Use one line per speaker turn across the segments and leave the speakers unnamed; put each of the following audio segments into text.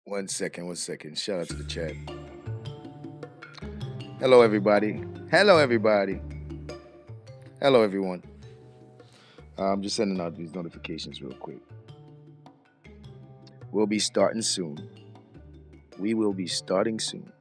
One second, 1 second. Shout out to the chat. Hello, everybody. Hello, everybody. Hello, everyone. I'm just sending out these notifications real quick. We'll be starting soon. We will be starting soon.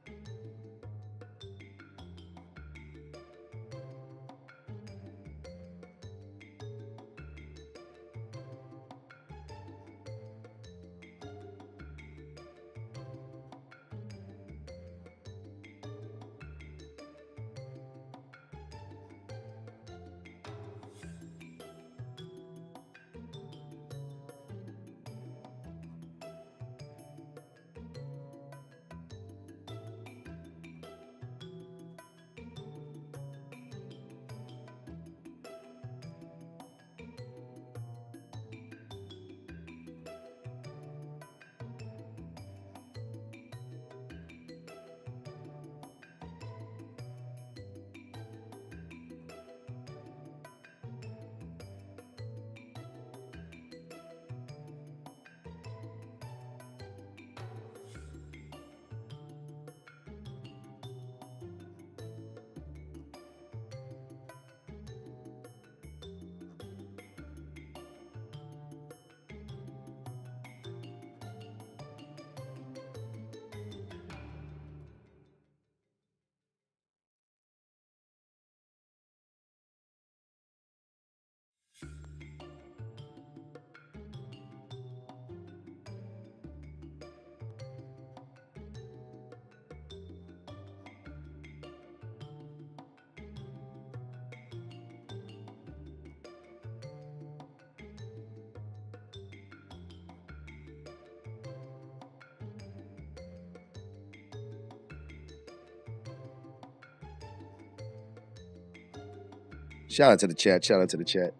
Shout out to the chat. Shout out to the chat.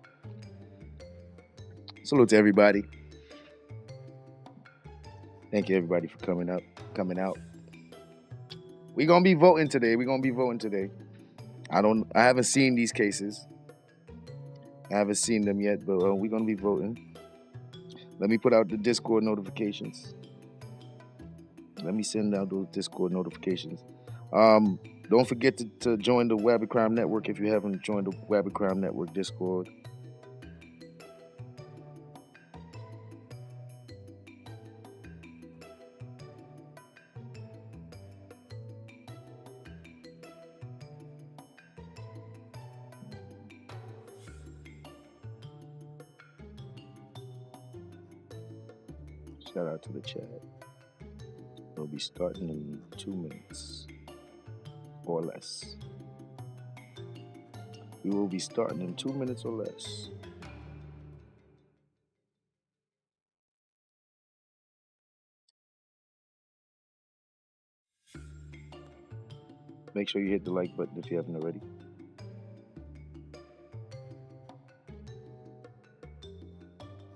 Salute to everybody. Thank you, everybody, for coming out. We're gonna be voting today. We're gonna be voting today. I haven't seen these cases. I haven't seen them yet, but we're gonna be voting. Let me put out the Discord notifications. Let me send out those Discord notifications. Don't forget to join the Wabby Crime Network if you haven't joined the Wabby Crime Network Discord. Shout out to the chat. We'll be starting in 2 minutes or less. We will be starting in 2 minutes or less. Make sure you hit the like button if you haven't already.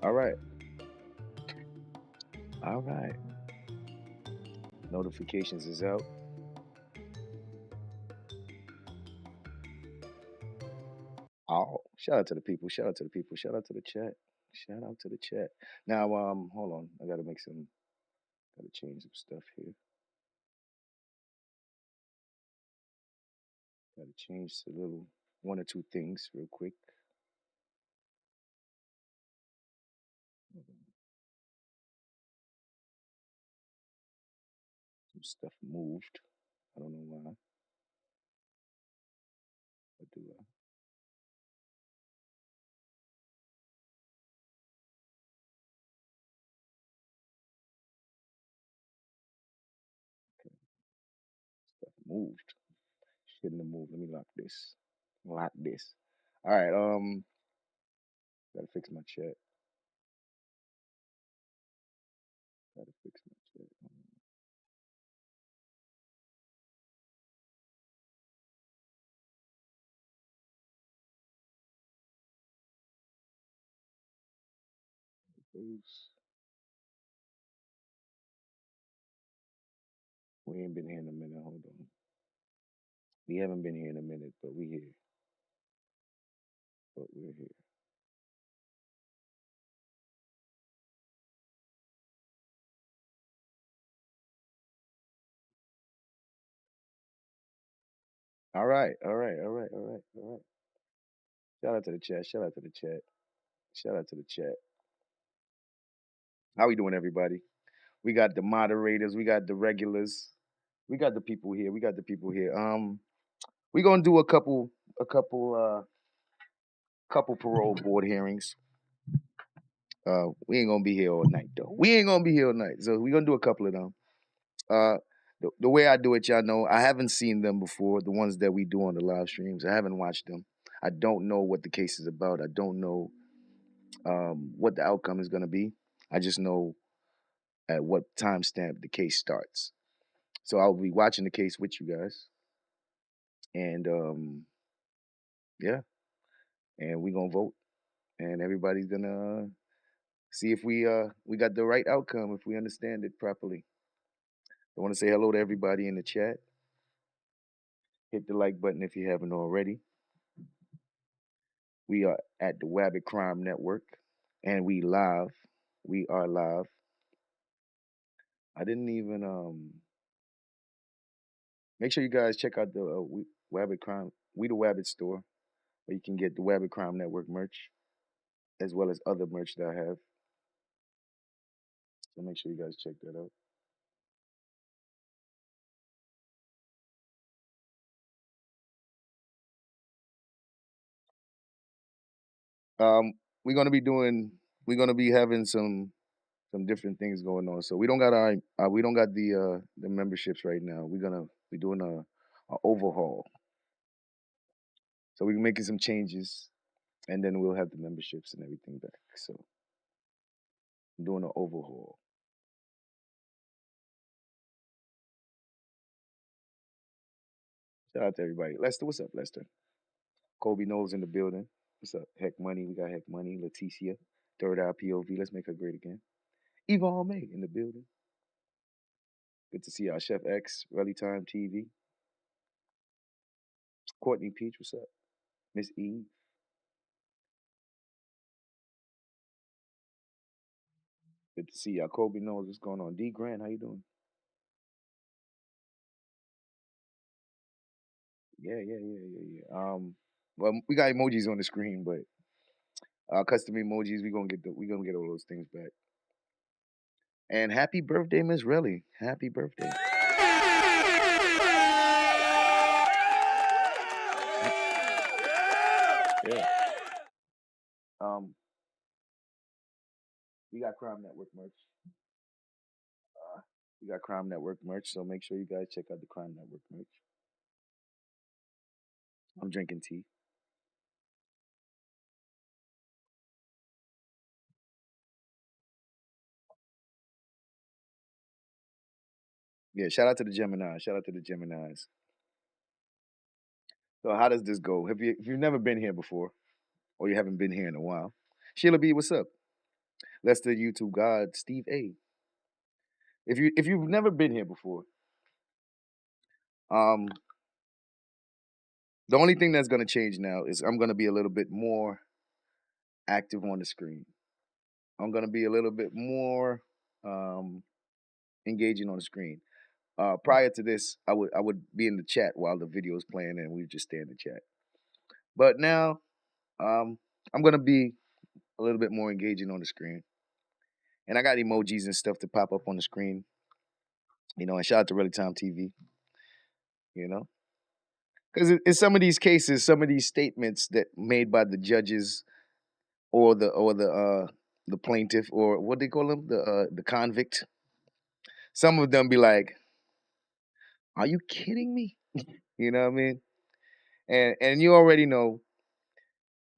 All right. All right. Notifications is out. Oh, shout out to the people. Shout out to the people. Shout out to the chat. Shout out to the chat. Now, hold on. I gotta change some stuff here. Gotta change a little one or two things real quick. Some stuff moved. I don't know why. What do I? Stuff moved. Shouldn't have moved. Let me lock this. Lock this. All right. Gotta fix my chat. Gotta fix my chat. Oops. We ain't been here in a minute. Hold on. We haven't been here in a minute, but we here. But we're here. All right, all right, all right, all right, all right. Shout out to the chat. Shout out to the chat. Shout out to the chat. How we doing, everybody? We got the moderators. We got the regulars. We got the people here. We got the people here. We're gonna do a couple parole board hearings. We ain't gonna be here all night though. We ain't gonna be here all night. So we're gonna do a couple of them. Uh, the way I do it, y'all know, I haven't seen them before. The ones that we do on the live streams, I haven't watched them. I don't know what the case is about. I don't know what the outcome is gonna be. I just know at what timestamp the case starts. So I'll be watching the case with you guys, and yeah, and we gonna vote, and everybody's gonna see if we got the right outcome, if we understand it properly. I want to say hello to everybody in the chat. Hit the like button if you haven't already. We are at the Wabbit Crime Network, and we live. We are live. I didn't even make sure you guys check out the Wabbit Crime, We the Wabbit store, where you can get the Wabbit Crime Network merch as well as other merch that I have. So make sure you guys check that out. Um, we're gonna be doing. We're gonna be having some different things going on. So we don't got the memberships right now. We're gonna be doing a overhaul. So we're making some changes, and then we'll have the memberships and everything back. So I'm doing an overhaul. Shout out to everybody. Lester, what's up, Lester? Kobe Knowles in the building. What's up? Heck Money. We got Heck Money. Leticia. Third Eye POV. Let's make her great again. Yvonne May in the building. Good to see y'all. Chef X, Rally Time TV. Courtney Peach, what's up? Miss Eve. Good to see y'all. Kobe knows what's going on. D Grant, how you doing? Yeah, yeah, yeah, yeah, yeah. Well, we got emojis on the screen, but custom emojis, we gonna get all those things back. And happy birthday, Miss Relly. Happy birthday. Yeah. Um, we got Crime Network merch. We got Crime Network merch, so make sure you guys check out the Crime Network merch. I'm drinking tea. Yeah, shout out to the Gemini. Shout out to the Geminis. So how does this go? If you've never been here before, or you haven't been here in a while, Sheila B, what's up? Lester YouTube God, Steve A. If you've never been here before, um, the only thing that's gonna change now is I'm gonna be a little bit more active on the screen. I'm gonna be a little bit more um, engaging on the screen. Prior to this, I would be in the chat while the video is playing, and we just stay in the chat. But now, I'm gonna be a little bit more engaging on the screen, and I got emojis and stuff to pop up on the screen. And shout out to Real Time TV. You know, because in some of these cases, some of these statements that made by the judges or the plaintiff, or what they call them, the convict. Some of them be like, "Are you kidding me?" You know what I mean? And you already know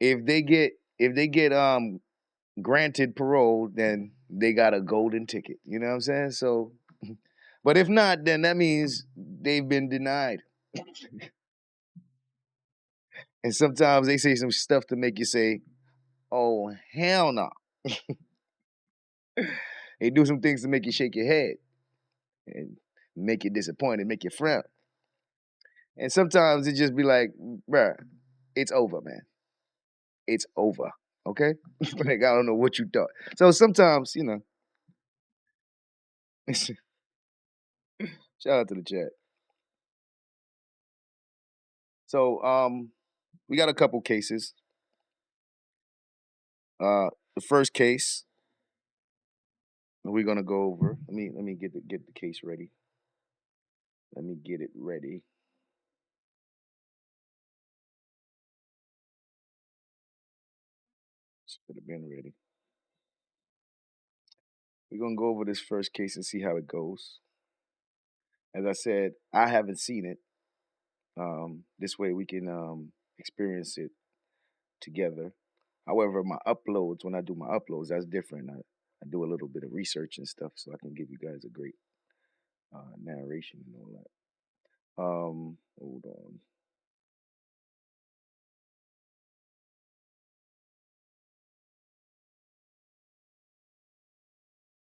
if they get granted parole, then they got a golden ticket. You know what I'm saying? So, but if not, then that means they've been denied. And sometimes they say some stuff to make you say, "Oh hell no." They do some things to make you shake your head and make you disappointed, make you frown. And sometimes it just be like, bruh, it's over, man. It's over. Okay? Like, I don't know what you thought. So sometimes, shout out to the chat. So we got a couple cases. The first case we're gonna go over. Let me get the case ready. Let me get it ready. Should have been ready. We're gonna go over this first case and see how it goes. As I said, I haven't seen it. This way we can experience it together. However, my uploads, when I do my uploads, that's different. I do a little bit of research and stuff so I can give you guys a great narration and all that. Hold on.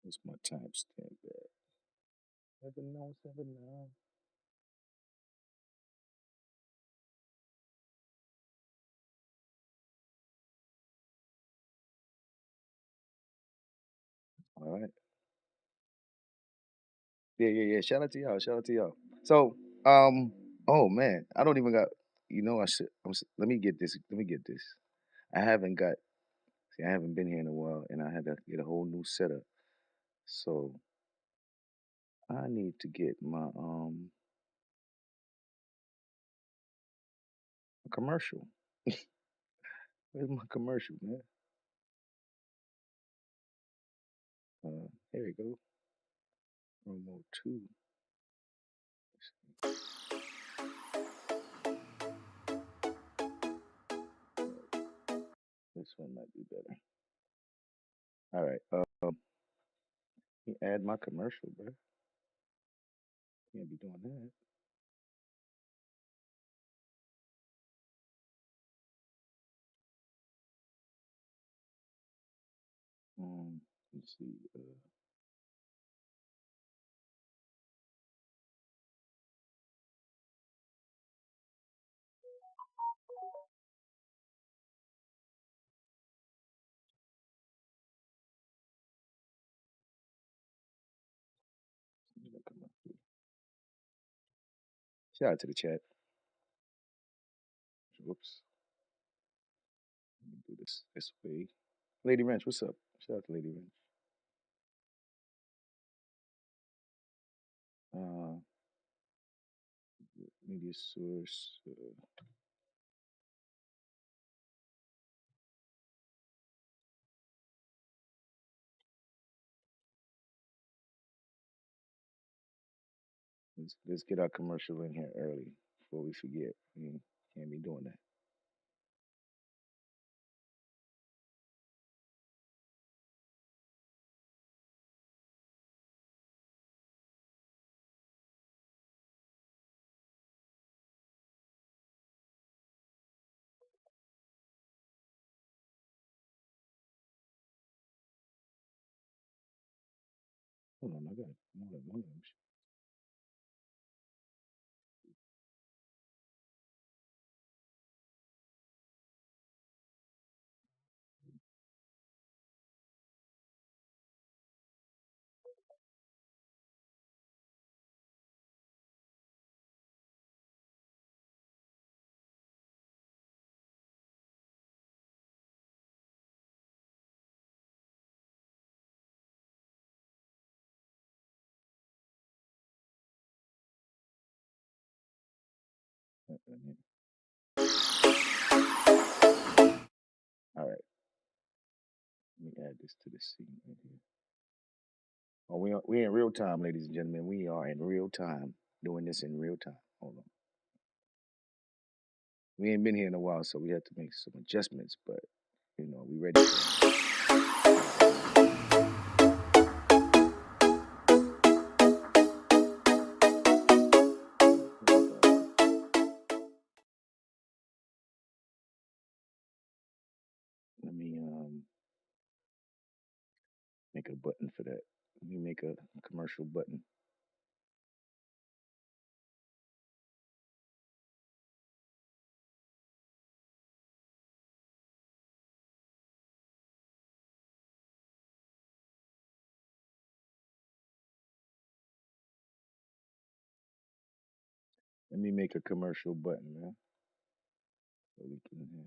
What's my timestamp at? 7:09. All right. Yeah. Shout out to y'all. Shout out to y'all. So, oh man, I don't even got. I should. Let me get this. Let me get this. I haven't got. See, I haven't been here in a while, and I had to get a whole new setup. So I need to get my commercial. Where's my commercial, man? Here we go. Promo two. This one might be better. All right. Add my commercial, bro. Can't be doing that. Let's see. Shout out to the chat. Whoops. Let me do this way. Lady Ranch, what's up? Shout out to Lady Ranch. Uh, Media source. Let's get our commercial in here early before we forget. Can't be doing that. Hold on, I got more than one of them. All right, let me add this to the scene right here. Oh, we in real time, ladies and gentlemen. We are in real time doing this in real time. Hold on. We ain't been here in a while, so we had to make some adjustments, but we ready. Let me make a button for that. Let me make a commercial button. Let me make a commercial button, man. So we can have.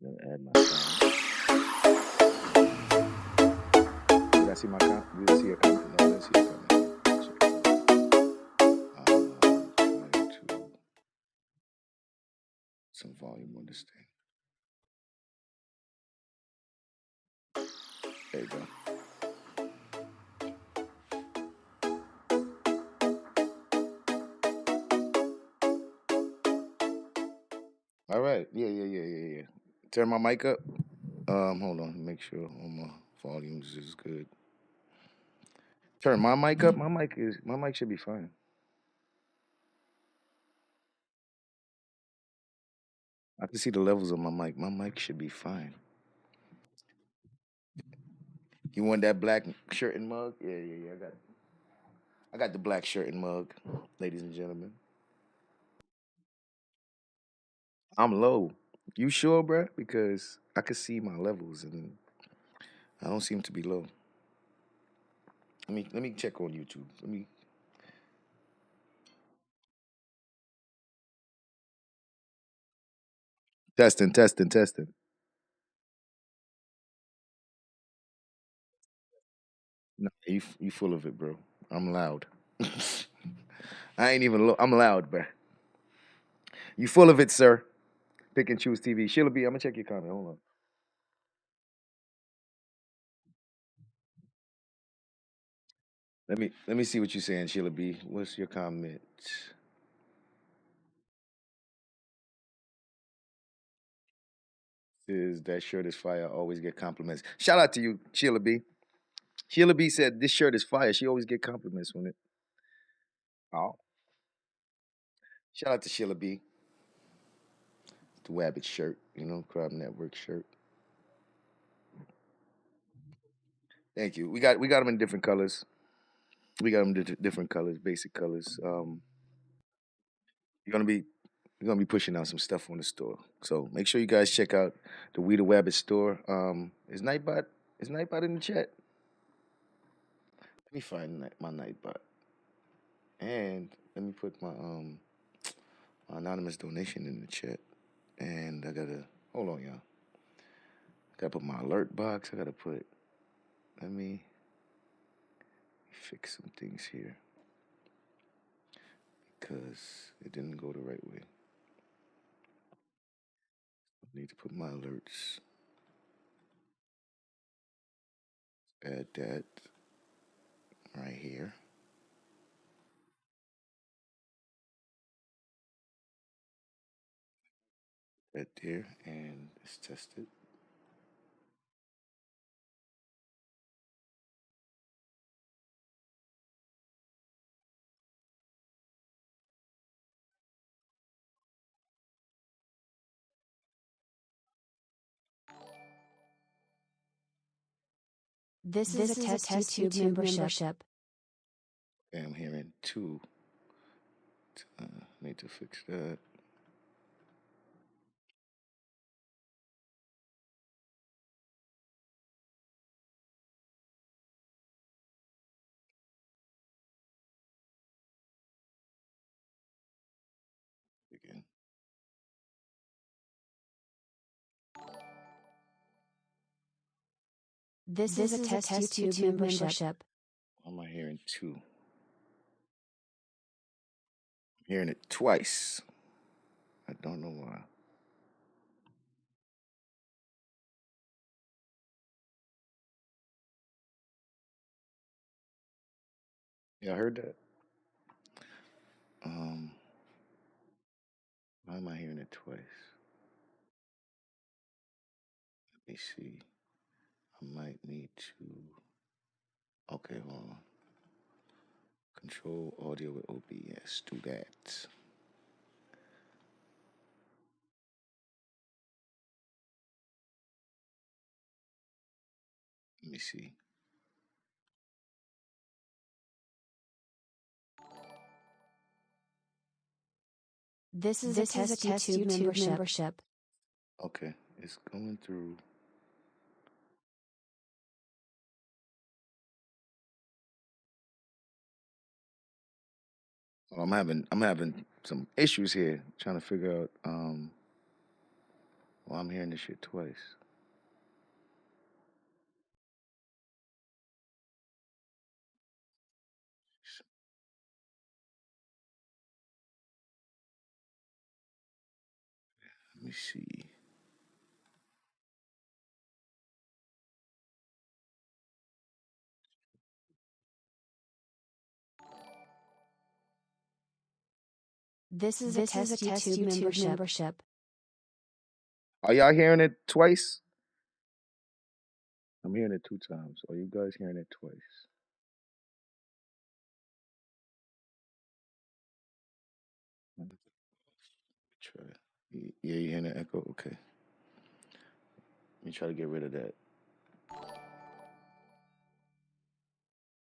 Gonna add my comment. Did I see my comment? Did I see a comment? No, I didn't see a comment. Trying to some volume on this thing. There you go. All right. Yeah. Turn my mic up. Hold on. Make sure all my volumes is good. Turn my mic up. My mic should be fine. I can see the levels of my mic. My mic should be fine. You want that black shirt and mug? Yeah. I got the black shirt and mug, ladies and gentlemen. I'm low. You sure, bruh? Because I can see my levels and I don't seem to be low. Let me check on YouTube. Let me testing. No, you full of it, bro. I'm loud. I ain't even low. I'm loud, bruh. You full of it, sir. Pick and choose TV. Sheila B, I'm gonna check your comment. Hold on. Let me see what you're saying, Sheila B. What's your comment? Says that shirt is fire. Always get compliments. Shout out to you, Sheila B. Sheila B said this shirt is fire. She always get compliments on it. Oh, shout out to Sheila B. The Wabbit shirt, Crowd Network shirt. Thank you. We got them in different colors. We got them different colors, basic colors. You're gonna be we're gonna be pushing out some stuff on the store. So make sure you guys check out the We the Wabbit store. Is Nightbot in the chat? Let me find my Nightbot. And let me put my anonymous donation in the chat. And I gotta hold on, y'all. Gotta put my alert box. Let me fix some things here because it didn't go the right way. I need to put my alerts. Add that right here. Right there, and let's test it.
This is a test YouTube membership.
Okay, I'm hearing two. Need to fix that. Again.
This is a test YouTube membership.
Why am I hearing two? I'm hearing it twice. I don't know why. Yeah, I heard that. Um, why am I hearing it twice? Let me see. I might need to. Okay, hold on. Control audio with OBS. Do that. Let me see.
This is a test YouTube membership.
Okay, it's going through. I'm having some issues here trying to figure out why I'm hearing this shit twice. Let me see.
This is a test YouTube membership.
Are y'all hearing it twice? I'm hearing it two times. Are you guys hearing it twice? Let me try. Yeah, you hearing the echo? Okay. Let me try to get rid of that.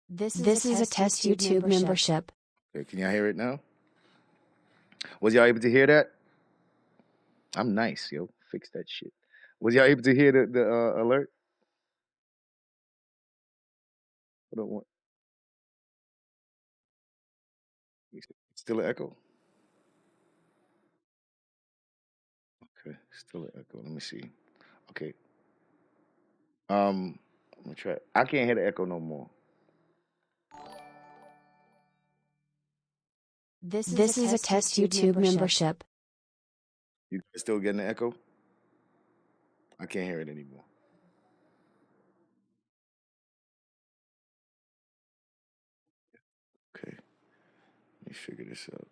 This is a test YouTube membership.
Okay, can y'all hear it now? Was y'all able to hear that? I'm nice, yo. Fix that shit. Was y'all able to hear the alert? Hold on, what? Still an echo. Okay, still an echo. Let me see. Okay. I'm gonna try. I can't hear the echo no more.
This is a test YouTube membership.
You guys still getting the echo? I can't hear it anymore. Okay, let me figure this out.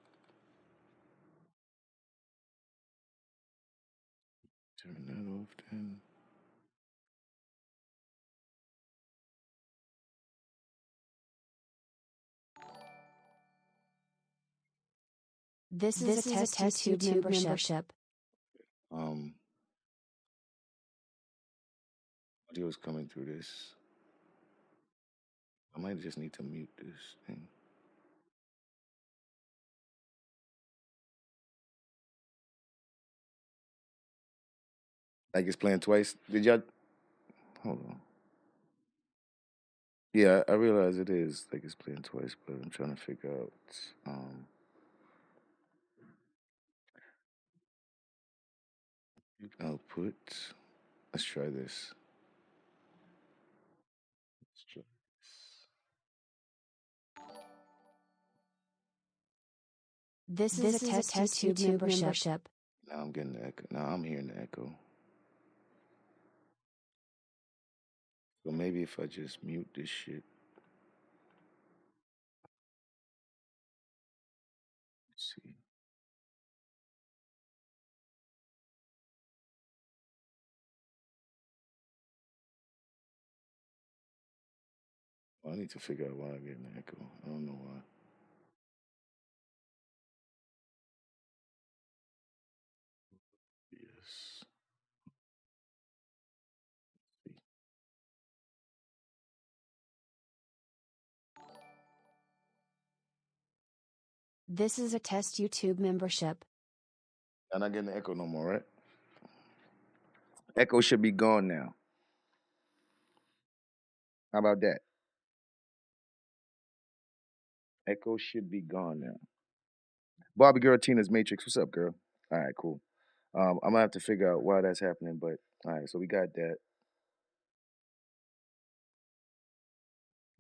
Turn that off then.
This is a test YouTube membership.
Um, Audio's coming through this. I might just need to mute this thing. Like it's playing twice. Did y'all? Hold on. Yeah, I realize it is like it's playing twice, but I'm trying to figure out um output. Let's try this. Let's try this.
This is a test YouTube membership.
Now I'm getting the echo. Now I'm hearing the echo. So maybe if I just mute this shit. Let's see. Well, I need to figure out why I'm getting the echo. I don't know why. Yes.
This is a test YouTube membership.
I'm not getting the echo no more, right? Echo should be gone now. How about that? Echo should be gone now. Bobby Girl Tina's Matrix. What's up, girl? All right, cool. I'm gonna have to figure out why that's happening, but all right, so we got that.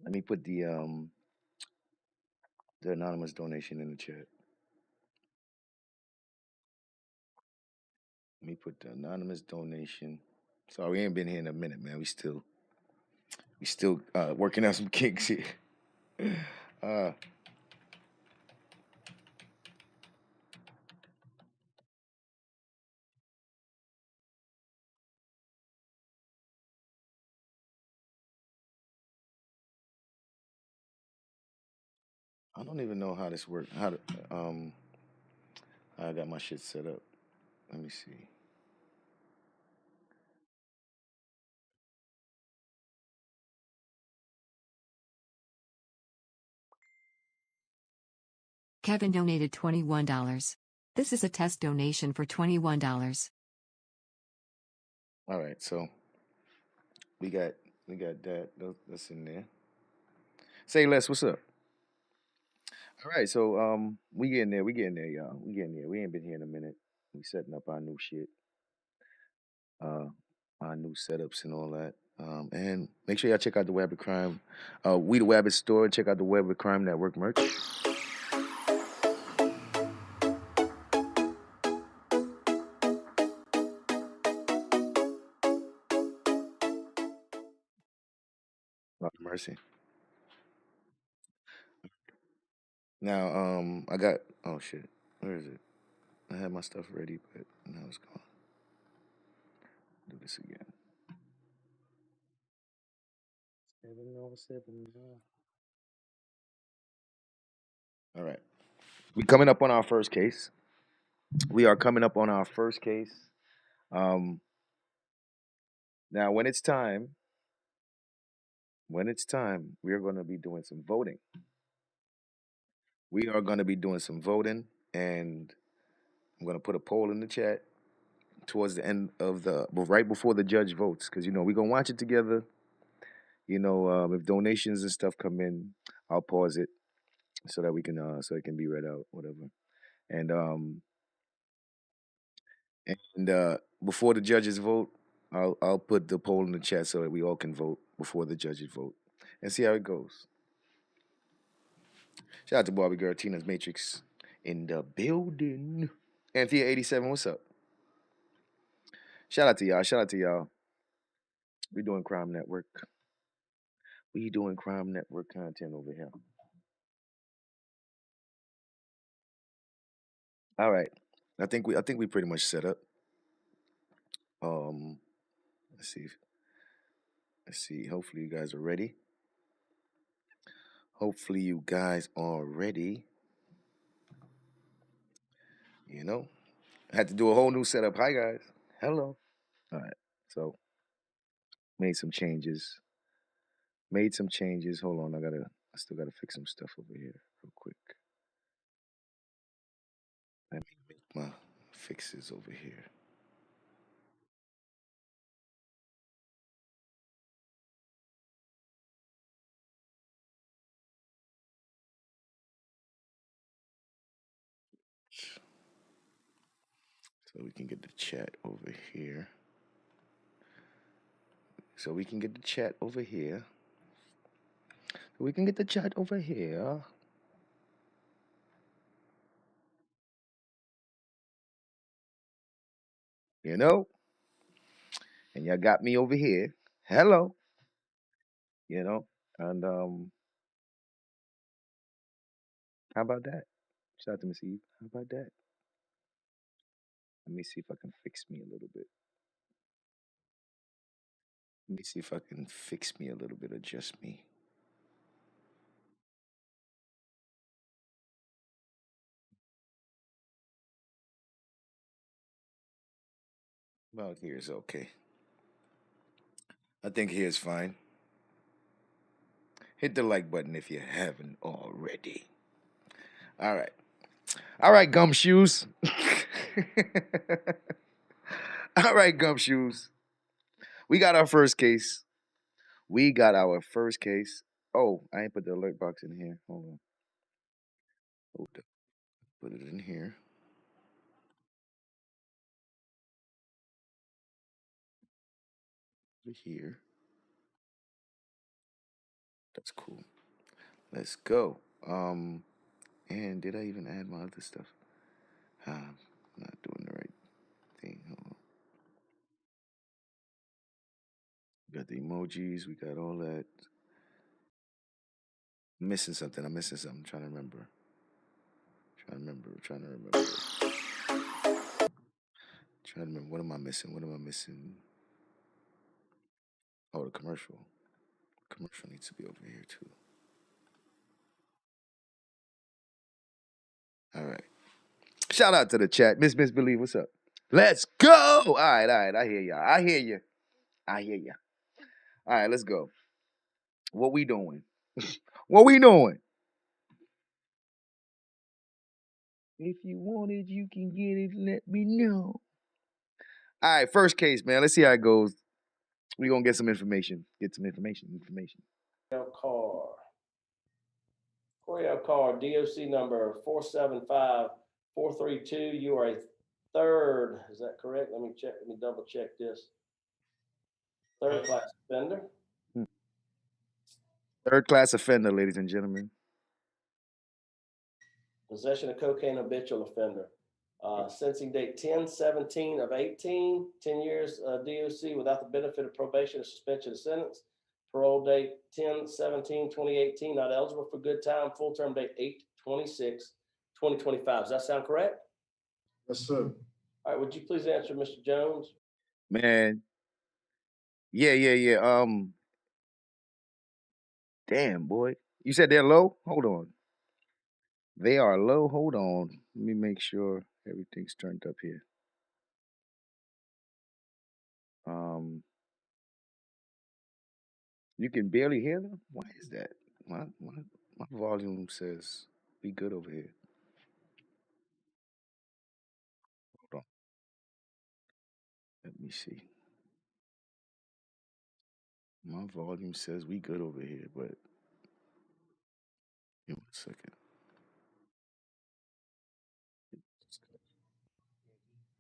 Let me put the anonymous donation in the chat. Let me put the anonymous donation. Sorry, we ain't been here in a minute, man. We still working out some kinks here. Uh, I don't even know how this works. Um how I got my shit set up. Let me see.
Kevin donated $21. This is a test donation for $21.
All right, so we got we got that. That's in there. Say less. What's up? All right, so we getting there. We getting there, y'all. We getting there. We ain't been here in a minute. We setting up our new shit, uh, our new setups and all that. And make sure y'all check out the Web of Crime, We the Web store. Check out the Web of Crime Network merch. Lord have mercy. Now, I got. Oh shit, where is it? I had my stuff ready, but now it's gone. Do this again. 707. All right. We coming up on our first case. We are coming up on our first case. Um, Now, when it's time, we are going to be doing some voting. We are going to be doing some voting, and I'm going to put a poll in the chat towards the end of well, right before the judge votes, because we're going to watch it together. If donations and stuff come in, I'll pause it so that we can so it can be read out, whatever. And before the judges vote, I'll put the poll in the chat so that we all can vote before the judges vote, and see how it goes. Shout out to Barbie Girl, Tina's Matrix in the building. Anthea 87, what's up? Shout out to y'all. Shout out to y'all. We doing Crime Network. We doing Crime Network content over here. All right. I think we pretty much set up. Um, let's see. Let's see. Hopefully you guys are ready. Hopefully you guys are ready. I had to do a whole new setup. Hi guys. Hello. All right. So made some changes. Made some changes. Hold on. I still gotta fix some stuff over here real quick. Let me make my fixes over here. So we can get the chat over here. So we can get the chat over here. We can get the chat over here. You know? And y'all got me over here. Hello. You know? And how about that? Shout out to Miss Eve. How about that? Let me see if I can fix me a little bit. Let me see if I can fix me a little bit, adjust me. About here's okay. I think here's fine. Hit the like button if you haven't already. All right. All right, gumshoes. All right, gumshoes. We got our first case. We got our first case. Oh, I ain't put the alert box in here. Hold on. Hold up. Put it in here. Put it here. That's cool. Let's go. And did I even add my other stuff? I'm not doing the right thing. Hold on. We got the emojis. We got all that. I'm missing something. I'm missing something. I'm trying to remember. Trying to remember. Trying to remember. What am I missing? What am I missing? Oh, the commercial. Commercial needs to be over here too. All right. Shout out to the chat. Miss Believe, what's up? Let's go. All right. I hear y'all. I hear you. I hear you. All right, let's go. What we doing? What we doing? If you want it, you can get it. Let me know. All right, first case, man. Let's see how it goes. We gonna get some information. Get some information.
Car. Corio card DOC number 475432. You are a third. Is that correct? Let me check. Let me double check this. Third class offender.
Third class offender, ladies and gentlemen.
Possession of cocaine, habitual offender. Sentencing date 10/17 of 18, 10 years DOC without the benefit of probation or suspension of sentence. Parole date 10/17/2018, not eligible for good time. Full term date 8/26/2025. Does that sound correct?
Yes, sir.
All right, would you please answer, Mr. Jones?
Man. Yeah. Damn, boy. You said they're low? Hold on. They are low. Hold on. Let me make sure everything's turned up here. You can barely hear them? Why is that? My volume says be good over here. Hold on. Let me see. My volume says we good over here, but give me a second.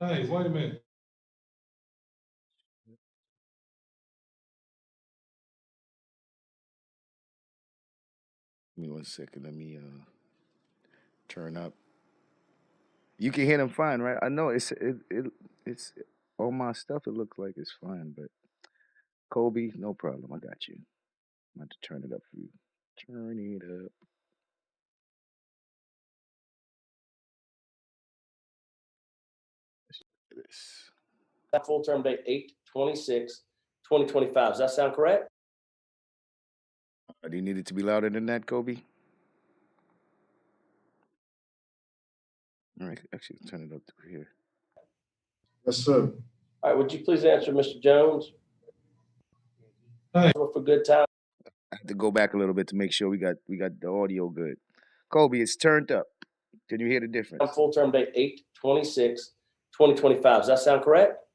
Hey, wait a minute.
Give me 1 second. Let me turn up. You can hear them fine, right? I know it's all my stuff. It looks like it's fine, but Kobe, no problem. I got you. I'm about to turn it up for you. Turn it up. Let's do this.
Full term date 8/26/2025. Does that sound correct?
Do you need it to be louder than that, Kobe? All right, actually, turn it up to here.
Yes, sir.
All right, would you please answer, Mr. Jones?
Hey.
For good time.
I have to go back a little bit to make sure we got the audio good. Kobe, it's turned up. Can you hear the difference?
Full term date 8/26/2025. Does that sound correct?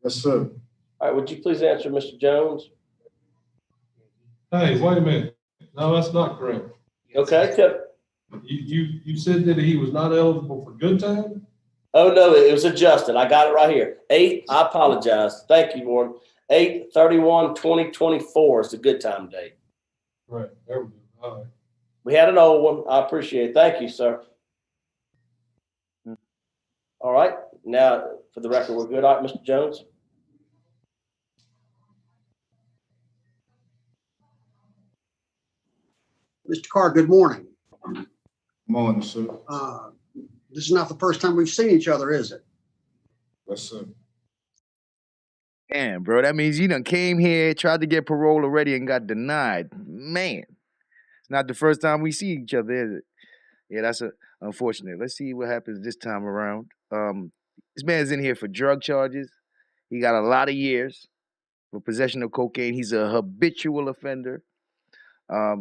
Yes, sir.
All right, would you please answer, Mr. Jones?
Hey, wait a minute. No, that's not correct.
Okay,
You said that he was not eligible for good time?
Oh, no, it was adjusted. I got it right here. I apologize. Thank you, Warren. 8/31/2024 is the good time date.
Right, there we go. All right.
We had an old one. I appreciate it. Thank you, sir. All right. Now, for the record, we're good. All right, Mr. Jones.
Mr. Carr, good morning.
Morning, sir.
This is not the first time we've seen each other, is it?
Yes, sir.
Damn, bro, that means you done came here, tried to get parole already, and got denied. Man, it's not the first time we see each other, is it? Yeah, that's unfortunate. Let's see what happens this time around. This man's in here for drug charges. He got a lot of years for possession of cocaine. He's a habitual offender.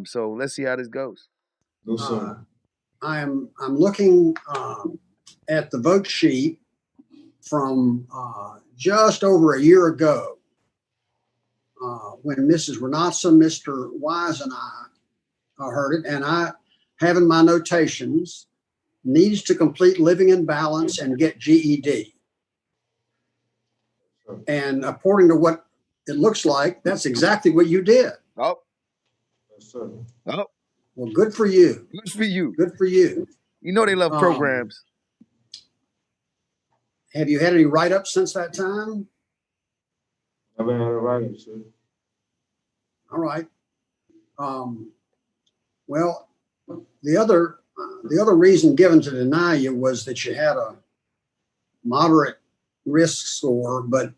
So let's see how this goes.
No, sir.
I'm looking at the vote sheet from just over a year ago when Mrs. Renatza, Mr. Wise, and I heard it, and I have in my notations needs to complete living in balance and get GED. And according to what it looks like, that's exactly what you did.
Oh.
Yes, sir.
Oh.
Well, good for you.
Good for you.
Good for you.
You know they love programs.
Have you had any write-ups since that time?
I've been had a write-up, sir.
All right. Well, the other reason given to deny you was that you had a moderate risk score, but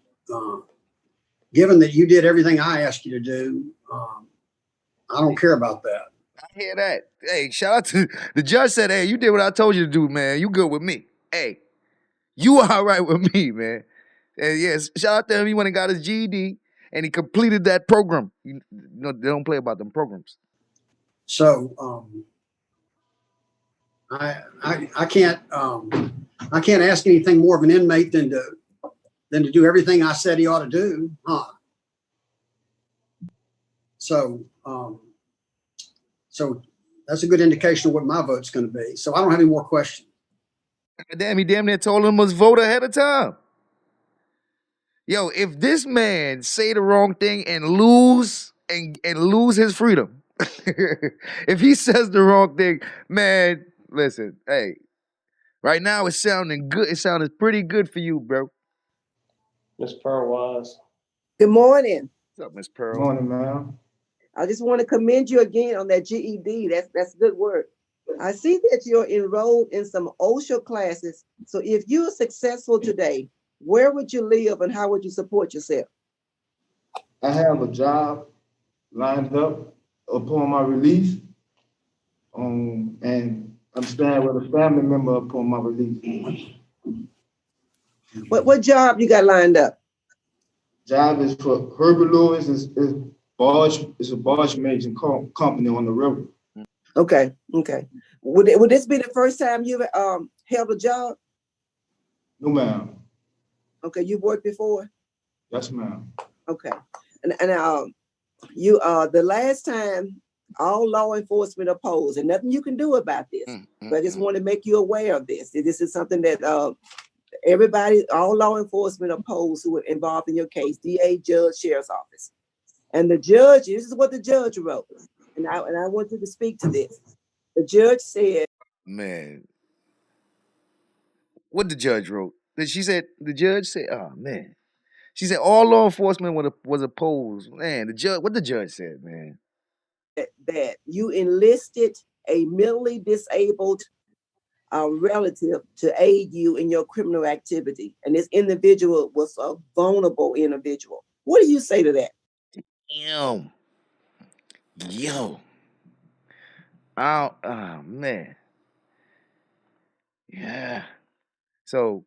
given that you did everything I asked you to do, I don't care about that.
I hear that. Hey, shout out to the judge said, hey, you did what I told you to do, man. You good with me. Hey, you all right with me, man. And yes, shout out to him. He went and got his GED and he completed that program. You know, they don't play about them programs.
So I can't ask anything more of an inmate than to do everything I said he ought to do, huh? So That's a good indication of what my vote's going to be. So I don't have any more questions.
Damn, he damn near told him must vote ahead of time. Yo, if this man say the wrong thing and lose his freedom, if he says the wrong thing, man, listen, hey, right now it's sounding good. It sounded pretty good for you, bro.
Ms. Wise.
Good morning.
What's up, Miss Pearl?
Morning, ma'am.
I just want to commend you again on that GED. That's good work. I see that you're enrolled in some OSHA classes. So if you're successful today, where would you live and how would you support yourself?
I have a job lined up upon my release, and I'm staying with a family member upon my release.
What job you got lined up?
Job is for Herbert Lewis. Is barge. It's a barge making company on the river.
Okay. Would this be the first time you've held a job?
No, ma'am.
Okay, you've worked before?
Yes, ma'am.
Okay. And you the last time all law enforcement opposed, and nothing you can do about this. But I just want to make you aware of this. This is something that everybody, all law enforcement opposed who were involved in your case, DA, judge, sheriff's office. And the judge, this is what the judge wrote. And I want you to speak to this. The judge said,
Man, what the judge wrote? The judge said, oh man. She said all law enforcement was opposed. Man, what the judge said, man.
that you enlisted a mentally disabled relative to aid you in your criminal activity. And this individual was a vulnerable individual. What do you say to that?
Yo. Oh man. Yeah. So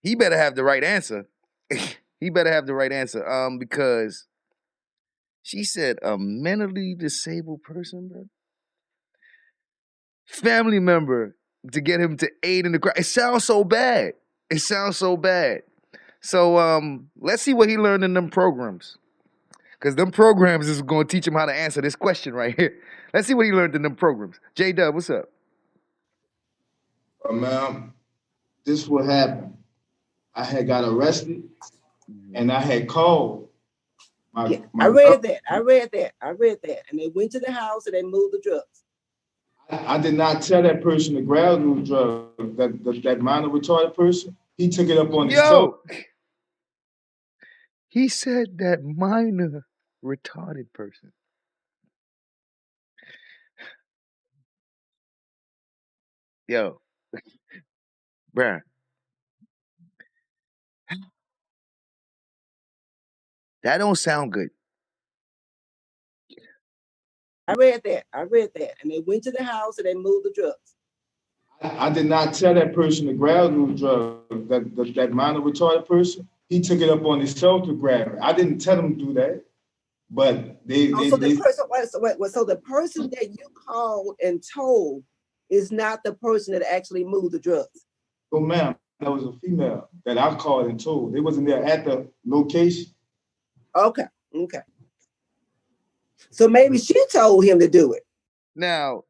he better have the right answer. He better have the right answer. Because she said a mentally disabled person, bro. Family member to get him to aid in the crime. It sounds so bad. So let's see what he learned in them programs. Because them programs is going to teach him how to answer this question right here. Let's see what he learned in them programs. J-Dub, what's up?
Ma'am, this is what happened. I had got arrested, and I had called. I read that.
And they went to the house and they moved the drugs.
I did not tell that person to grab those drugs. That minor retarded person, he took it up on himself.
He said that minor retarded person. Yo, bruh. That don't sound good.
I read that. And they went to the house and they moved the drugs.
I did not tell that person to grab those drugs. That minor retarded person, he took it up on himself to grab it. I didn't tell him to do that, but so
the person that you called and told is not the person that actually moved the drugs.
Oh, ma'am, that was a female that I called and told. They wasn't there at the location.
Okay. So maybe she told him to do it.
Now,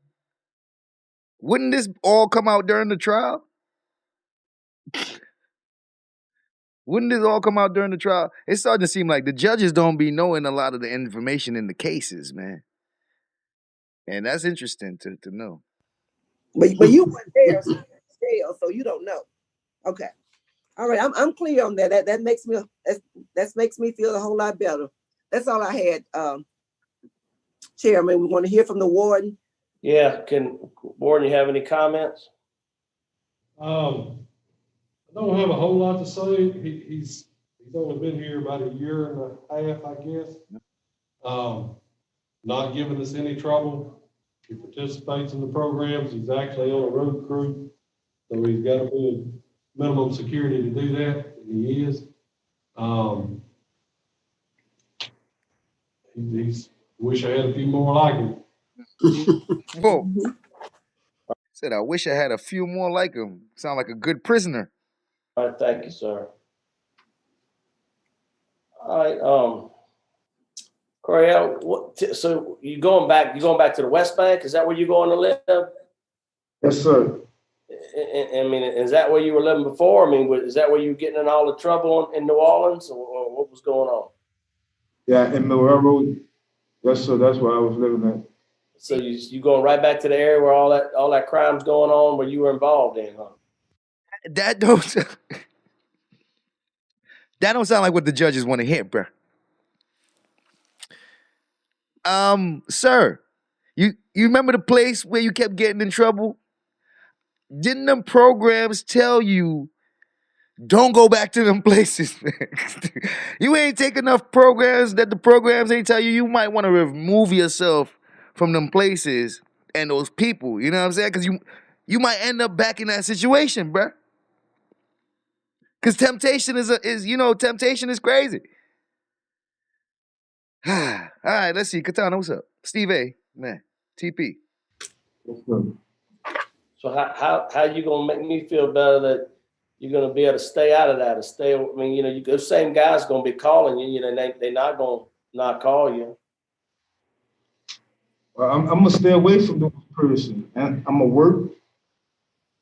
wouldn't this all come out during the trial? It's starting to seem like the judges don't be knowing a lot of the information in the cases, man. And that's interesting to know.
But you weren't there, so you don't know. Okay. All right, I'm clear on that. That makes me feel a whole lot better. That's all I had, Chairman. We want to hear from the warden.
Yeah, Warden, you have any comments?
I don't have a whole lot to say. He's only been here about a year and a half, I guess. Not giving us any trouble. He participates in the programs. He's actually on a road crew, so he's got to be minimum security to do that, and he is. He's wish I had a few more like him.
Whoa. Said, I wish I had a few more like him. Sound like a good prisoner.
All right, thank you, sir. All right, Coriel, so you going back to the West Bank? Is that where you're going to live?
Yes, sir.
I mean, is that where you were living before? I mean, is that where you were getting in all the trouble in New Orleans, or what was going on?
Yeah, in Millwell Road. Yes, sir. That's where I was living at.
So you going right back to the area where all that crime's going on, where you were involved in, huh?
That don't that don't sound like what the judges want to hear, bro. Sir, you remember the place where you kept getting in trouble? Didn't them programs tell you don't go back to them places, man? You ain't take enough programs that the programs ain't tell you. You might want to remove yourself from them places and those people. You know what I'm saying? Because you might end up back in that situation, bruh. Because temptation is temptation is crazy. All right, let's see. Katana, what's up? Steve A, man, TP.
Yes, sir.
So how you gonna make me feel better that you're gonna be able to stay out of that, or stay? I mean, those same guys gonna be calling you. They're not gonna not call you.
Well, I'm gonna stay away from those person, and I'm gonna work.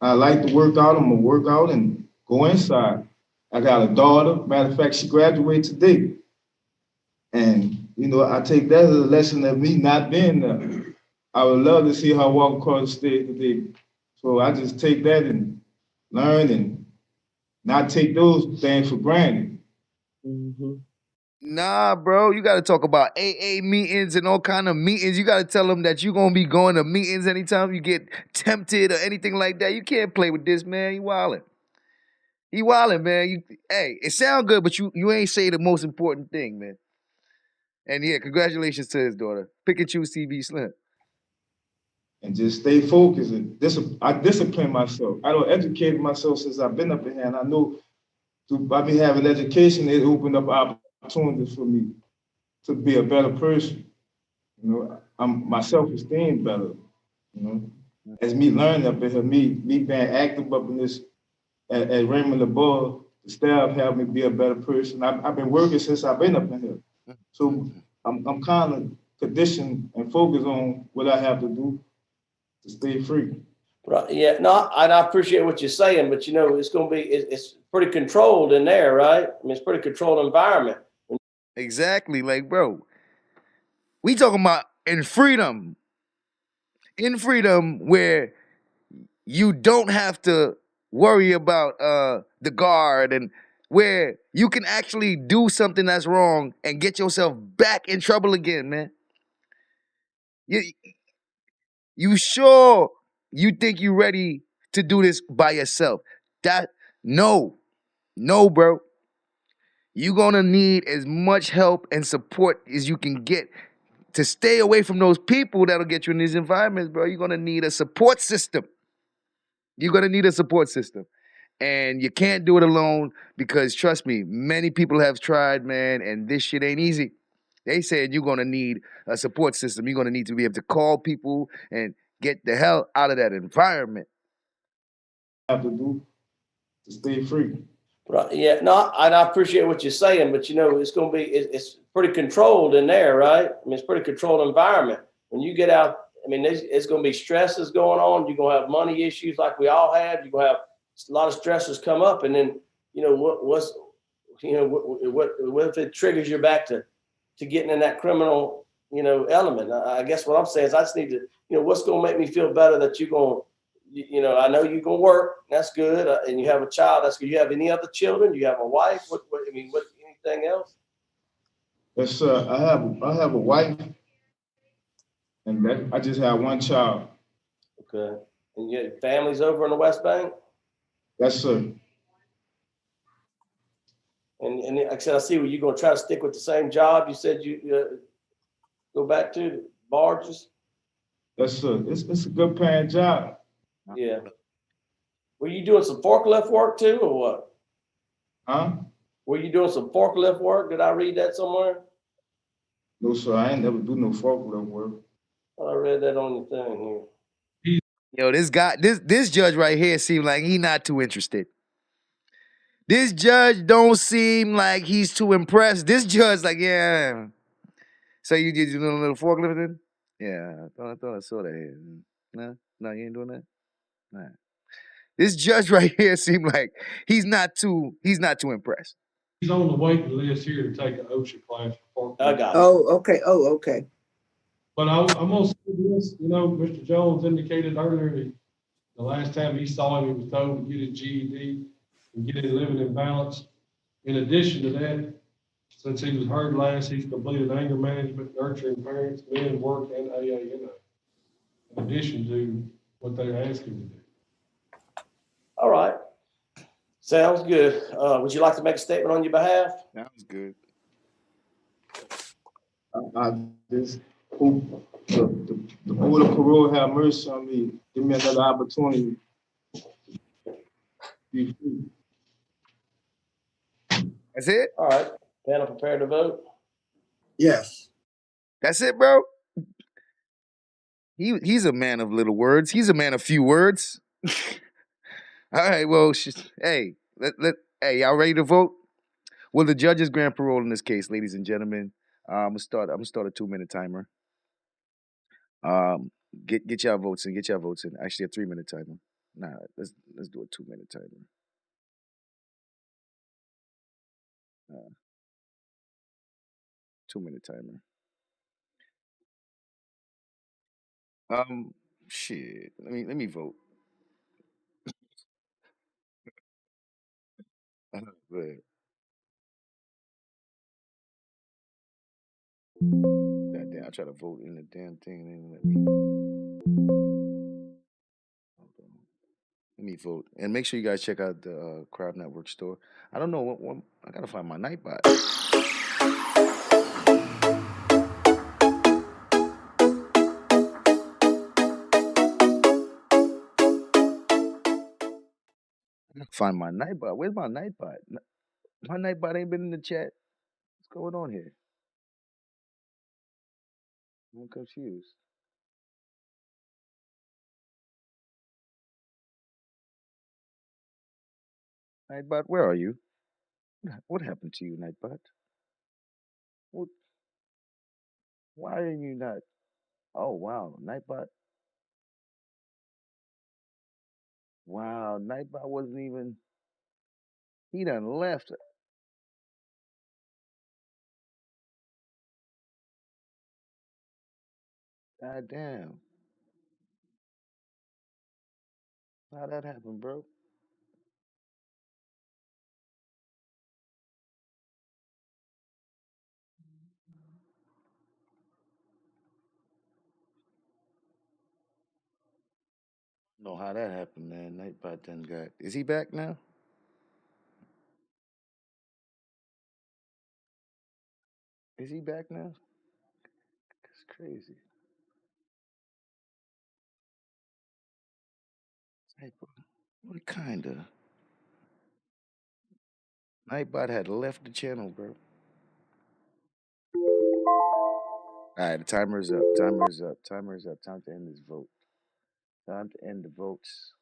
I like to work out. I'm gonna work out and go inside. I got a daughter. Matter of fact, she graduated today, and I take that as a lesson of me not being there. I would love to see her walk across the stage today. So I just take that and learn and not take those things for granted.
Mm-hmm.
Nah, bro, you got to talk about AA meetings and all kind of meetings. You got to tell them that you're going to be going to meetings anytime you get tempted or anything like that. You can't play with this, man. You wildin'. You wildin', man. Hey, it sound good, but you ain't say the most important thing, man. And yeah, congratulations to his daughter. Pick and choose TV Slim.
And just stay focused. And I discipline myself. I don't educate myself since I've been up in here. And I know by me having education, it opened up opportunities for me to be a better person. My self-esteem better. As me learning up in here, me being active up in this at Raymond LeBeau, the staff helped me be a better person. I've been working since I've been up in here. So I'm kind of conditioned and focused on what I have to do to stay free.
Right. Yeah. No, and I appreciate what you're saying, but it's going to be it's pretty controlled in there, right? I mean, it's pretty controlled environment.
Exactly, like, bro, we talking about in freedom where you don't have to worry about the guard, and where you can actually do something that's wrong and get yourself back in trouble again, man. You sure you think you ready to do this by yourself? No, bro. You're gonna need as much help and support as you can get to stay away from those people that'll get you in these environments, bro. You're gonna need a support system. You're gonna need a support system. And you can't do it alone, because trust me, many people have tried, man, and this shit ain't easy. They said you're gonna need a support system. You're gonna need to be able to call people and get the hell out of that environment.
Have to do to stay free.
Right. Yeah. No, and I appreciate what you're saying, but it's going to be it's pretty controlled in there, right? I mean, it's pretty controlled environment. When you get out, I mean, it's going to be stresses going on. You're going to have money issues like we all have. You're going to have a lot of stresses come up, and then what if it triggers you back to getting in that criminal element? I guess what I'm saying is I just need to what's going to make me feel better that you're going to. I know you're gonna work. That's good, and you have a child. That's good. You have any other children? You have a wife? What? Anything else?
Yes, sir. I have a wife, and I just have one child.
Okay. And your family's over in the West Bank?
Yes, sir.
And like I said, I see where you're gonna try to stick with the same job. You said you go back to barges.
Yes, sir. It's a good paying job.
Yeah. Were you doing some forklift work too, or what?
Huh?
Were you doing some forklift work? Did I read that somewhere?
No, sir. I ain't never do no forklift work.
I read that on your thing here.
Yo, this judge right here seems like he not too interested. This judge don't seem like he's too impressed. This judge like, yeah, So you did you doing a little forklifting? Yeah, I thought I saw that here. No, you ain't doing that. Nah. This judge right here seemed like he's not too impressed.
He's on the waiting list here to take an OSHA class for
I
forklift.
got it.
Oh, okay.
But I'm gonna say this, Mr. Jones indicated earlier that the last time he saw him, he was told to get his GED and get his living in balance. In addition to that, since he was heard last, he's completed anger management, nurturing parents, men, work, and AANA. In addition to what they're asking to do.
All right. Sounds good. Would you like to make a statement on your behalf?
Sounds good.
I just hope the board of parole have mercy on me, give me another opportunity. Be free.
That's it?
All right. Panel prepared to vote?
Yes.
That's it, bro? He's a man of little words. He's a man of few words. All right, well, hey, hey, y'all ready to vote? Will the judges grant parole in this case, ladies and gentlemen? I'm gonna start a 2-minute timer. Get y'all votes in. Get y'all votes in. Actually, a 3-minute timer. Nah, let's do a 2-minute timer. 2-minute timer. Shit. Let me vote. Go ahead. God damn, I try to vote in the damn thing and then let me. Hold on. Let me vote. And make sure you guys check out the Crowd Network store. I don't know what I gotta find my Nightbot. Find my Nightbot. Where's my Nightbot? My Nightbot ain't been in the chat. What's going on here? I'm confused. Nightbot, where are you? What happened to you, Nightbot? What, why are you not? Oh, wow. Nightbot. Wow. Nightbot wasn't even. He done left. God damn. How that happened, bro? Know how that happened, man. Nightbot done got. Is he back now? Is he back now? It's crazy. Nightbot. What kinda? Nightbot had left the channel, bro. All right, the timer's up. Timer's up. Timer's up. Time to end this vote. Time to end the votes.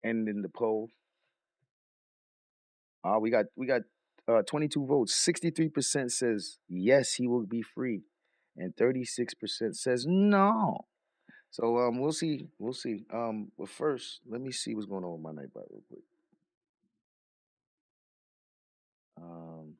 Ending the poll. We got 22 votes. 63% says yes, he will be free, and 36% says no. So we'll see. We'll see. But first, let me see what's going on with my Nightbot real quick. Um.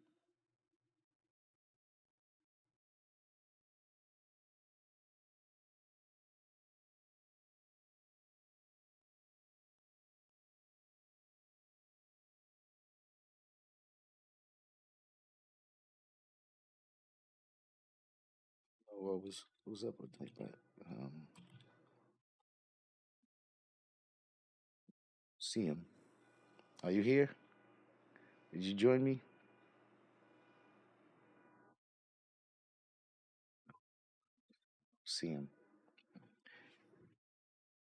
What was up with Nightbot? See him. Are you here? Did you join me? See him.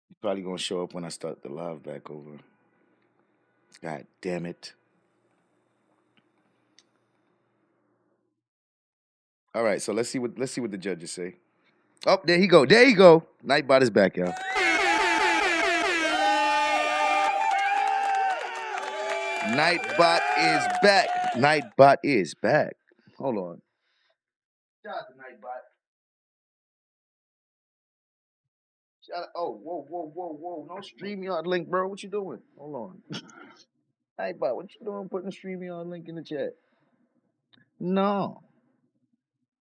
He's probably gonna show up when I start the live back over. God damn it. All right, so let's see what the judges say. Oh, there he go. There you go. Nightbot is back, y'all. Nightbot is back. Nightbot is back. Hold on. Shout out to Nightbot. Shout out, oh, whoa. No StreamYard link, bro. What you doing? Hold on. Nightbot, what you doing putting the StreamYard link in the chat? No.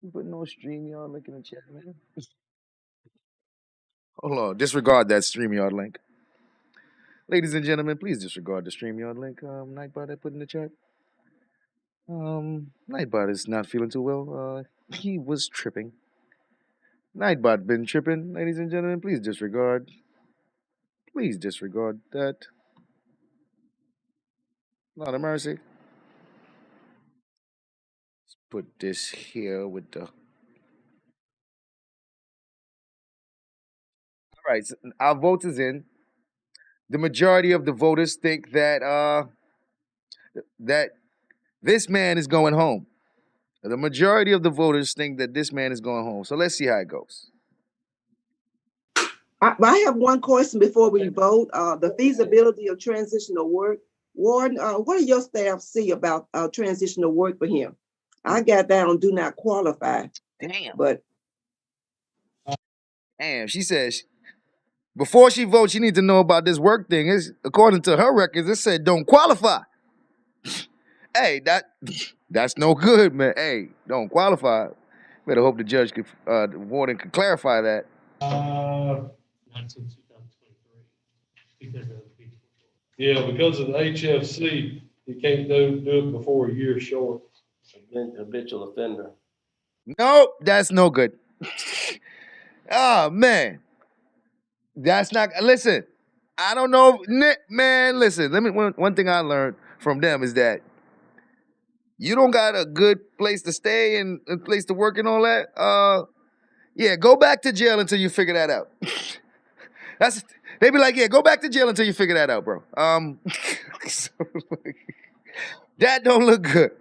You put no StreamYard link in the chat, man. Hold on. Disregard that StreamYard link. Ladies and gentlemen, please disregard the StreamYard link Nightbot I put in the chat. Nightbot is not feeling too well. He was tripping. Nightbot been tripping, ladies and gentlemen. Please disregard. Please disregard that. Not a mercy. Let's put this here with the. All right, so our vote is in. The majority of the voters think that this man is going home. The majority of the voters think that this man is going home. So let's see how it goes.
I have one question before we vote. The feasibility of transitional work. Warden, what do your staff see about transitional work for him? I got down do not qualify.
Damn.
But
damn, she says before she votes, she needs to know about this work thing. It's, according to her records, it said don't qualify. Hey, that's no good, man. Hey, don't qualify. Better hope the judge could, the warden could clarify that.
Not since 2023. Because of the HFC, you can't do it before a year short.
Habitual offender.
Nope, that's no good. Oh man, that's not. Listen, I don't know, man. Listen, let me. One thing I learned from them is that you don't got a good place to stay and a place to work and all that. Yeah, go back to jail until you figure that out. They be like, yeah, go back to jail until you figure that out, bro. So, that don't look good.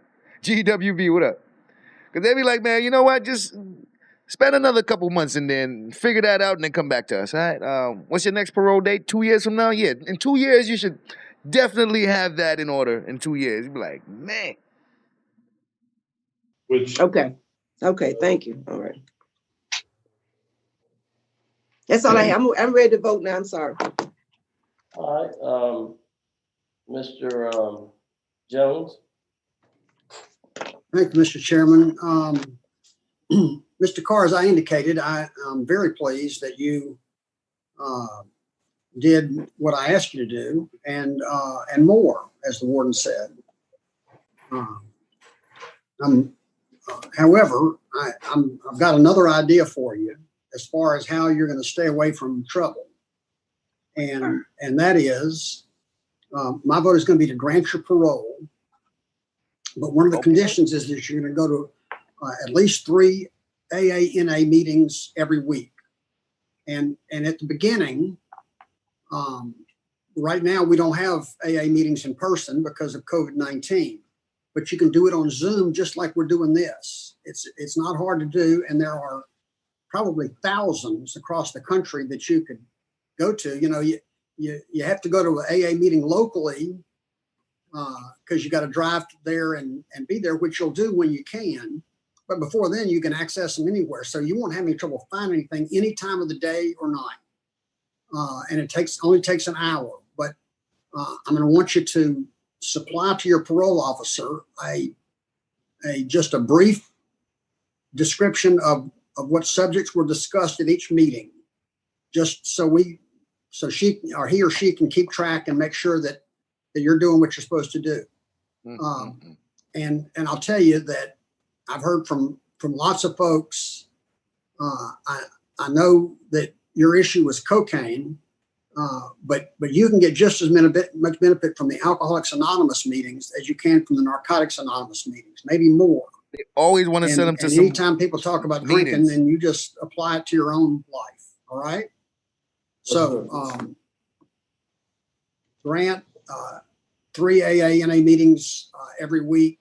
GWB, what up? Because they be like, man, you know what? Just spend another couple months and then figure that out and then come back to us, all right? What's your next parole date? 2 years from now? Yeah, in 2 years, you should definitely have that in order in 2 years. You'd be like, man.
Okay, thank you. All right. That's all I have. I'm ready to vote now. I'm sorry.
All right, Mr. Jones.
Thank you, Mr. Chairman. Mr. Carr, as I indicated, I'm very pleased that you did what I asked you to do and more, as the warden said. However, I've got another idea for you as far as how you're going to stay away from trouble. And that is, my vote is going to be to grant your parole. But one of the conditions is that you're going to go to at least 3 AA-NA meetings every week. And at the beginning, right now we don't have AA meetings in person because of COVID-19, but you can do it on Zoom just like we're doing this. It's not hard to do, and there are probably thousands across the country that you could go to. You know, you have to go to an AA meeting locally because you got to drive there and be there, which you'll do when you can. But before then, you can access them anywhere. So you won't have any trouble finding anything any time of the day or night. And it only takes an hour. But I'm going to want you to supply to your parole officer just a brief description of what subjects were discussed at each meeting, just so she or he or she can keep track and make sure that you're doing what you're supposed to do. And I'll tell you that I've heard from lots of folks. I know that your issue was cocaine, but you can get just as much benefit from the Alcoholics Anonymous meetings as you can from the Narcotics Anonymous meetings, maybe more.
They always want to send them to some.
Anytime people talk about drinking, then you just apply it to your own life. All right. So grant 3 AA-NA meetings every week.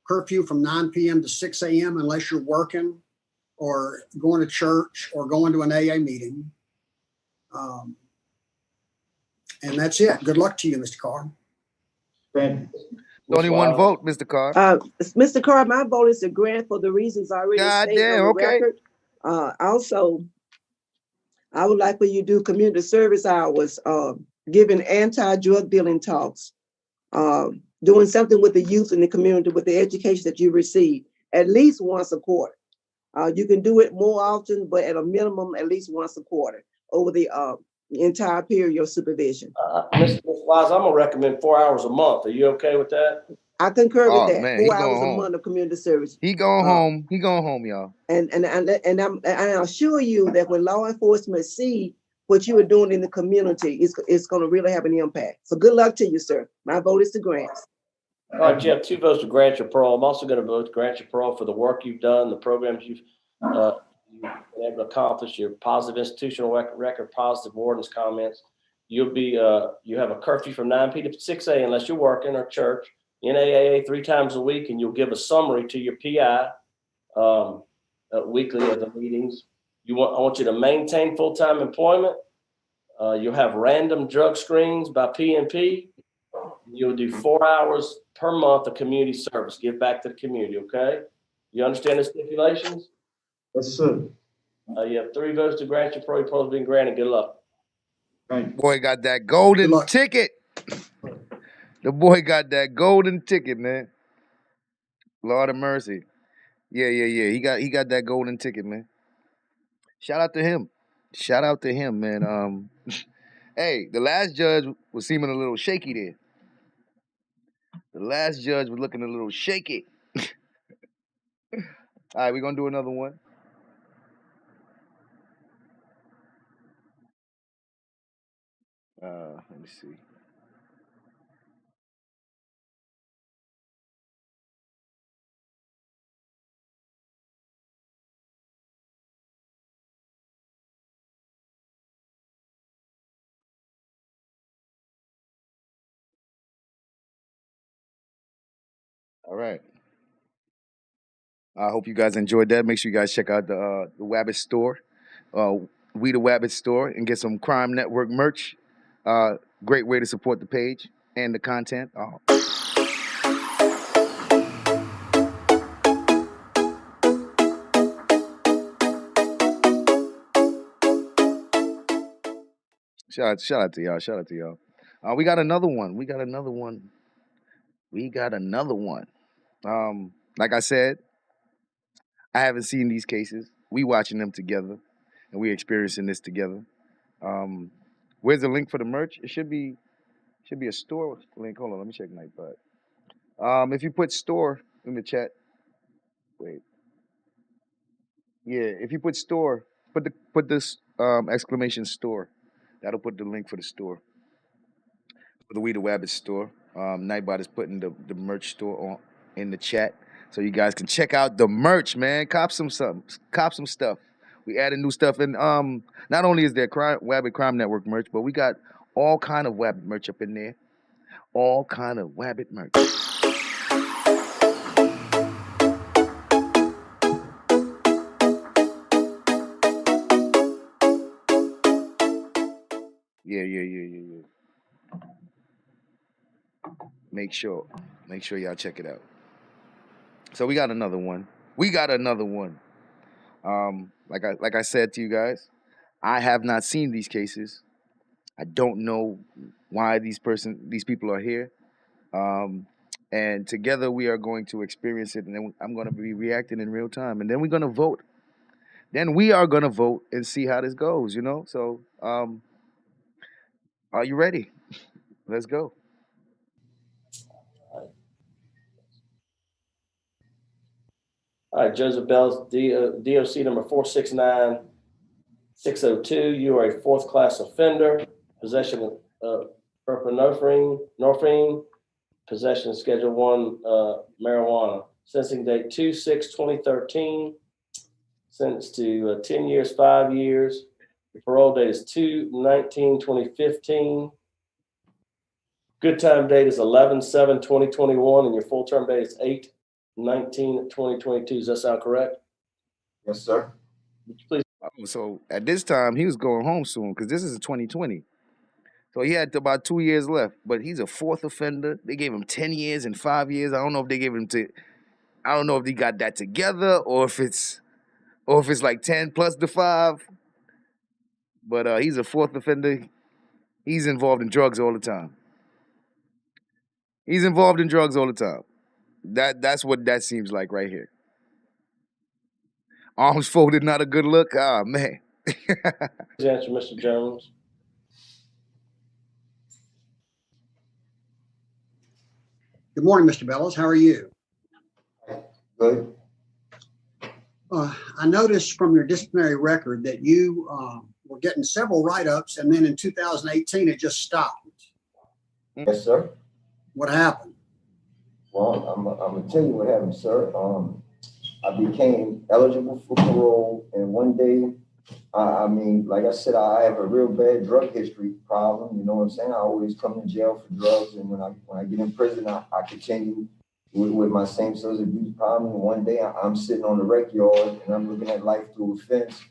Curfew from 9 p.m. to 6 a.m. unless you're working or going to church or going to an AA meeting. And that's it. Good luck to you, Mr. Carr.
Thank you.
Only one vote, Mr. Carr.
Mr. Carr, my vote is to grant for the reasons already
God
stated
damn,
on the
okay.
record. Also, I would like for you to do community service hours, giving anti-drug dealing talks, doing something with the youth in the community with the education that you receive at least once a quarter. You can do it more often, but at a minimum, at least once a quarter over the entire period of supervision.
Ms. Wise, I'm gonna recommend 4 hours a month. Are you okay with that?
I concur with that.
Man,
4 hours a month of community service.
He going home. He going home, y'all.
And I assure you that when law enforcement see what you are doing in the community, it's going to really have an impact. So good luck to you, sir. My vote is to grant.
All right, you have 2 votes to grant your parole. I'm also going to vote to grant your parole for the work you've done, the programs you've been able to accomplish, your positive institutional record, positive warden's comments. You'll be you have a curfew from 9 p.m. to 6 a.m. unless you're working or church, NAAA 3 times a week, and you'll give a summary to your PI weekly of the meetings. I want you to maintain full-time employment. You'll have random drug screens by PNP. You'll do 4 hours per month of community service. Give back to the community, okay? You understand the stipulations?
Yes, sir.
You have 3 votes to grant your parole. Your parole's been granted. Good luck.
Thank you.
Boy got that golden ticket. The boy got that golden ticket, man. Lord of mercy. Yeah. He got that golden ticket, man. Shout out to him. Shout out to him, man. Hey, the last judge was seeming a little shaky there. The last judge was looking a little shaky. All right, we're going to do another one. Let me see. All right. I hope you guys enjoyed that. Make sure you guys check out the Wabbit store, We the Wabbit store, and get some Crime Network merch. Great way to support the page and the content. Shout out to y'all. Shout out to y'all. We got another one. Like I said, I haven't seen these cases. We watching them together, and we experiencing this together. Where's the link for the merch? It should be a store link. Hold on, let me check Nightbot. If you put store in the chat, wait. Yeah, if you put store, put this exclamation store. That'll put the link for the store. For the We the Wabbit store. Nightbot is putting the merch store on in the chat. So you guys can check out the merch, man. Cop some stuff. We added new stuff, and not only is there Wabbit Crime Network merch, but we got all kind of Wabbit merch up in there. All kind of Wabbit merch. Yeah. Make sure y'all check it out. So we got another one. Like I said to you guys, I have not seen these cases. I don't know why these people are here. And together we are going to experience it, and then I'm going to be reacting in real time, and then we're going to vote. Then we are going to vote and see how this goes, you know? So, are you ready? Let's go.
All right, Joseph Bells, DOC number 469602. You are a 4th class offender. Possession of norphine, possession of Schedule 1 marijuana. Sentencing date 2/6/2013. Sentenced to 10 years, 5 years. Your parole date is 2/19/2015. Good time date is 11/7/2021, and your full term date is 8/19/2022. Does that sound correct?
Yes, sir.
Please.
So at this time, he was going home soon because this is 2020. So he had about 2 years left, but he's a fourth offender. They gave him 10 years and 5 years. I don't know if they gave him to. I don't know if he got that together or if it's like 10 plus the 5. But he's a fourth offender. He's involved in drugs all the time. He's involved in drugs all the time. That's what that seems like right here. Arms folded, not a good look. Ah, man.
Please answer, Mr. Jones.
Good morning, Mr. Bellows. How are you?
Good.
I noticed from your disciplinary record that you were getting several write-ups, and then in 2018 it just stopped.
Yes, sir.
What happened?
Well, I'm gonna tell you what happened, sir. I became eligible for parole, and one day, I mean, like I said, I have a real bad drug history problem. You know what I'm saying? I always come to jail for drugs, and when I get in prison, I continue with my same substance abuse problem. And one day, I'm sitting on the rec yard, and I'm looking at life through a fence,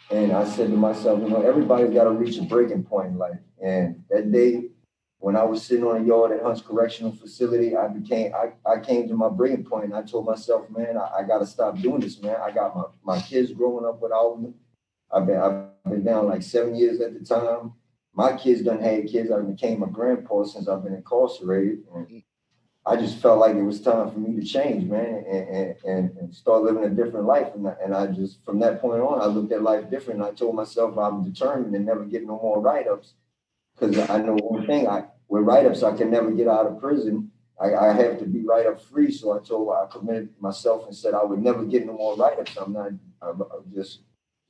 and I said to myself, you know, everybody's got to reach a breaking point in life. And that day, when I was sitting on a yard at Hunt's Correctional Facility, I came to my breaking point, and I told myself, man, I got to stop doing this, man. I got my kids growing up without me. I've been down like 7 years at the time. My kids done had kids. I became a grandpa since I've been incarcerated. And I just felt like it was time for me to change, man, and start living a different life. And I just, from that point on, I looked at life different. And I told myself I'm determined to never get no more write-ups. Because I know one thing, with write-ups, I can never get out of prison. I have to be write-up free. So I committed myself and said I would never get no more write-ups. I'm just,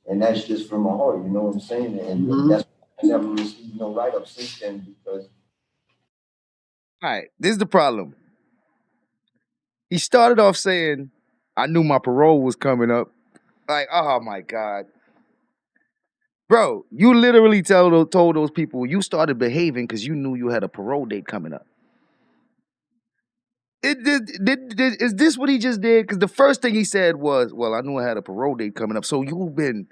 and that's just from my heart, you know what I'm saying? And that's why I never received no write-ups since then, because.
All right, this is the problem. He started off saying, I knew my parole was coming up. Like, oh my God. Bro, you literally told those people you started behaving because you knew you had a parole date coming up. Is this what he just did? Because the first thing he said was, well, I knew I had a parole date coming up. So you've been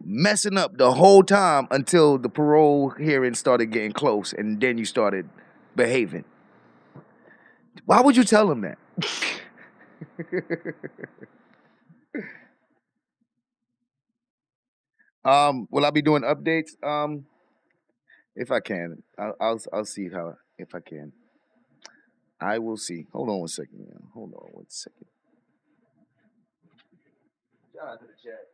messing up the whole time until the parole hearing started getting close, and then you started behaving. Why would you tell him that? Will I be doing updates? If I can, I'll see how if I can. I will see. Hold on one second. Yeah. Hold on one second. Shout out to the chat.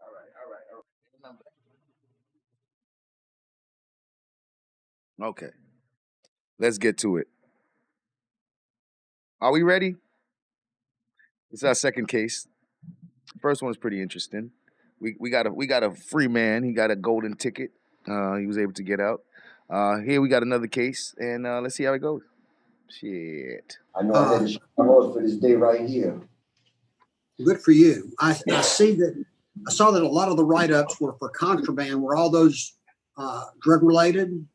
All right. Okay, let's get to it. Are we ready? It's our second case. First one is pretty interesting. We got a free man. He got a golden ticket. He was able to get out. Here we got another case, and let's see how it goes. Shit.
I know I had to show my heart for this day right here.
Good for you. I saw that a lot of the write-ups were for contraband. Were all those drug related?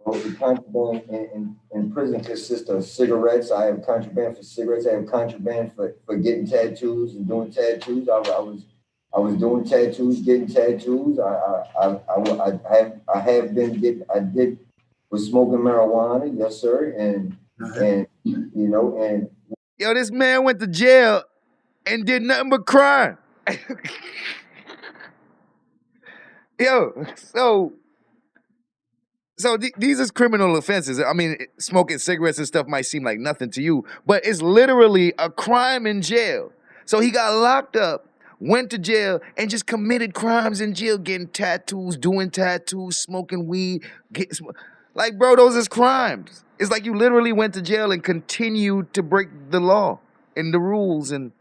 Well, the contraband in prison consists of cigarettes. I have contraband for cigarettes. I have contraband for getting tattoos and doing tattoos. I was doing tattoos, getting tattoos. I did was smoking marijuana, yes, sir, and you know, and
Yo, this man went to jail and did nothing but crime. Yo, so these is criminal offenses. I mean, smoking cigarettes and stuff might seem like nothing to you, but it's literally a crime in jail. So he got locked up, went to jail, and just committed crimes in jail, getting tattoos, doing tattoos, smoking weed. Like, bro, those is crimes. It's like you literally went to jail and continued to break the law and the rules. And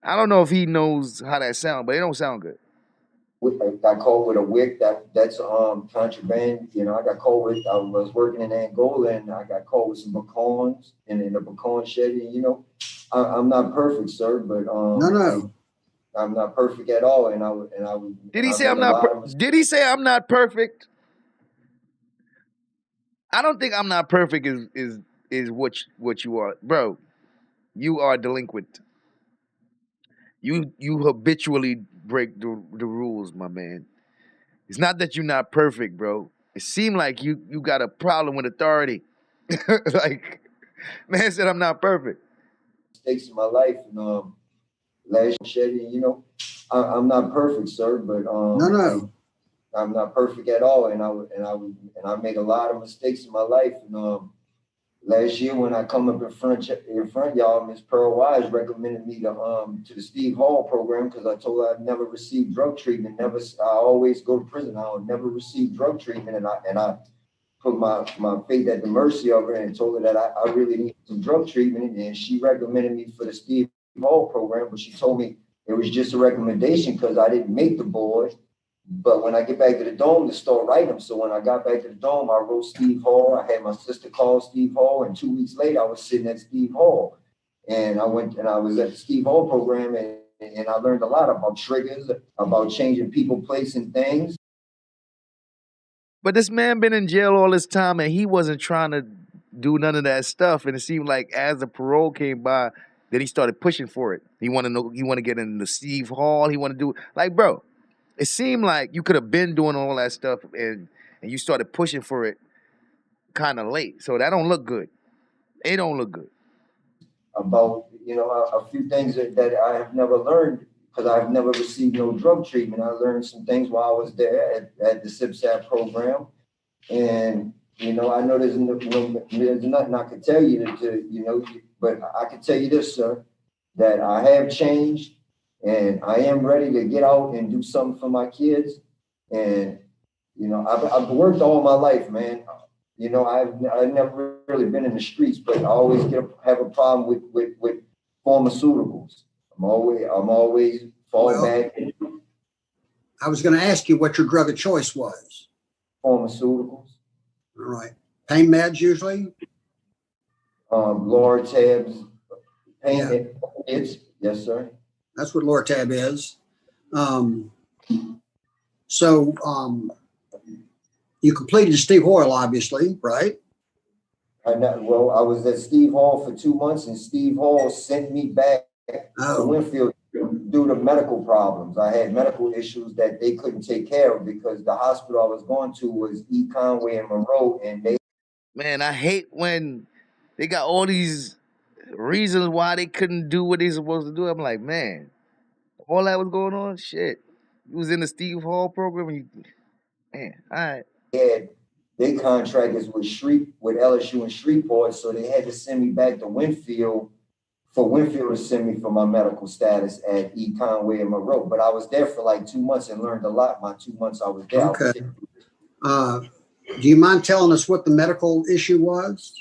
I don't know if he knows how that sounds, but it don't sound good.
I got caught with a wick that's contraband. You know, I got caught with, I was working in Angola, and I got caught with some pecans in the pecan shed. And, you know, I'm not perfect, sir, but
No.
I'm not perfect at all. And I was.
Did he say I'm not? Did he say I'm not perfect? I don't think I'm not perfect is what you are, bro. You are delinquent. You habitually break the rules, my man. It's not that you're not perfect, bro. It seemed like you got a problem with authority. Like, man said I'm not perfect.
Mistakes in my life, and last year, I'm not perfect, sir, but
No.
I'm not perfect at all, and I made a lot of mistakes in my life. And last year when I come up in front y'all, Miss Pearl Wise recommended me to the Steve Hall program because I told her I'd never received drug treatment. I always go to prison. I would never receive drug treatment, and I put my faith at the mercy of her and told her that I really need some drug treatment. And she recommended me for the Steve Hall program, but she told me it was just a recommendation because I didn't make the board. But when I get back to the dome to start writing them, so when I got back to the dome, I wrote Steve Hall. I had my sister call Steve Hall, and 2 weeks later, I was sitting at Steve Hall. And I went and I was at the Steve Hall program, and I learned a lot about triggers, about changing people, place, and things.
But this man been in jail all this time, and he wasn't trying to do none of that stuff. And it seemed like as the parole came by, then he started pushing for it. He want to know. He want to get into Steve Hall. He want to do like, bro. It seemed like you could have been doing all that stuff, and you started pushing for it kind of late. So that don't look good. It don't look good.
About a few things that I have never learned because I've never received no drug treatment. I learned some things while I was there at the SIPSAP program, and I know there's nothing I could tell you but I can tell you this, sir, that I have changed, and I am ready to get out and do something for my kids. And I've worked all my life, man. I've never really been in the streets, but I always have a problem with pharmaceuticals. I'm always fall back
I was going to ask you what your drug of choice was.
pharmaceuticals.
All right. Pain meds usually?
Lortabs, pain meds. Yes, sir.
That's what Lortab is. So you completed Steve Hoyle, obviously, right?
I was at Steve Hall for 2 months, and Steve Hall sent me back to Winfield due to medical problems. I had medical issues that they couldn't take care of because the hospital I was going to was E. Conway and Monroe, and they.
Man, I hate when they got all these reasons why they couldn't do what they supposed to do. I'm like, man, all that was going on. Shit, you was in the Steve Hall program, and man, all right.
Had their contract is with LSU and Shreveport, so they had to send me back to Winfield for Winfield to send me for my medical status at E. Conway and Monroe. But I was there for like 2 months and learned a lot. My 2 months I was there.
Okay. Do you mind telling us what the medical issue was?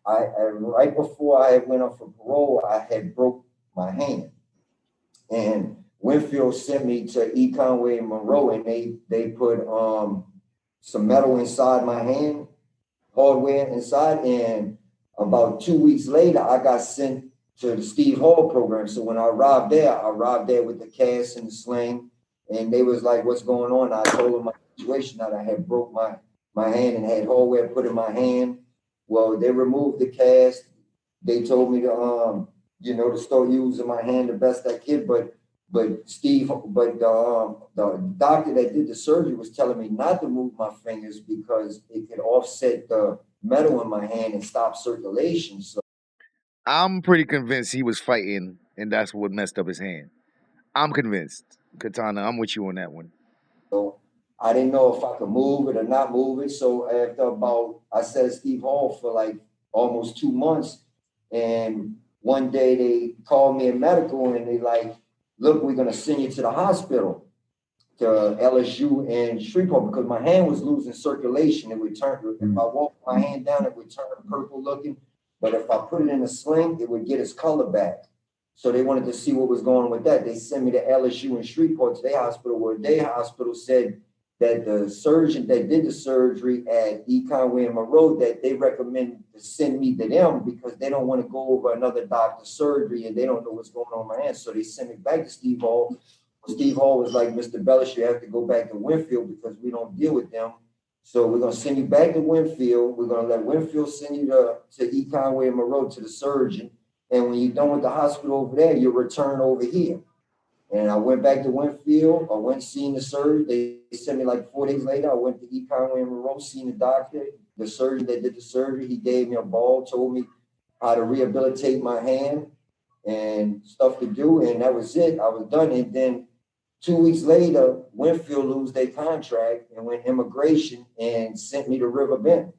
I right before I went up for parole, I had broke my hand, and Winfield sent me to E. Conway and Monroe, and they put some metal inside my hand, hardware inside, and about 2 weeks later, I got sent to the Steve Hall program. So when I arrived there with the cast and the sling, and they was like, "What's going on?" I told them my situation, that I had broke my hand and had hardware put in my hand. Well, they removed the cast. They told me to start using my hand the best I could, but the doctor that did the surgery was telling me not to move my fingers because it could offset the metal in my hand and stop circulation. So
I'm pretty convinced he was fighting, and that's what messed up his hand. I'm convinced, Katana. I'm with you on that one.
I didn't know if I could move it or not move it. So I said Steve Hall for like almost 2 months. And one day they called me in medical and they like, "Look, we're going to send you to the hospital, to LSU and Shreveport," because my hand was losing circulation. It would turn, if I walked my hand down, it would turn purple looking. But if I put it in a sling, it would get its color back. So they wanted to see what was going on with that. They sent me to LSU and Shreveport to their hospital, where their hospital said that the surgeon that did the surgery at E. Conway and Monroe, that they recommend to send me to them because they don't want to go over another doctor's surgery and they don't know what's going on in my hand. So they sent me back to Steve Hall. Steve Hall was like, "Mr. Bellish, you have to go back to Winfield because we don't deal with them. So we're going to send you back to Winfield. We're going to let Winfield send you to E. Conway and Monroe to the surgeon. And when you're done with the hospital over there, you return over here." And I went back to Winfield. I went seen the surgeon. They sent me like 4 days later. I went to E. Conway and Monroe, seen the doctor. The surgeon that did the surgery, he gave me a ball, told me how to rehabilitate my hand and stuff to do. And that was it. I was done. And then 2 weeks later, Winfield lose their contract and went immigration and sent me to River Bend.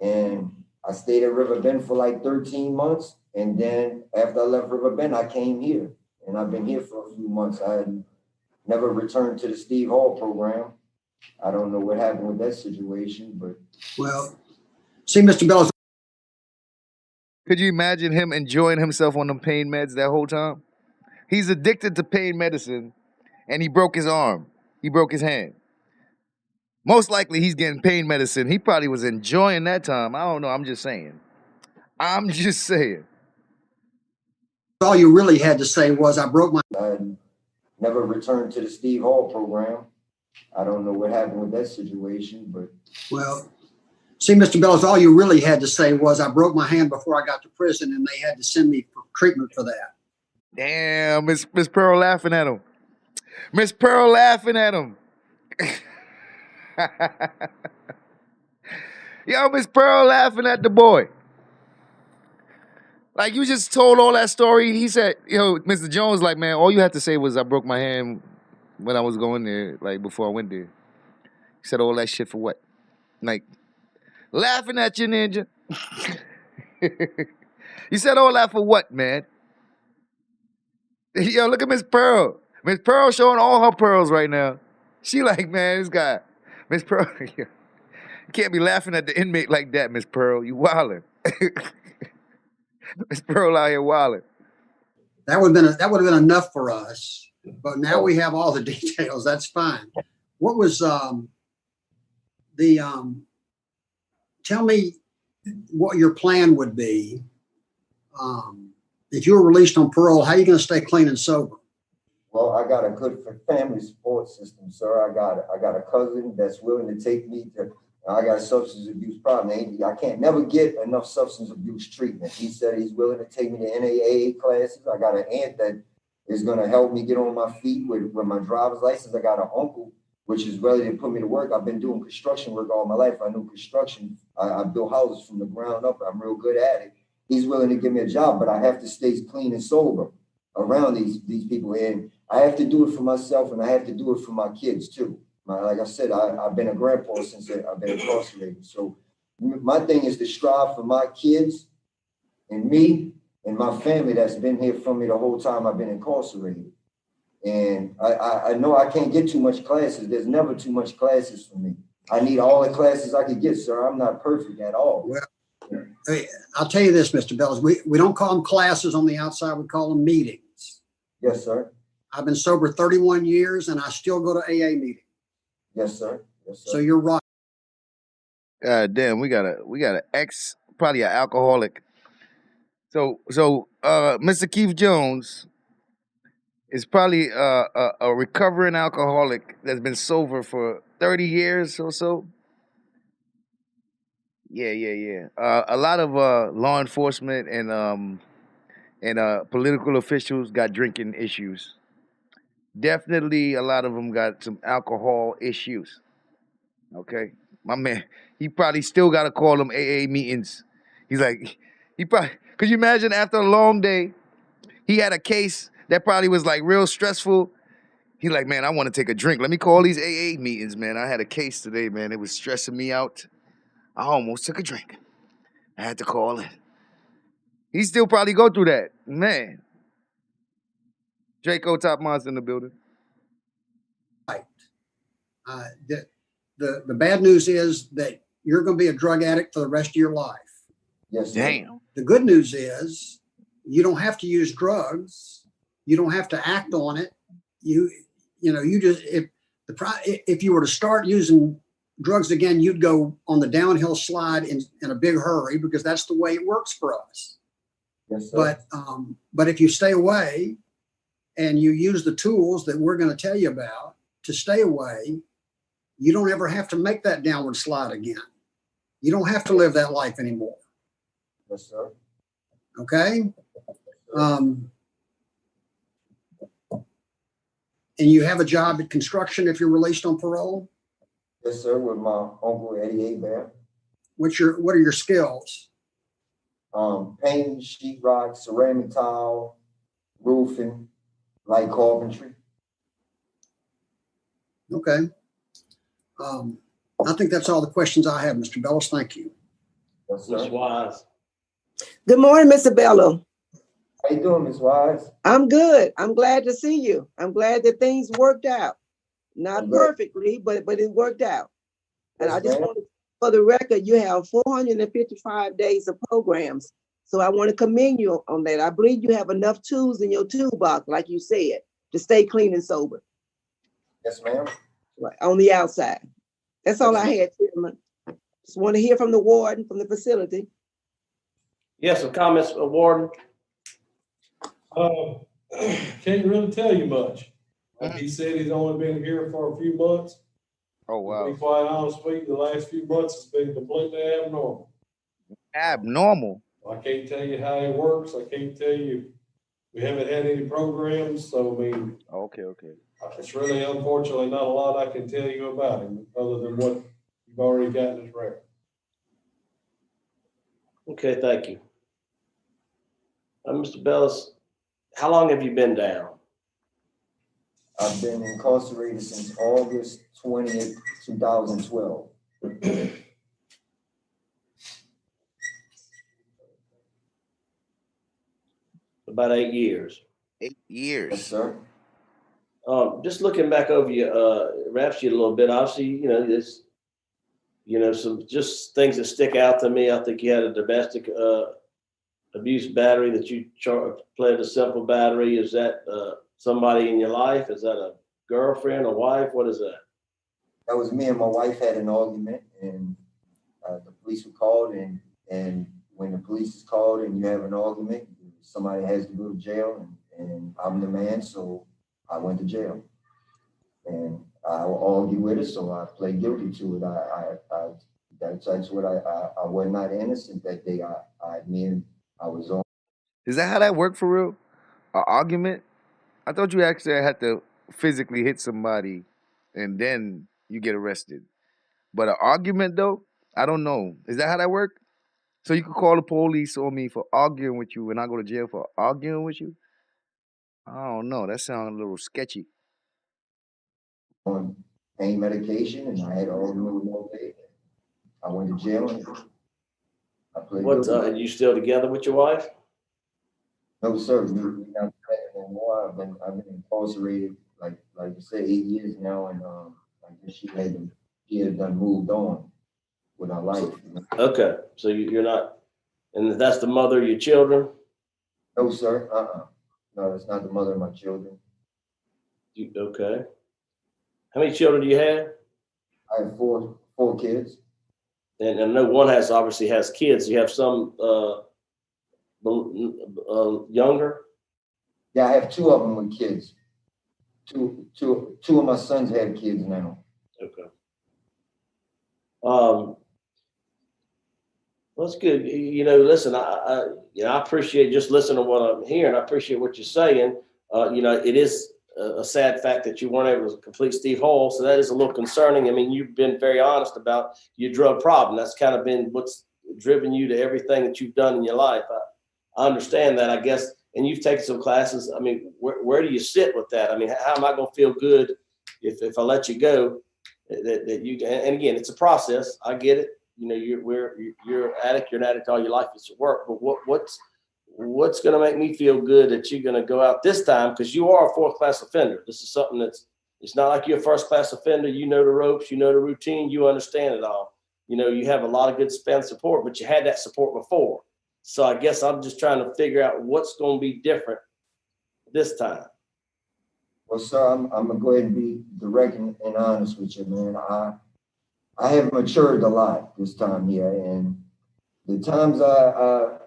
And I stayed at River Bend for like 13 months. And then after I left River Bend, I came here. And I've been here for a few months. I had never returned to the Steve Hall program. I don't know what happened with that situation, but.
Well, see, Mr. Bellows.
Could you imagine him enjoying himself on the pain meds that whole time? He's addicted to pain medicine, and he broke his arm. He broke his hand. Most likely he's getting pain medicine. He probably was enjoying that time. I don't know. I'm just saying. I'm just saying.
All you really had to say was, I broke my.
I never returned to the Steve Hall program. I don't know what happened with that situation, but.
Well, see, Mr. Bellows, all you really had to say was, I broke my hand before I got to prison, and they had to send me for treatment for that.
Damn, Miss Pearl laughing at him. Miss Pearl laughing at him. Yo, Miss Pearl laughing at the boy. Like, you just told all that story. He said, yo, Mr. Jones, like, man, all you had to say was I broke my hand when I was going there, like, before I went there. He said all that shit for what? Like, laughing at you, ninja. You said all that for what, man? Yo, look at Miss Pearl. Miss Pearl showing all her pearls right now. She like, man, this guy. Miss Pearl, you can't be laughing at the inmate like that, Miss Pearl. You wildin'. Miss Pearl out here wildin'.
That would have been enough for us. But now we have all the details. That's fine. What was tell me what your plan would be if you were released on parole. How are you going to stay clean and sober?
Well, I got a good family support system, sir. I got a cousin that's willing to take me to. I got a substance abuse problem. I can't never get enough substance abuse treatment. He said he's willing to take me to NAA classes. I got an aunt that is going to help me get on my feet with my driver's license. I got an uncle which is ready to put me to work. I've been doing construction work all my life. I know construction. I built houses from the ground up. I'm real good at it. He's willing to give me a job, but I have to stay clean and sober around these people. And I have to do it for myself, and I have to do it for my kids too. Like I said, I've been a grandpa since I've been incarcerated. So my thing is to strive for my kids and me and my family that's been here for me the whole time I've been incarcerated. And I know I can't get too much classes. There's never too much classes for me. I need all the classes I could get, sir. I'm not perfect at all.
Well, I'll tell you this, Mr. Bellows. We don't call them classes on the outside. We call them meetings.
Yes, sir.
I've been sober 31 years, and I still go to AA meetings.
Yes, sir. Yes, sir.
So you're right.
God damn, we got an ex, probably an alcoholic. So Mr. Keith Jones is probably a recovering alcoholic that's been sober for 30 years or so. Yeah. A lot of law enforcement and political officials got drinking issues. Definitely, a lot of them got some alcohol issues. Okay, my man, he probably still got to call them AA meetings. He's like, could you imagine after a long day, he had a case that probably was like real stressful. He like, man, I want to take a drink. Let me call these AA meetings, man. I had a case today, man. It was stressing me out. I almost took a drink. I had to call in. He still probably go through that, man. Draco Top Monster in the building.
Right. The bad news is that you're going to be a drug addict for the rest of your life.
Yes, sir.
Damn.
The good news is you don't have to use drugs. You don't have to act on it. You just if you were to start using drugs again, you'd go on the downhill slide in a big hurry, because that's the way it works for us.
Yes, sir.
But if you stay away and you use the tools that we're going to tell you about to stay away, you don't ever have to make that downward slide again. You don't have to live that life anymore.
Yes, sir.
Okay. And you have a job at construction if you're released on parole?
Yes, sir, with my uncle Eddie Bear.
What are your skills?
Painting, sheetrock, ceramic tile, roofing, light carpentry.
Okay. I think that's all the questions I have, Mr. Bellows. Thank you.
Yes, sir.
Ms. Wise.
Good morning, Mr. Bello.
How you doing, Ms. Wise?
I'm good. I'm glad to see you. I'm glad that things worked out. Not
I'm glad.
perfectly, but it worked out. And
Yes,
I just
ma'am.
want to, for the record, you have 455 days of programs. So I want to commend you on that. I believe you have enough tools in your toolbox, like you said, to stay clean and sober.
Yes, ma'am.
Right, on the outside. That's all I had, Chairman. Just want to hear from the warden, from the facility.
Yes, some comments, Warden.
Can't really tell you much. Like he said, he's only been here for a few months.
Oh,
To
wow.
be quite honest with you, the last few months has been completely abnormal.
Abnormal.
I can't tell you how it works. I can't tell you. We haven't had any programs, so I mean,
Okay, okay.
it's really unfortunately not a lot I can tell you about him other than what you've already got in his record.
Okay, thank you. Mr. Bellis, how long have you been down?
I've been incarcerated since August 20th, 2012.
About 8 years.
8 years.
Yes, sir.
Just looking back over your rap sheet a little bit, obviously, there's, some just things that stick out to me. I think you had a domestic abuse battery that you pled a simple battery. Is that somebody in your life? Is that a girlfriend, a wife? What is that?
That was me and my wife had an argument, and the police were called, and when the police is called and you have an argument, somebody has to go to jail, and I'm the man, so I went to jail. And I argued with it, so I pled guilty to it. That's what I was not innocent that day. I was on.
Is that how that worked for real? An argument? I thought you actually had to physically hit somebody and then you get arrested. But an argument though, I don't know. Is that how that worked? So you could call the police on me for arguing with you and I go to jail for arguing with you? I don't know. That sounds a little sketchy.
On pain medication, and I had all the little day. I went to jail, and I played guilty.
Are you still together with your wife?
No, sir. We're not together anymore. I've been incarcerated, like you said, 8 years now, and I guess she had done moved on with her life.
Okay, so you're not, and that's the mother of your children?
No, sir. No, it's not the mother of my children.
Okay. How many children do you have?
I have four kids.
And I know one obviously has kids. You have some younger?
Yeah, I have two of them with kids. Two of my sons have kids now.
Okay. Well, that's good. Listen, I appreciate just listening to what I'm hearing. I appreciate what you're saying. It is a sad fact that you weren't able to complete Steve Hall, so that is a little concerning. I mean, you've been very honest about your drug problem. That's kind of been what's driven you to everything that you've done in your life. I understand that, I guess, and you've taken some classes. I mean, where do you sit with that? I mean, how am I going to feel good if I let you go? That you, and again, it's a process. I get it. You're an addict. You're an addict all your life. It's your work. But what's going to make me feel good that you're going to go out this time? Because you are a fourth class offender. This is something it's not like you're a first class offender. You know the ropes, you know the routine, you understand it all. You have a lot of good span support, but you had that support before. So I guess I'm just trying to figure out what's going to be different this time.
Well, sir, I'm gonna go ahead and be direct and honest with you, man. I have matured a lot this time here, and the times I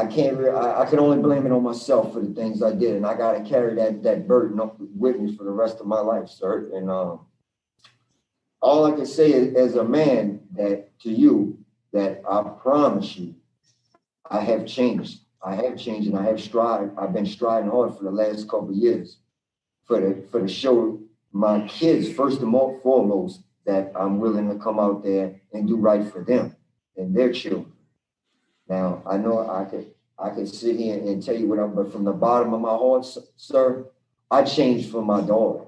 can only blame it on myself for the things I did, and I gotta carry that burden up with me for the rest of my life, sir. And all I can say is, as a man, that to you, that I promise you, I have changed. I have changed and I have strived. I've been striding hard for the last couple of years for to show my kids, first and foremost, that I'm willing to come out there and do right for them and their children. Now, I know I could sit here and tell you what I'm, but from the bottom of my heart, sir, I changed for my daughter.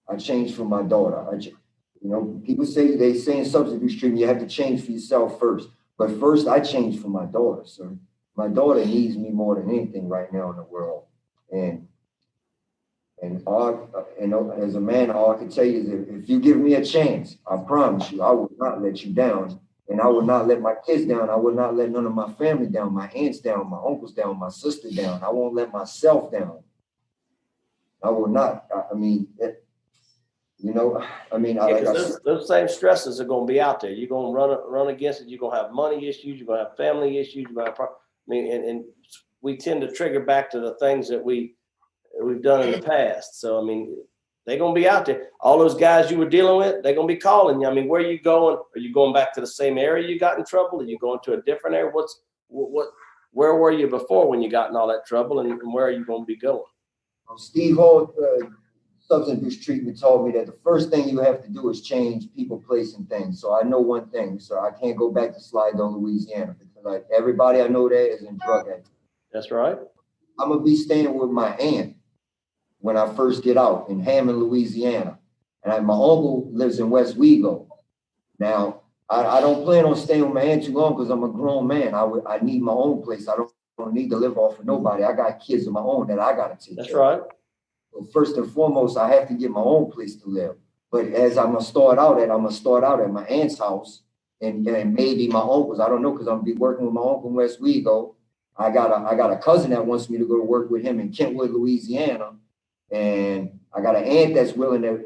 I changed for my daughter. You know, people say they say in substance treatment, you have to change for yourself first. But first, I changed for my daughter, sir. My daughter needs me more than anything right now in the world. And all, you know, as a man, all I can tell you is if you give me a chance, I promise you, I will not let you down. And I will not let my kids down. I will not let none of my family down, my aunts down, my uncles down, my sister down. I won't let myself down. I will not. I mean, you know, I mean,
yeah, because those same stresses are going to be out there. You're going to run against it. You're going to have money issues. You're going to have family issues. You're going to have, I mean, and we tend to trigger back to the things that we've done in the past. So, I mean, they're going to be out there. All those guys you were dealing with, they're going to be calling you. I mean, where are you going? Are you going back to the same area you got in trouble? Are you going to a different area? Where were you before when you got in all that trouble, and where are you going to be going?
Steve Hall, substance abuse treatment, told me that the first thing you have to do is change people, place, and things. So I know one thing, so I can't go back to Slidell, Louisiana, because like everybody I know there is in drug addict.
That's right.
I'm gonna be staying with my aunt when I first get out in Hammond, Louisiana, and my uncle lives in West Wego. Now I don't plan on staying with my aunt too long because I'm a grown man. I need my own place. I don't need to live off of nobody. I got kids of my own that I gotta take.
That's right.
So first and foremost, I have to get my own place to live. But as I'm gonna start out at my aunt's house and maybe my uncle's. I don't know because I'm gonna be working with my uncle in West Wego. I got a cousin that wants me to go to work with him in Kentwood, Louisiana, and I got an aunt that's willing to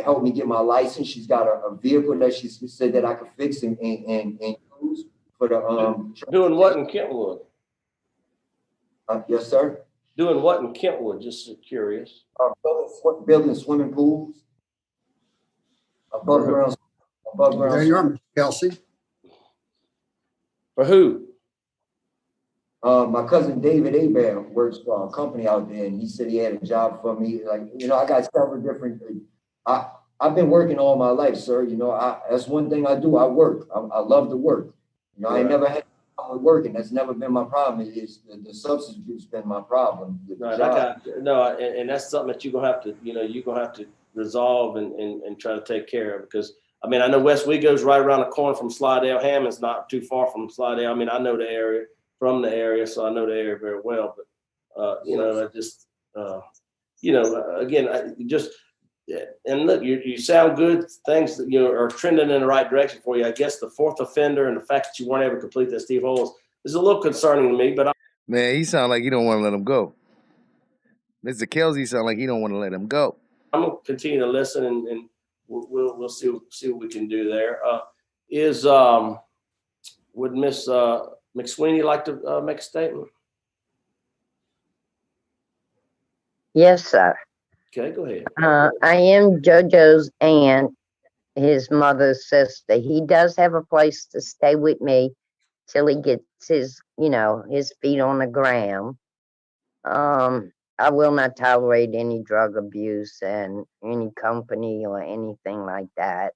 help me get my license. She's got a vehicle that she said that I could fix and use for the
Doing what in Kentwood?
Yes, sir.
Doing what in Kentwood? Just curious.
Building swimming pools. Above ground.
There you are, Mr. Kelsey.
For who?
My cousin David Abear works for a company out there, and he said he had a job for me. Like, you know, I got several different. I've been working all my life, sir. You know, that's one thing I do. I work. I love to work. You know, I ain't never had with working. That's never been my problem. It's the substance abuse been my problem.
Right, and that's something that you're gonna have to resolve and try to take care of, because I mean, I know West Wego's right around the corner from Slidell. Hammond's not too far from Slidell. I mean, I know the area from the area, so I know the area very well. But you know, I just again, and look, you sound good. Things that are trending in the right direction for you. I guess the fourth offender and the fact that you weren't able to complete that Steve Holes is a little concerning to me. But
man, he sound like he don't want to let him go. Mr. Kelsey sound like he don't want to let him go.
I'm gonna continue to listen, and we'll see what we can do there. Would Miss McSweeney like to make a statement?
Yes, sir.
Okay, go ahead.
I am JoJo's aunt, his mother's sister. He does have a place to stay with me till he gets his feet on the ground. I will not tolerate any drug abuse and any company or anything like that.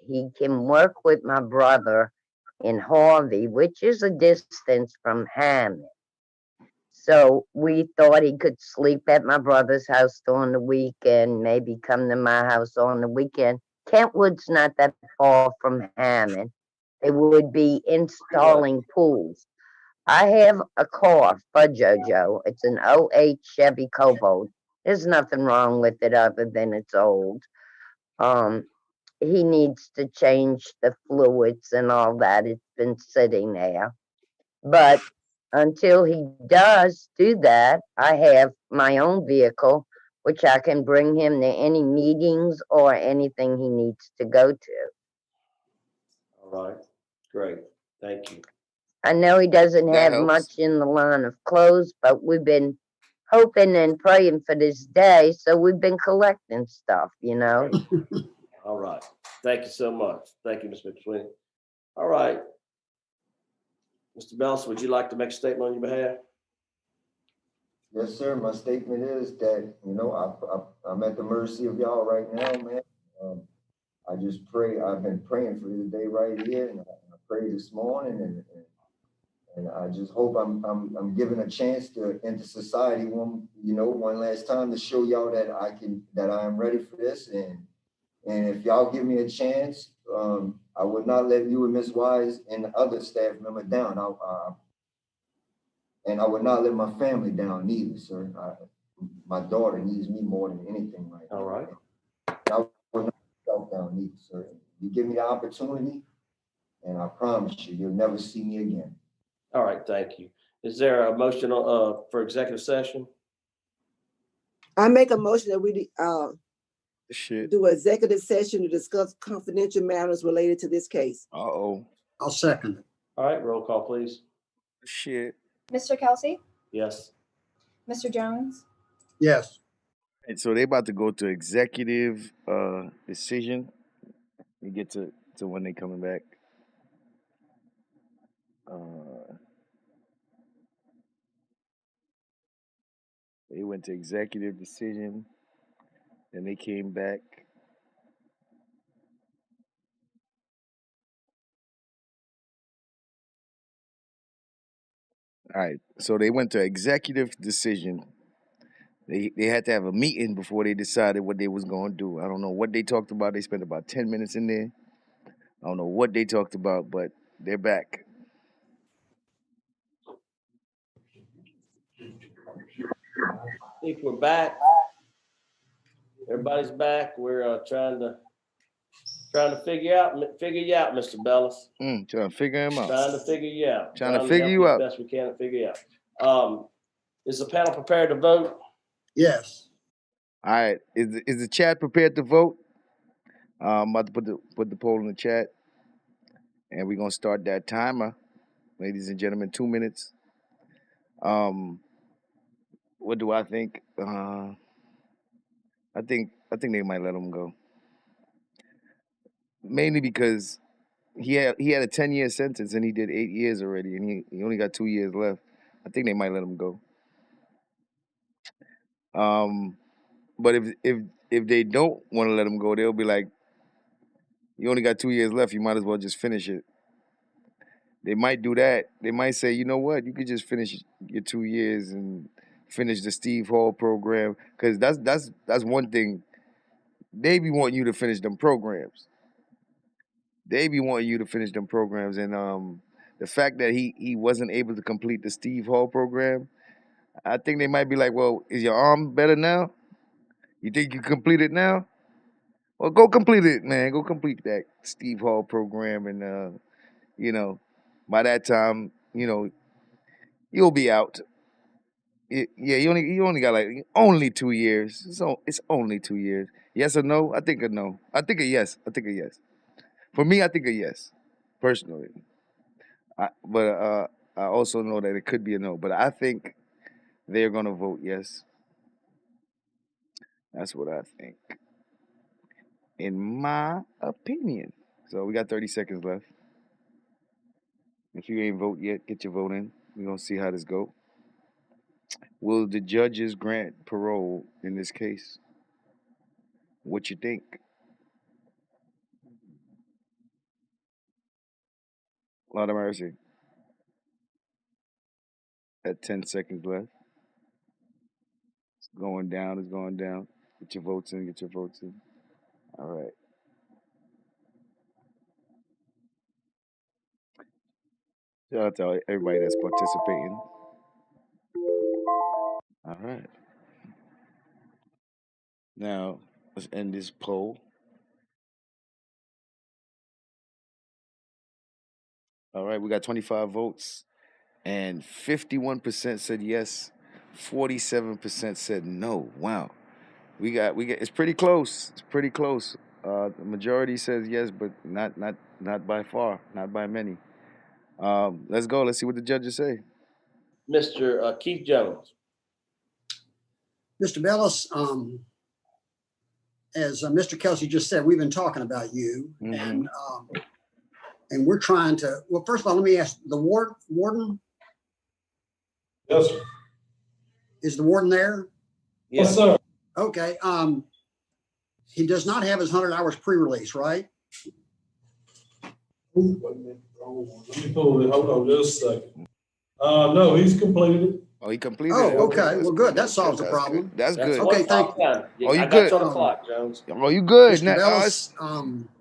He can work with my brother in Harvey, which is a distance from Hammond. So we thought he could sleep at my brother's house during the weekend, maybe come to my house on the weekend. Kentwood's not that far from Hammond. They would be installing pools. I have a car for JoJo. It's an 08 Chevy Cobalt. There's nothing wrong with it other than it's old. He needs to change the fluids and all that. It's been sitting there. But until he does do that, I have my own vehicle, which I can bring him to any meetings or anything he needs to go to.
All right, great, thank you.
I know he doesn't have much in the line of clothes, but we've been hoping and praying for this day, so we've been collecting stuff,
All right, thank you so much. Thank you, Ms. McSweeney. All right. Mr. Bellis, would you like to make a statement on your behalf?
Yes, sir. My statement is that, I'm at the mercy of y'all right now, man. I just pray. I've been praying for this day right here, and I prayed this morning, and I just hope I'm given a chance to enter society one last time to show y'all that I am ready for this. And if y'all give me a chance, I would not let you and Miss Wise and the other staff member down. And I would not let my family down neither, sir. My daughter needs me more than anything right now.
All right.
And I would not let myself down neither, sir. You give me the opportunity, and I promise you'll never see me again.
All right, thank you. Is there a motion for executive session?
I make a motion that we
Shit.
do an executive session to discuss confidential matters related to this case.
Uh-oh.
I'll second it.
All right, roll call, please.
Shit.
Mr. Kelsey,
Yes.
Mr. Jones,
Yes.
And so they about to go to executive decision. We get to when they coming back. They went to executive decision, then they came back. All right, so they went to executive decision. They had to have a meeting before they decided what they was going to do. I don't know what they talked about. They spent about 10 minutes in there. I don't know what they talked about, but they're back.
I think we're back. Everybody's back. We're trying to figure you out, Mr. Bellis.
Trying to figure him out.
Trying to figure you out.
Trying to figure you out.
Best we can to figure you out. Is the panel prepared to vote?
Yes.
All right. Is the chat prepared to vote? I'm about to put the poll in the chat, and we're gonna start that timer, ladies and gentlemen. 2 minutes. What do I think? I think they might let him go, mainly because he had a 10-year sentence and he did 8 years already, and he only got 2 years left. I think they might let him go. But if they don't want to let him go, they'll be like, you only got 2 years left. You might as well just finish it. They might do that. They might say, you know what, you could just finish your 2 years and finish the Steve Hall program, because that's one thing. They be wanting you to finish them programs. And the fact that he wasn't able to complete the Steve Hall program, I think they might be like, well, is your arm better now? You think you complete it now? Well, go complete it, man. Go complete that Steve Hall program, and by that time, you'll be out. Yeah, you only got like only 2 years. So it's only 2 years. Yes or no? I think a no. I think a yes. For me, I think a yes, personally. But I also know that it could be a no. But I think they're gonna vote yes. That's what I think, in my opinion. So we got 30 seconds left. If you ain't vote yet, get your vote in. We're gonna see how this go. Will the judges grant parole in this case? What you think? Lord of mercy. At 10 seconds left. It's going down. Get your votes in. All right. Shout out to everybody that's participating. All right. Now, let's end this poll. All right, we got 25 votes, and 51% said yes, 47% said no. Wow. We got. It's pretty close. The majority says yes, but not by far, not by many. Let's go. Let's see what the judges say.
Mr. Keith Jones.
Mr. Bellis, as Mr. Kelsey just said, we've been talking about you, and And we're trying to, well, first of all, let me ask the warden,
Yes, sir.
is the warden there?
Yes, sir.
Okay. He does not have his 100 hours pre-release, right?
Let me pull it. Hold on just a second. No, he's completed it.
Oh, he completed
Oh,
it.
okay.
That's
Well, good. That solves the
That's
problem.
good. That's good.
Okay, thank you.
Done.
Oh, you
I got
good.
you on the clock, Jones.
Oh, you good.
Mr. Bellis,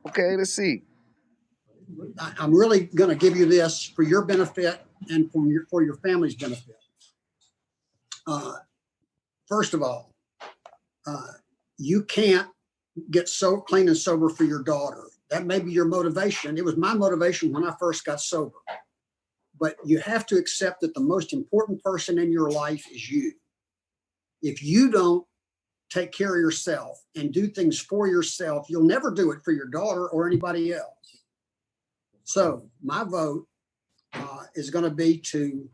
Okay, let's see.
I'm really going to give you this for your benefit and for your family's benefit. First of all, you can't get so clean and sober for your daughter. That may be your motivation. It was my motivation when I first got sober. But you have to accept that the most important person in your life is you. If you don't take care of yourself and do things for yourself, you'll never do it for your daughter or anybody else. So my vote is going to be to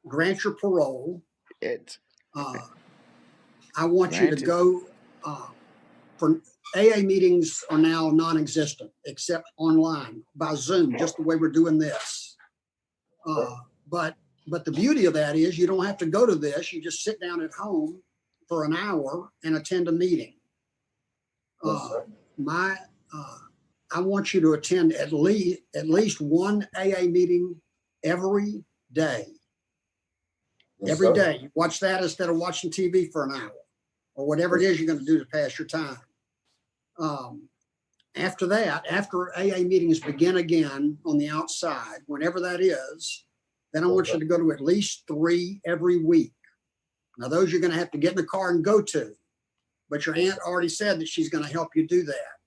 grant your parole. I want you to go for AA meetings are now non-existent except online by Zoom, just the way we're doing this. But the beauty of that is you don't have to go to this. You just sit down at home for an hour and attend a meeting. I want you to attend at least one AA meeting every day. Every day. You watch that instead of watching TV for an hour or whatever it is you're going to do to pass your time. After that, after AA meetings begin again on the outside, whenever that is, then I want you to go to at least 3 every week. Now, those you're going to have to get in the car and go to, but your aunt already said that she's going to help you do that.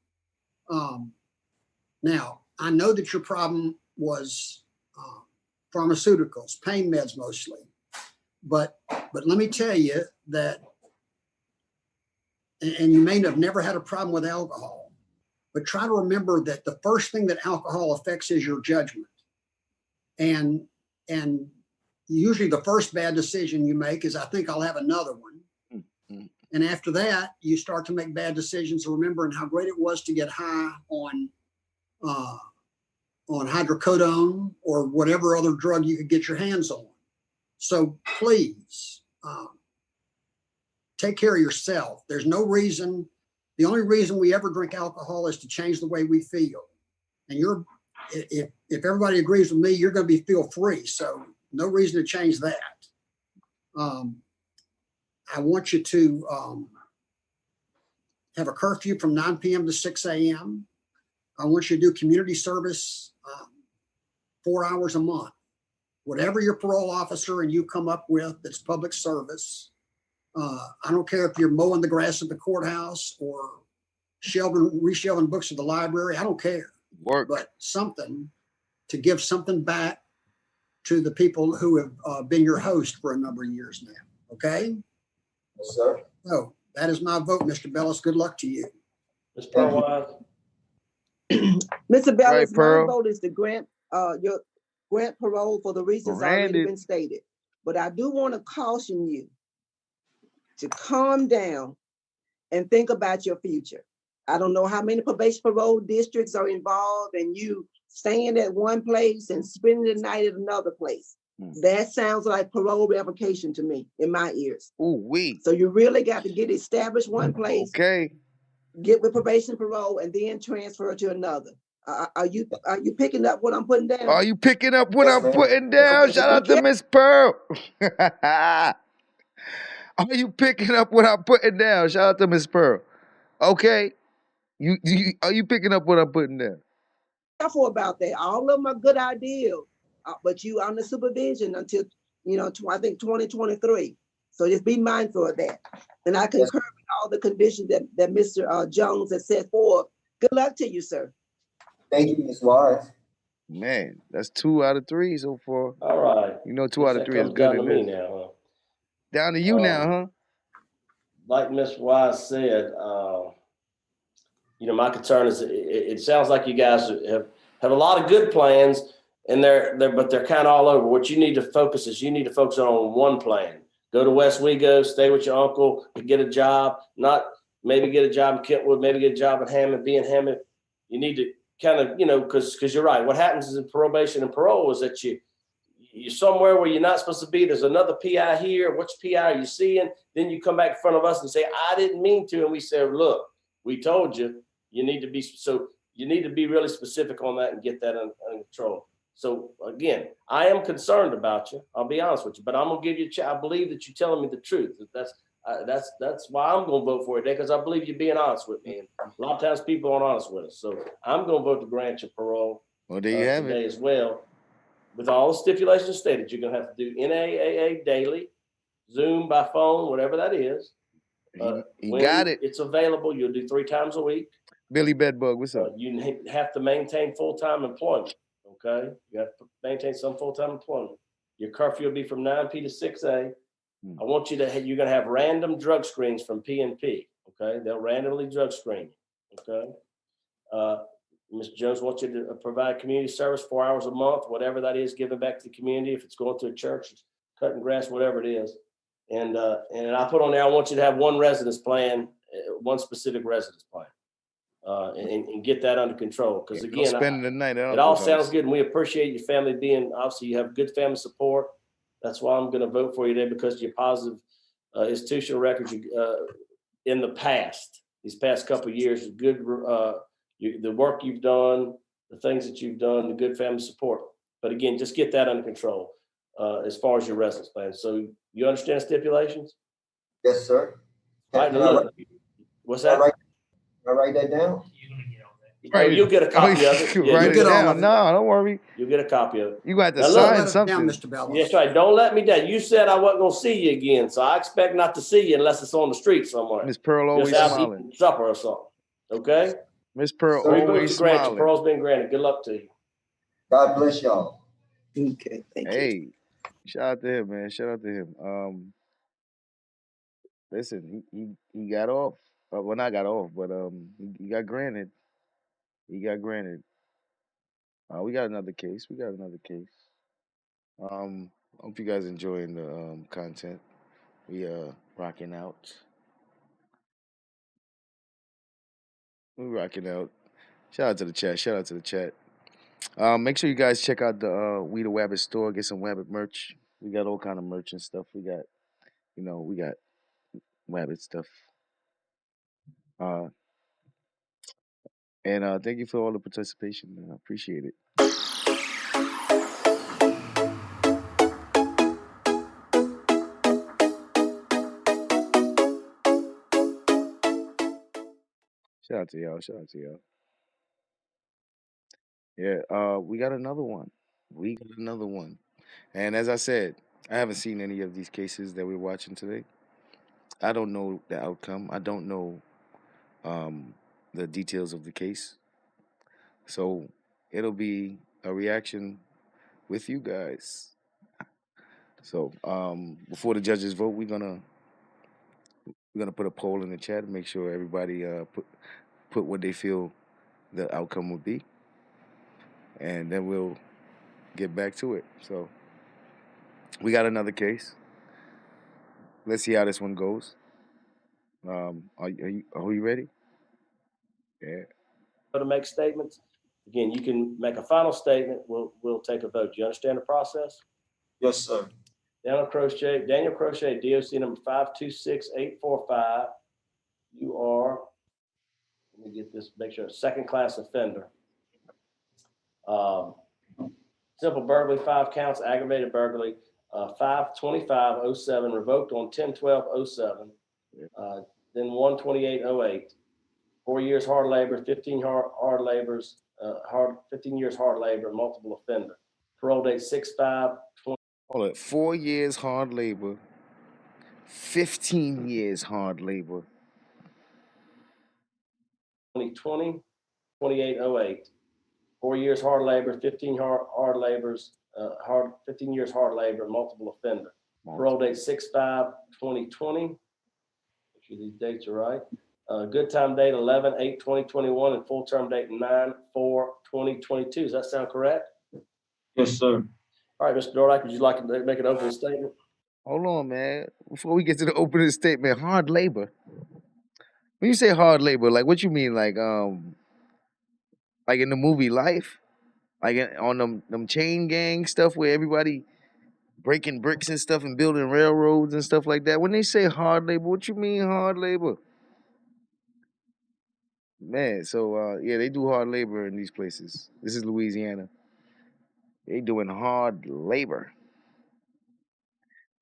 Now, I know that your problem was pharmaceuticals, pain meds mostly, but let me tell you that, and you may have never had a problem with alcohol, but try to remember that the first thing that alcohol affects is your judgment. And usually the first bad decision you make is, I think I'll have another one. And after that, you start to make bad decisions, remembering how great it was to get high on hydrocodone or whatever other drug you could get your hands on. So please take care of yourself. There's no reason. The only reason we ever drink alcohol is to change the way we feel. And if everybody agrees with me, you're going to feel free. So no reason to change that. I want you to have a curfew from 9 p.m. to 6 a.m. I want you to do community service 4 hours a month. Whatever your parole officer and you come up with that's public service. I don't care if you're mowing the grass at the courthouse or reshelving books at the library. I don't care. But something to give something back to the people who have been your host for a number of years now. Okay?
Yes, sir.
So that is my vote, Mr. Bellis. Good luck to you.
Ms. Parole.
Mr. Bellis,
Pearl.
my vote is to grant parole for the reasons already been stated. But I do want to caution you to calm down and think about your future. I don't know how many probation parole districts are involved and you staying at one place and spending the night at another place. That sounds like parole revocation to me in my ears. So you really got to get established one place.
Okay.
Get with probation parole and then transfer to another. Are you picking up what I'm putting down?
Are you picking up what I'm putting down?
Okay,
Shout out to Miss Pearl. Are you picking up what I'm putting down? Shout out to Miss Pearl. Okay. You are you picking up what I'm putting down?
Careful about that. All of them are good ideas, but you under supervision until I think 2023. So just be mindful of that. And I concur with all the conditions that Mr. Jones has set forth. Good luck to you, sir.
Thank you, Ms. Wise.
Man, that's 2 out of 3 so far.
All right.
2 out of 3 is good in this.
Now, huh?
Down to you now, huh?
Like Ms. Wise said, my concern is it sounds like you guys have a lot of good plans, and but they're kind of all over. What you need to focus on one plan. Go to West Wego, stay with your uncle, get a job. Not maybe get a job in Kentwood, maybe get a job in Hammond. Be in Hammond. You need to kind of, because you're right. What happens in probation and parole is that you're somewhere where you're not supposed to be. There's another PI here. Which PI are you seeing? Then you come back in front of us and say, I didn't mean to. And we say, look, we told you, you need to be really specific on that and get that under control. So again, I am concerned about you. I'll be honest with you, but I'm going to give you I believe that you're telling me the truth. That's why I'm going to vote for you today, because I believe you're being honest with me. And a lot of times people aren't honest with us. So I'm going to vote to grant you parole
there you have
today
it.
as well. With all the stipulations stated, you're going to have to do NAAA daily, Zoom by phone, whatever that is.
He got it.
It's available. You'll do 3 times a week.
Billy Bedbug, what's up?
You have to maintain full-time employment, okay? You have to maintain some full-time employment. Your curfew will be from 9P to 6A. I want you're going to have random drug screens from PNP, okay? They'll randomly drug screen you, okay? Mr. Jones wants you to provide community service 4 hours a month, whatever that is, giving back to the community. If it's going to a church, it's cutting grass, whatever it is. And I put on there, I want you to have one residence plan, one specific residence plan, and get that under control. Because again,
spending the night
it all sounds good, and we appreciate your family being, obviously you have good family support. That's why I'm going to vote for you today, because of your positive institutional records in the past, these past couple of years, good, the work you've done, the things that you've done, the good family support. But again, just get that under control as far as your residence plan. So you understand stipulations?
Yes, sir.
Right, look, what's that?
I write that down?
You'll get a copy of it. Yeah,
Write it down. No, don't worry.
You'll get a copy of it.
You got to
Now,
sign
look,
something.
Down, Mr. Bellis.
Yes, right. Don't let me down. You said I wasn't going to see you again, so I expect not to see you unless it's on the street somewhere.
Miss Pearl always
just out
smiling.
eating supper or something. Okay?
Miss Pearl
So
always smiling.
Pearl's been granted. Good luck to you.
God bless y'all.
Okay, thank you.
Hey, shout out to him, man. Shout out to him. Listen, he got off. Well, not got off, but he got granted. He got granted. We got another case. Hope you guys enjoying the content. We rocking out. We rocking out. Shout out to the chat. Make sure you guys check out the We the Wabbit store. Get some Wabbit merch. We got all kind of merch and stuff. We got Wabbit stuff. And thank you for all the participation. I appreciate it. Shout out to y'all. Yeah, we got another one. And as I said, I haven't seen any of these cases that we're watching today. I don't know the outcome. I don't know the details of the case. So it'll be a reaction with you guys. So before the judges vote, we're gonna put a poll in the chat and make sure everybody put what they feel the outcome would be, and then we'll get back to it. So we got another case. Let's see how this one goes. Are you ready? Yeah.
To make statements. Again, you can make a final statement. We'll take a vote. You understand the process?
Yes, sir.
Daniel Crochet, DOC number 526845. You are, let me get this, make sure, second-class offender. Simple burglary, 5 counts, aggravated burglary, 5/25/07, revoked on 10/12/07, then 1/28/08. 4 years hard labor, 15 hard labors, 15 years hard labor, multiple offender. Parole date 6/5/20.
Hold it. 4 years hard labor, 15 years hard labor.
2020, 28/08. 4 years hard labor, 15 hard labors, 15 years hard labor, multiple offender. Parole date 6/5/2020. Make sure these dates are right. Good time date 11/8/2021 and full term date 9/4/2022. Does that sound correct?
Yes, sir.
All right, Mr. Dorlack, would you like to make an opening statement?
Hold on, man. Before we get to the opening statement, hard labor. When you say hard labor, like what you mean? Like like in the movie Life, like on them chain gang stuff where everybody breaking bricks and stuff and building railroads and stuff like that. When they say hard labor, what you mean hard labor? Man, so yeah, they do hard labor in these places. This is Louisiana. They doing hard labor.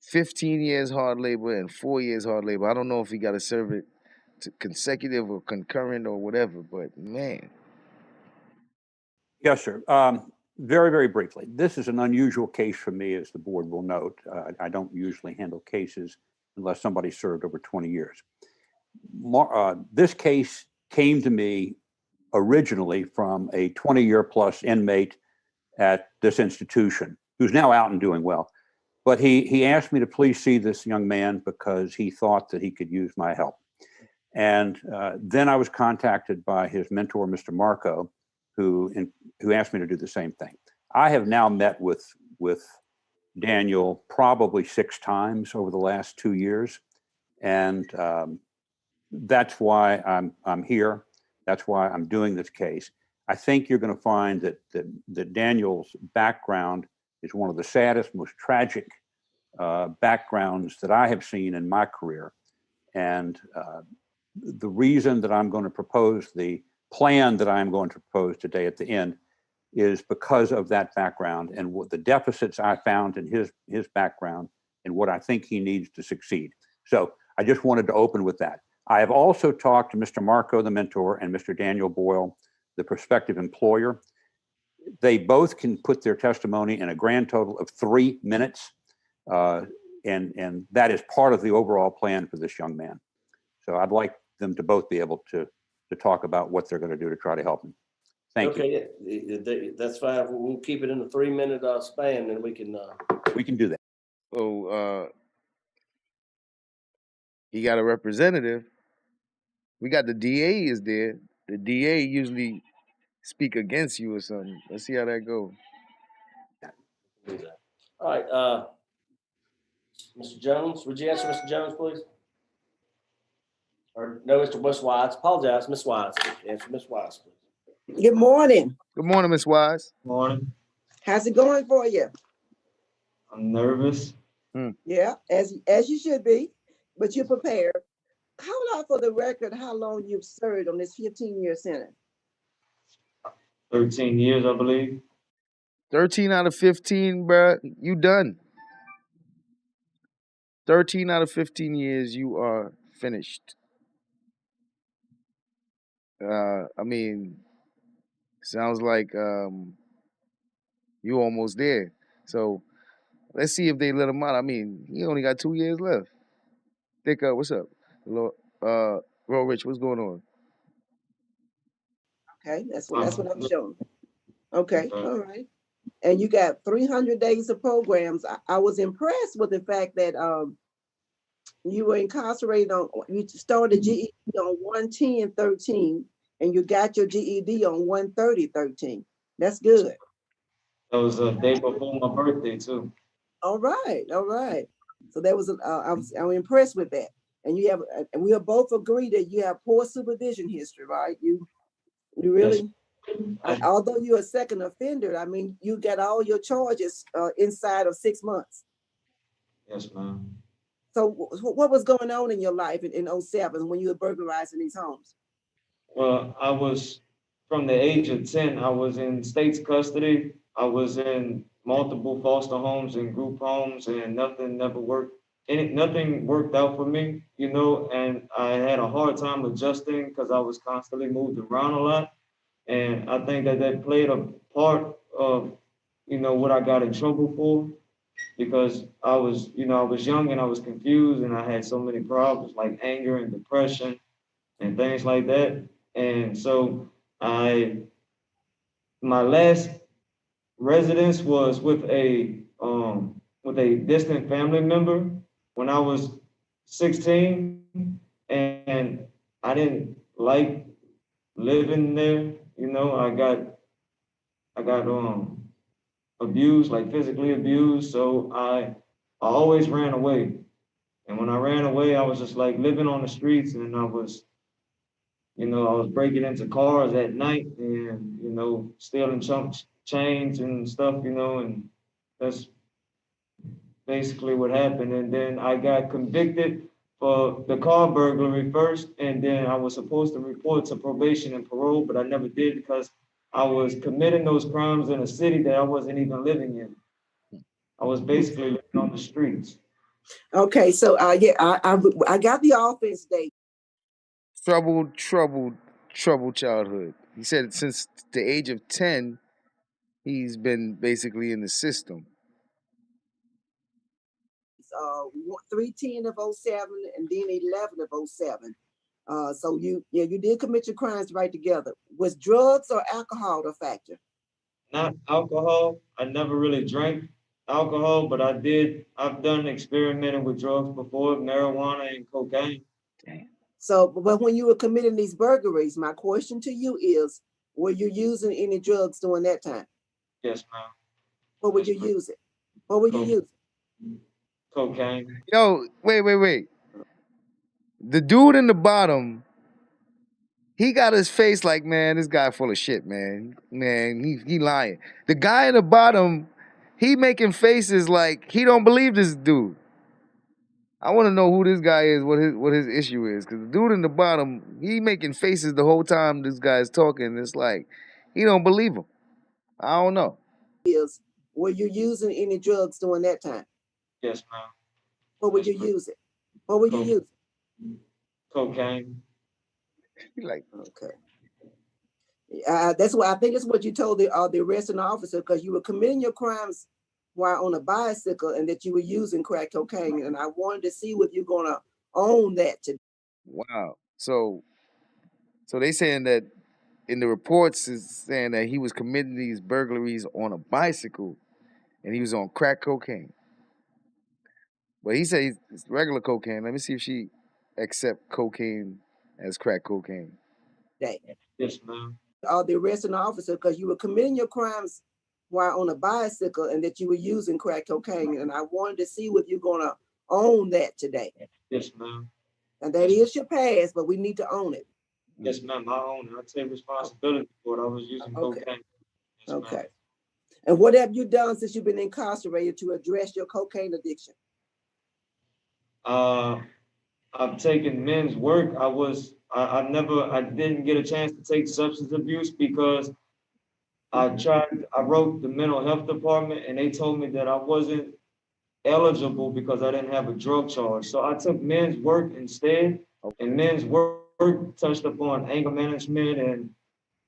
15 years hard labor and 4 years hard labor. I don't know if he got to serve it to consecutive or concurrent or whatever, but man.
Yes, sir. Very, very briefly. This is an unusual case for me, as the board will note. I don't usually handle cases unless somebody served over 20 years. This case came to me originally from a 20-year plus inmate at this institution who's now out and doing well. But he asked me to please see this young man because he thought that he could use my help. And then I was contacted by his mentor, Mr. Marco, who asked me to do the same thing. I have now met with Daniel probably 6 times over the last 2 years. And that's why I'm here. That's why I'm doing this case. I think you're going to find that Daniel's background is one of the saddest, most tragic backgrounds that I have seen in my career. And the reason that I'm going to propose the plan that I'm going to propose today at the end is because of that background and what the deficits I found in his background and what I think he needs to succeed. So I just wanted to open with that. I have also talked to Mr. Marco, the mentor, and Mr. Daniel Boyle, the prospective employer. They both can put their testimony in a grand total of 3 minutes. And that is part of the overall plan for this young man. So I'd like them to both be able to talk about what they're going to do to try to help him. Thank you.
Okay, that's fine. We'll keep it in the 3-minute span, and we can
do that.
So he got a representative. We got the DA is there. The DA usually speak against you or something. Let's see how that goes.
All right, Mr. Jones, would you answer Mr. Jones, please? Or no, Mr. Miss Wise. Apologize, Miss Wise. Answer Miss Wise, please.
Good morning.
Good morning, Miss Wise.
Morning.
How's it going for you?
I'm nervous.
Yeah, as you should be, but you're prepared. How about for the record, how long you've served on this 15-year sentence?
13 years, I believe.
13 out of 15, bruh. You done. 13 out of 15 years, you are finished. I mean, sounds like you almost there. So let's see if they let him out. I mean, he only got 2 years left. Thick up, what's up? Real Rich, what's going on?
Okay, that's what I'm showing. Okay, all right. And you got 300 days of programs. I was impressed with the fact that you were incarcerated you started GED on 110-13, and you got your GED on 130-13. That's good.
That was a day before my birthday too.
All right. So that was I'm impressed with that. And you have, and we have both agreed that you have poor supervision history, right? You really, yes. Although you're a second offender, I mean, you got all your charges inside of 6 months.
Yes, ma'am.
So what was going on in your life in 07 when you were burglarizing these homes?
Well, I was, from the age of 10, I was in state's custody. I was in multiple foster homes and group homes, and nothing never worked. Nothing worked out for me, you know, and I had a hard time adjusting because I was constantly moved around a lot. And I think that played a part of, you know, what I got in trouble for, because I was young and I was confused and I had so many problems like anger and depression and things like that. And so my last residence was with a distant family member when I was 16, and I didn't like living there. You know, I got abused, like physically abused. So I always ran away. And when I ran away, I was just like living on the streets, and I was
You know, I was breaking into cars at night and, you know, stealing chunks, chains and stuff, you know, and that's basically what happened. And then I got convicted for the car burglary first, and then I was supposed to report to probation and parole, but I never did because I was committing those crimes in a city that I wasn't even living in. I was basically living on the streets.
Okay, so yeah, I got the offense date.
Troubled childhood. He said since the age of 10, he's been basically in the system.
310 of 07 and then 11 of 07. So you did commit your crimes right together. Was drugs or alcohol a factor?
Not alcohol. I never really drank alcohol, but I've done experimenting with drugs before, marijuana and cocaine.
So, but when you were committing these burglaries, my question to you is, were you using any drugs during that time?
Yes, ma'am.
What were you using? What were you using?
Cocaine.
Yo, wait. The dude in the bottom, he got his face like, man, this guy full of shit, man. Man, he lying. The guy in the bottom, he making faces like he don't believe this dude. I want to know who this guy is, what his issue is, because the dude in the bottom, he making faces the whole time this guy's talking. It's like he don't believe him. I don't know.
Were you using any drugs during that time?
Yes, ma'am.
What were you using? What were you using?
Cocaine.
Like,
okay. That's what I think is what you told the arresting officer, because you were committing your crimes while on a bicycle and that you were using crack cocaine. And I wanted to see if you're gonna own that today.
Wow. So they saying that in the reports is saying that he was committing these burglaries on a bicycle and he was on crack cocaine. But he said it's regular cocaine. Let me see if she accept cocaine as crack cocaine.
Yes, ma'am.
The arresting officer, because you were committing your crimes while on a bicycle and that you were using crack cocaine. And I wanted to see if you're gonna own that today.
Yes, ma'am.
And that is your past, but we need to own it.
Yes, ma'am. I own it. I take responsibility for it. I was using cocaine. Yes,
okay. And what have you done since you've been incarcerated to address your cocaine addiction?
I've taken men's work. I didn't get a chance to take substance abuse because I wrote the mental health department and they told me that I wasn't eligible because I didn't have a drug charge. So I took men's work instead, and men's work touched upon anger management and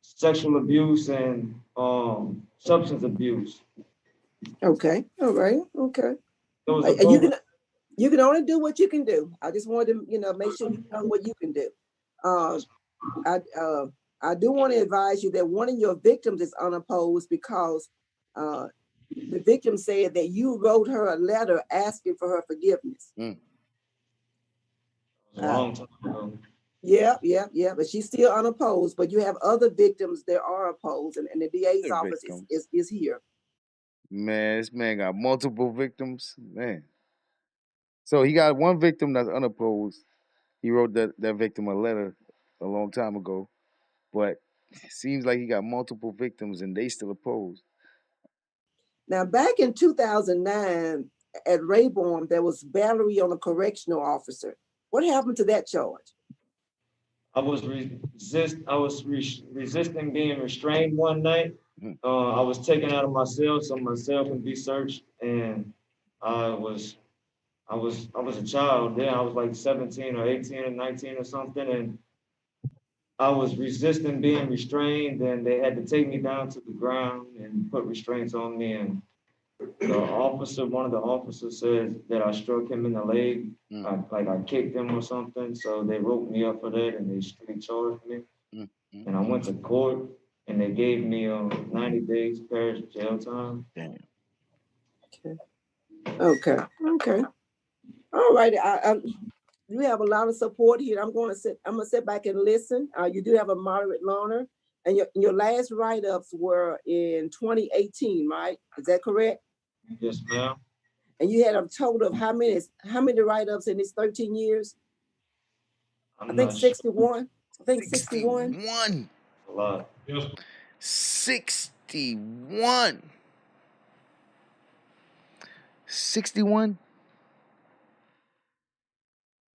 sexual abuse and substance abuse.
Okay, all right, okay. You can only do what you can do. I just wanted to, make sure you know what you can do. I do want to advise you that one of your victims is unopposed because the victim said that you wrote her a letter asking for her forgiveness.
A long time ago.
Yeah. But she's still unopposed. But you have other victims that are opposed, and the DA's office is here.
Man, this man got multiple victims. Man. So he got one victim that's unopposed. He wrote that victim a letter a long time ago. But it seems like he got multiple victims and they still opposed.
Now, back in 2009 at Rayborn, there was battery on a correctional officer. What happened to that charge?
I was resisting being restrained one night. I was taken out of my cell so my cell can be searched, and I was a child then. I was like 17 or 18 or 19 or something, and I was resisting being restrained, and they had to take me down to the ground and put restraints on me. And one of the officers said that I struck him in the leg, like I kicked him or something. So they wrote me up for that and they street charged me. And I went to court and they gave me 90 days parish jail time.
Damn.
Okay. All right. You have a lot of support here. I'm gonna sit back and listen. You do have a moderate learner, and your last write-ups were in 2018, right? Is that correct?
Yes, ma'am.
And you had a total of how many write-ups in these 13 years? I think 61. I think 61.
61.
A lot.
Yes,
61. 61.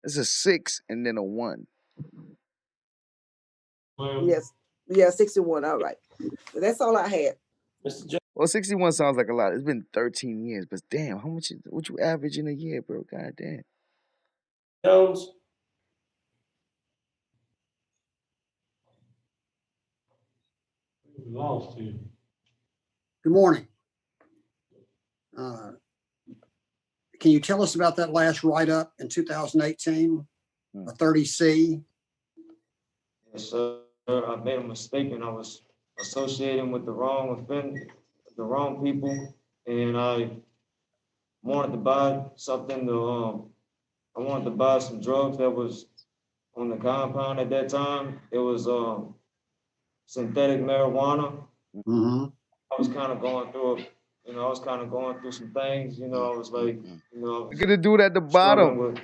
It's a 6 and then a 1.
well,
Yes. Yeah, 61. All right. That's all I had.
Mr. Jones,
Well, 61 sounds like a lot. It's been 13 years, but damn, how much what you average in a year, bro? God damn.
we lost here.
Good morning. Can you tell us about that last write-up in 2018, a 30C?
Yes, sir. I made a mistake and I was associating with the wrong the wrong people, and I wanted to buy something to I wanted to buy some drugs that was on the compound at that time. It was synthetic marijuana.
Mm-hmm.
I was kind of going through I was kind of going through some things. I was like, I
Look
was
at the dude at the
struggling
bottom.
with,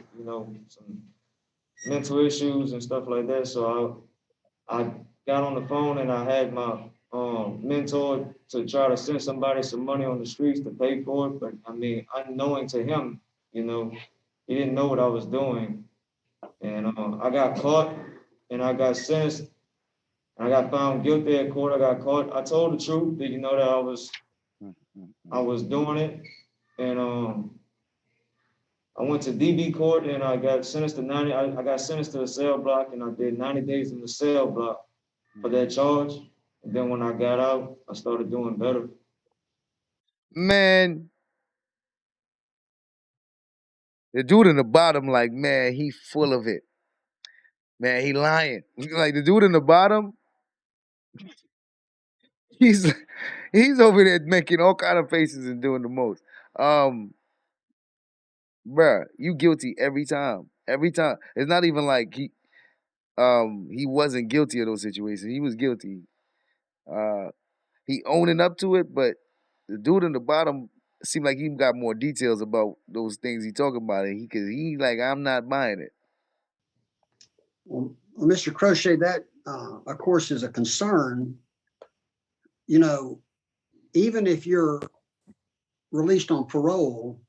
some mental issues and stuff like that. So I got on the phone and I had my mentor to try to send somebody some money on the streets to pay for it. But I mean, unknowing to him, he didn't know what I was doing. And I got caught and I got sentenced. I got found guilty at court. I got caught. I told the truth that, that I was doing it. And I went to DB court and I got sentenced to 90. I got sentenced to a cell block and I did 90 days in the cell block for that charge. And then when I got out, I started doing better.
Man, the dude in the bottom, like, man, he full of it. Man, he lying. Like the dude in the bottom, he's he's over there making all kind of faces and doing the most. Bruh, you guilty every time. Every time. It's not even like he wasn't guilty of those situations. He was guilty. Uh he owning up to it, but the dude in the bottom seemed like he got more details about those things he talking about, and he like, I'm not buying it.
Well, Mr. Crochet, that of course is a concern. You know, even if you're released on parole,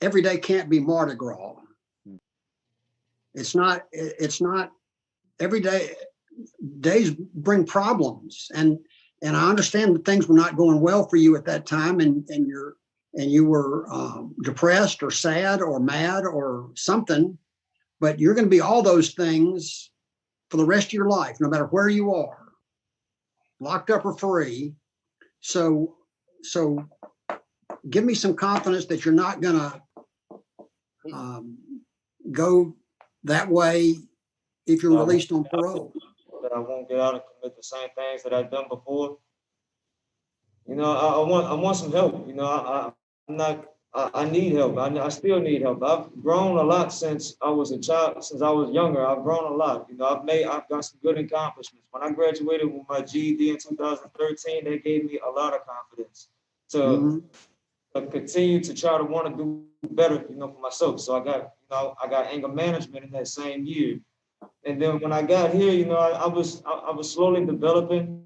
every day can't be Mardi Gras. It's not every day. Days bring problems, and I understand that things were not going well for you at that time, and you were depressed or sad or mad or something. But you're going to be all those things for the rest of your life, no matter where you are, locked up or free. So give me some confidence that you're not going to go that way if you're released on parole.
That I won't get out and commit the same things that I've done before. I want some help. I need help. I still need help. I've grown a lot since I was a child, since I was younger. I've grown a lot. I've got some good accomplishments. When I graduated with my GED in 2013, that gave me a lot of confidence to continue to try to want to do better, for myself. So I got anger management in that same year. And then when I got here, I was slowly developing,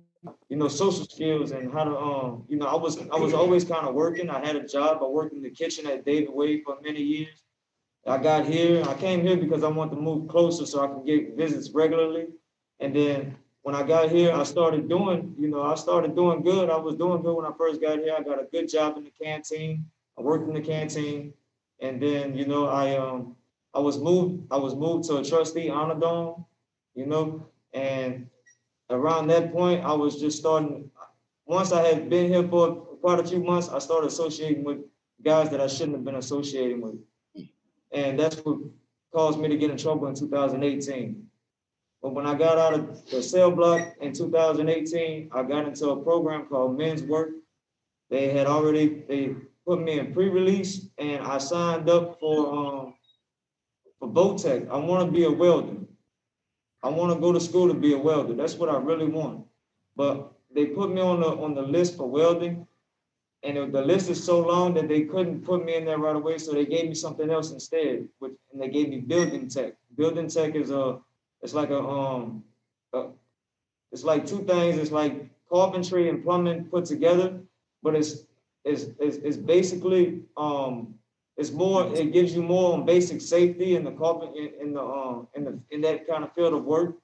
social skills and how to, I was always kind of working. I had a job. I worked in the kitchen at David Wade for many years. I got here. I came here because I wanted to move closer so I could get visits regularly. And then when I got here, I started doing good. I was doing good when I first got here. I got a good job in the canteen. I worked in the canteen, and then I was moved to a trustee honor dome, and around that point I was just starting. Once I had been here for quite a few months, I started associating with guys that I shouldn't have been associating with, and that's what caused me to get in trouble in 2018. But when I got out of the cell block in 2018, I got into a program called Men's Work. They put me in pre-release, and I signed up for boat tech. I want to be a welder. I want to go to school to be a welder. That's what I really want. But they put me on the list for welding, and the list is so long that they couldn't put me in there right away. So they gave me something else instead, and they gave me building tech. Building tech is it's like it's like two things. It's like carpentry and plumbing put together, but it's basically it's more. It gives you more on basic safety in the in that kind of field of work.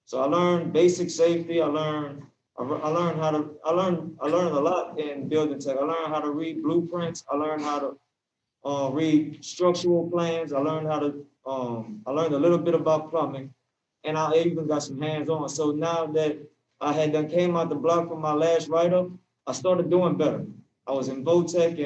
So I learned basic safety. I learned I learned a lot in building tech. I learned how to read blueprints. I learned how to read structural plans. I learned I learned a little bit about plumbing, and I even got some hands-on. So now that I had done came out the block from my last write-up, I started doing better. I was in Votech,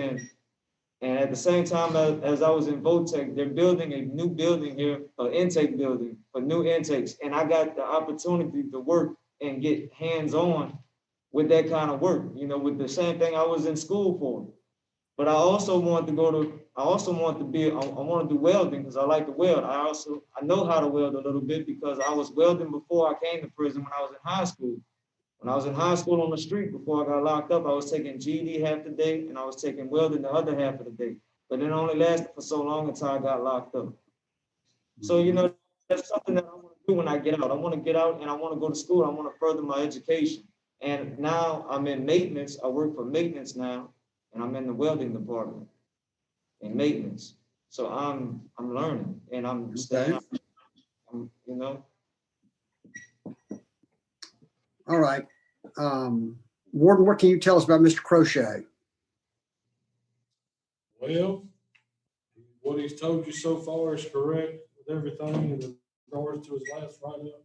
and at the same time as I was in Votech, they're building a new building here, an intake building for new intakes. And I got the opportunity to work and get hands-on with that kind of work, with the same thing I was in school for. But I also wanted to I want to do welding because I like to weld. I know how to weld a little bit because I was welding before I came to prison when I was in high school. When I was in high school on the street before I got locked up, I was taking GED half the day and I was taking welding the other half of the day. But it only lasted for so long until I got locked up. So, that's something that I want to do when I get out. I want to get out and I want to go to school. I want to further my education. And now I'm in maintenance. I work for maintenance now, and I'm in the welding department in maintenance. So I'm learning and I'm staying up,
All right. Warden, what can you tell us about Mr. Crochet?
Well, what he's told you so far is correct with everything in regards to his last write-up.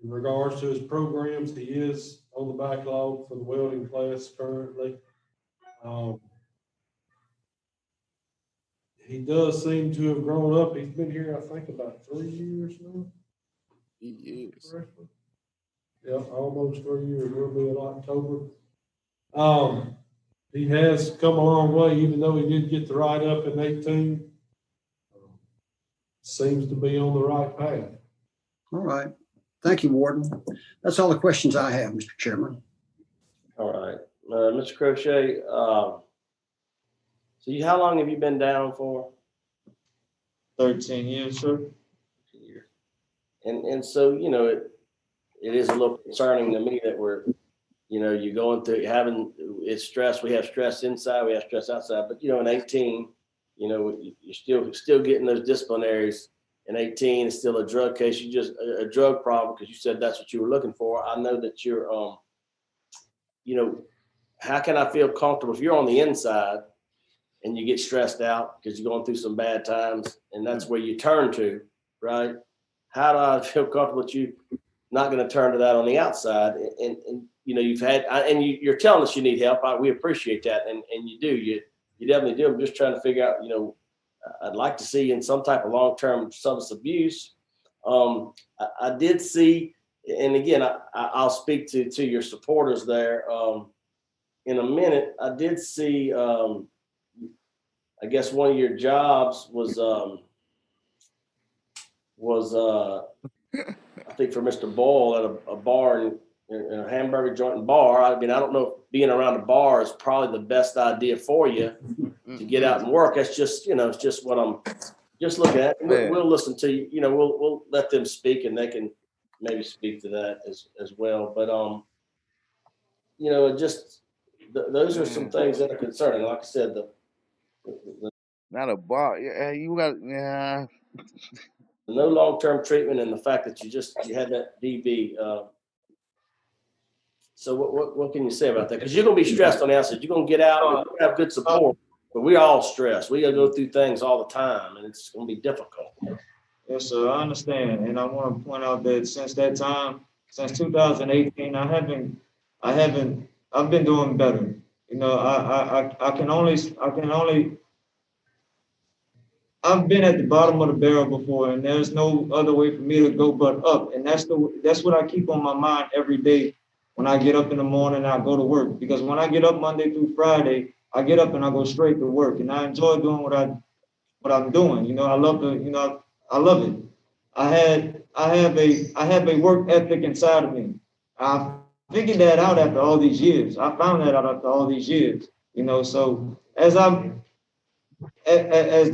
In regards to his programs, he is on the backlog for the welding class currently. He does seem to have grown up. He's been here, I think, about 3 years now.
He is.
Yeah, almost 3 years. We'll be in October. He has come a long way, even though he did get the write-up in 18. Seems to be on the right path.
All right. Thank you, Warden. That's all the questions I have, Mr. Chairman.
All right. Mr. Crochet, so how long have you been down for?
13 years, sir.
And so, it is a little concerning to me that we're, you're going through it's stress. We have stress inside, we have stress outside. But, in 18, you're still getting those disciplinaries. In 18, it's still a drug case. You just a drug problem because you said that's what you were looking for. I know that you're, how can I feel comfortable if you're on the inside and you get stressed out because you're going through some bad times and that's where you turn to, right? How do I feel comfortable with you not going to turn to that on the outside? And you've had, and you're telling us you need help. We appreciate that. And you do, you definitely do. I'm just trying to figure out, I'd like to see in some type of long-term substance abuse. I did see, and again, I'll speak to your supporters there in a minute. I did see, I guess one of your jobs was I think for Mr. Boyle at a bar in a hamburger joint and bar. I mean, I don't know if being around a bar is probably the best idea for you to get out and work. That's just, it's just what I'm just looking at. We'll listen to you. We'll let them speak and they can maybe speak to that as well. But just those are some things that are concerning. Like I said,
not a bar. Yeah, you got
no long-term treatment and the fact that you had that DB. So what can you say about that? Because you're gonna be stressed on the outside. You're gonna get out. We're gonna have good support, but we're all stressed. We gotta go through things all the time, and it's gonna be difficult.
Yes, sir. I understand, and I want to point out that since that time, since 2018, I've been doing better. I've been at the bottom of the barrel before, and there's no other way for me to go but up. And that's what I keep on my mind every day when I get up in the morning and I go to work. Because when I get up Monday through Friday, I get up and I go straight to work, and I enjoy doing what I'm doing. I love I love it. I have a work ethic inside of me. I figured that out after all these years. I found that out after all these years. So as the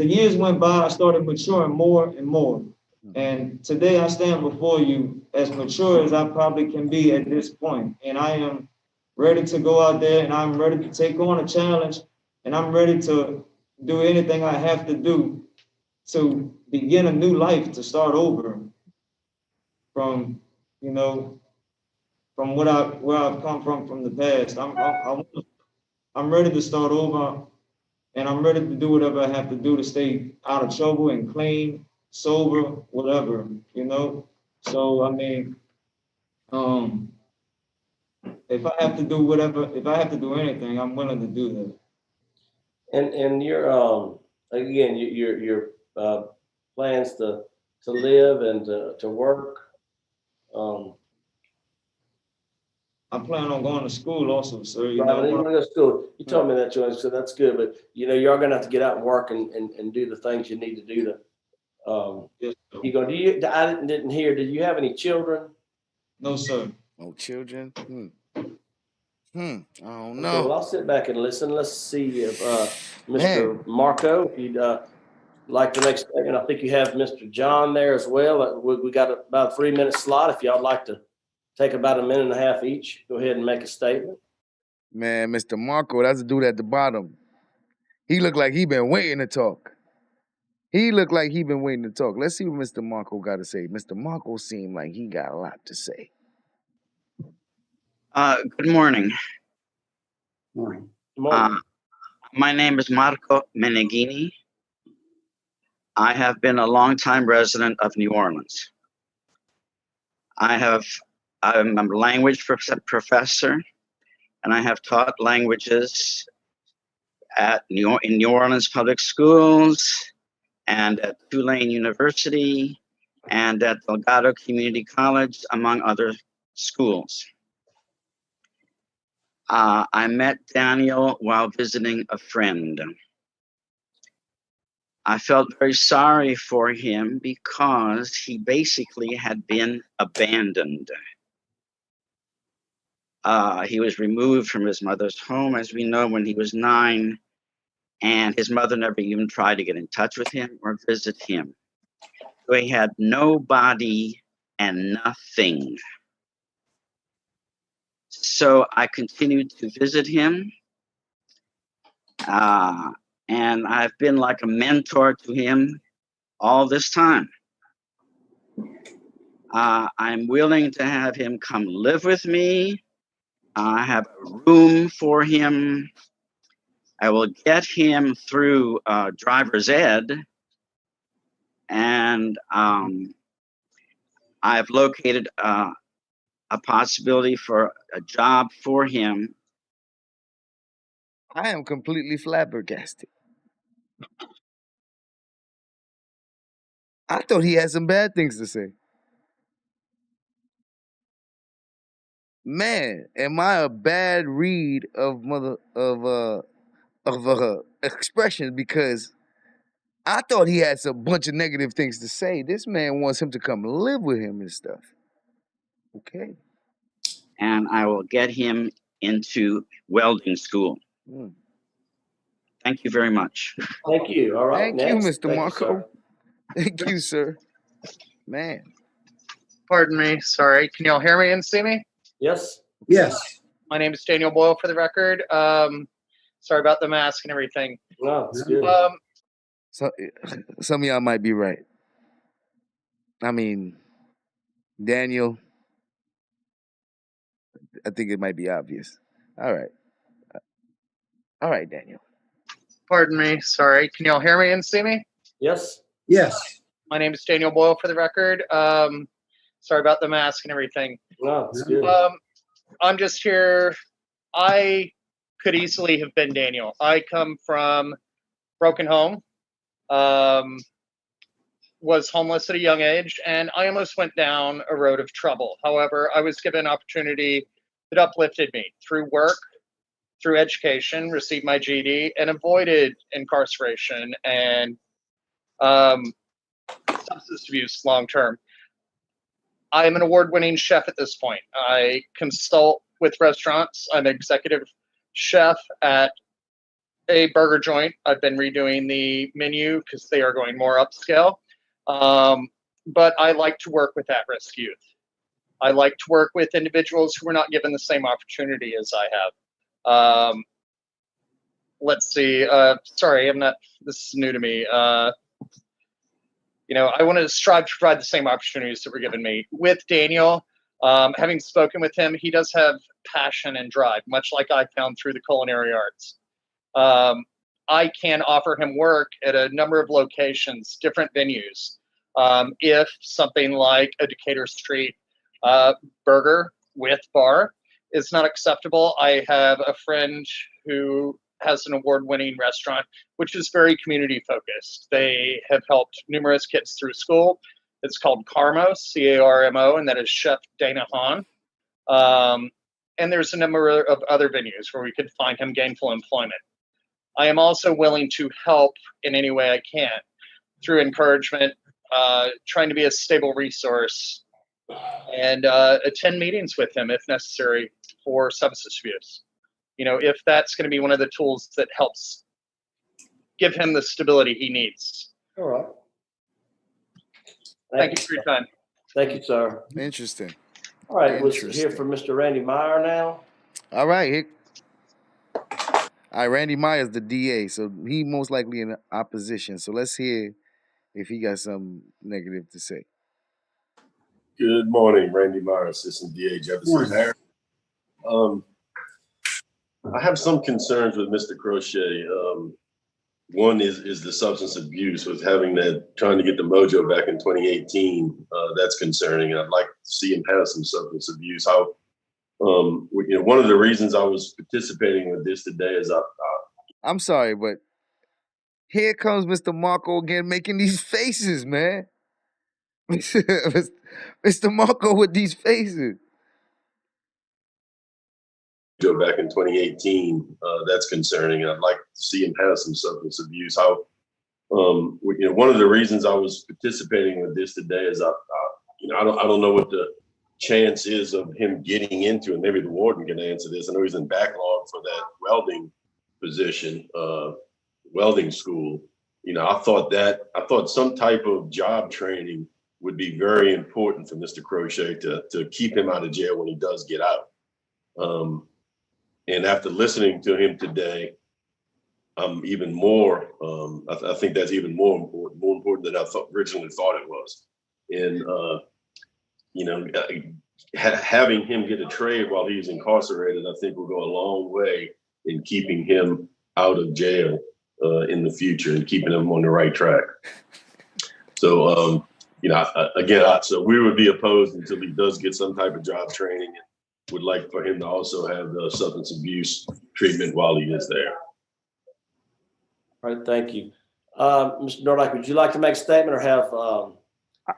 years went by, I started maturing more and more. And today I stand before you as mature as I probably can be at this point. And I am ready to go out there and I'm ready to take on a challenge and I'm ready to do anything I have to do to begin a new life, to start over from, you know, from where I've come from the past. I'm ready to start over and I'm ready to do whatever I have to do to stay out of trouble and clean, sober, whatever, you know? So, I mean, if I have to do whatever, if I have to do anything, I'm willing to do that.
And your again your plans to live and to work.
I plan on going to school also, sir. You
Right,
know,
but you want to go to school. You told me that, Joanne, so that's good. But you know, you're gonna have to get out and work and do the things you need to do to.
yes,
You go. Do you? I didn't hear. Did you have any children?
no, sir.
No children. I don't
Okay,
know.
well, I'll sit back and listen. Let's see if
Man.
Mr. Marco, if you'd like to make a statement. I think you have Mr. John there as well. We got about a 3-minute slot. If y'all like to take about a minute and a half each, go ahead and make a statement.
Man, Mr. Marco, that's the dude at the bottom. He looked like he been waiting to talk. Let's see what Mr. Marco got to say. Mr. Marco seemed like he got a lot to say.
Good morning.
Morning.
My name is Marco Meneghini. I have been a longtime resident of New Orleans. I'm a language professor, and I have taught languages in New Orleans public schools and at Tulane University and at Delgado Community College, among other schools. I met Daniel while visiting a friend. I felt very sorry for him because he basically had been abandoned. He was removed from his mother's home, as we know, when he was 9, and his mother never even tried to get in touch with him or visit him. So he had nobody and nothing. So I continued to visit him, and I've been like a mentor to him all this time. I'm willing to have him come live with me. I have a room for him. I will get him through driver's ed. And I've located a possibility for a job for him.
I am completely flabbergasted. I thought he had some bad things to say. Man, am I a bad read of expressions, because I thought he had some bunch of negative things to say. This man wants him to come live with him and stuff. Okay.
And I will get him into welding school. Thank you very much.
Thank you. All right.
Thank you,
next.
Mr. Marco. Thank you, sir. Man.
Pardon me. Sorry. Can y'all hear me and see me?
Yes.
Yes.
My name is Daniel Boyle, for the record. Sorry about the mask and everything.
No, it's good.
So, some of y'all might be right. I mean, Daniel, I think it might be obvious. All right. All right, Daniel.
Pardon me. Sorry. Can y'all hear me and see me?
Yes.
Yes.
My name is Daniel Boyle, for the record. Sorry about the mask and everything.
No, it's good.
I'm just here. I could easily have been Daniel. I come from broken home, was homeless at a young age, and I almost went down a road of trouble. However, I was given an opportunity that uplifted me through work, through education, received my GED, and avoided incarceration and substance abuse long term. I am an award-winning chef at this point. I consult with restaurants. I'm executive chef at a burger joint. I've been redoing the menu because they are going more upscale. but I like to work with at-risk youth. I like to work with individuals who are not given the same opportunity as I have. Let's see. Sorry, I'm not. This is new to me. I want to strive to provide the same opportunities that were given me. With Daniel, having spoken with him, he does have passion and drive, much like I found through the culinary arts. I can offer him work at a number of locations, different venues. If something like a Decatur Street burger with bar is not acceptable, I have a friend who has an award-winning restaurant, which is very community-focused. They have helped numerous kids through school. It's called Carmo, C-A-R-M-O, and that is Chef Dana Hahn. And there's a number of other venues where we could find him gainful employment. I am also willing to help in any way I can through encouragement, trying to be a stable resource, and attend meetings with him if necessary for substance abuse. If that's going to be one of the tools that helps give him the stability he needs.
All right.
Thank you for your time.
Thank you, sir.
Interesting.
All right, we'll hear from Mr. Randy Meyer now.
All right. Randy Meyer's the DA, so he most likely in opposition. So let's hear if he got something negative to say.
Good morning, Randy Meyer, Assistant DA Jefferson Harris. I have some concerns with Mr. Crochet. One is the substance abuse, with trying to get the mojo back in 2018. That's concerning, and I'd like to see him have some substance abuse. One of the reasons I was participating with this today is
I'm sorry, but here comes Mr. Marco again making these faces, man. Mr. Marco with these faces.
Back in 2018, that's concerning, and I'd like to see him have some substance abuse. One of the reasons I was participating with this today is I don't know what the chance is of him getting into it. Maybe the warden can answer this. I know he's in backlog for that welding position, welding school. I thought some type of job training would be very important for Mr. Crochet to keep him out of jail when he does get out. And after listening to him today, I'm even more, I think that's even more important than I originally thought it was. And, having him get a trade while he's incarcerated, I think will go a long way in keeping him out of jail in the future and keeping him on the right track. So, so we would be opposed until he does get some type of job training. Would like for him to also have the substance abuse treatment while he is there.
All right, thank you. Mr. Nordyke, would you like to make a statement or have?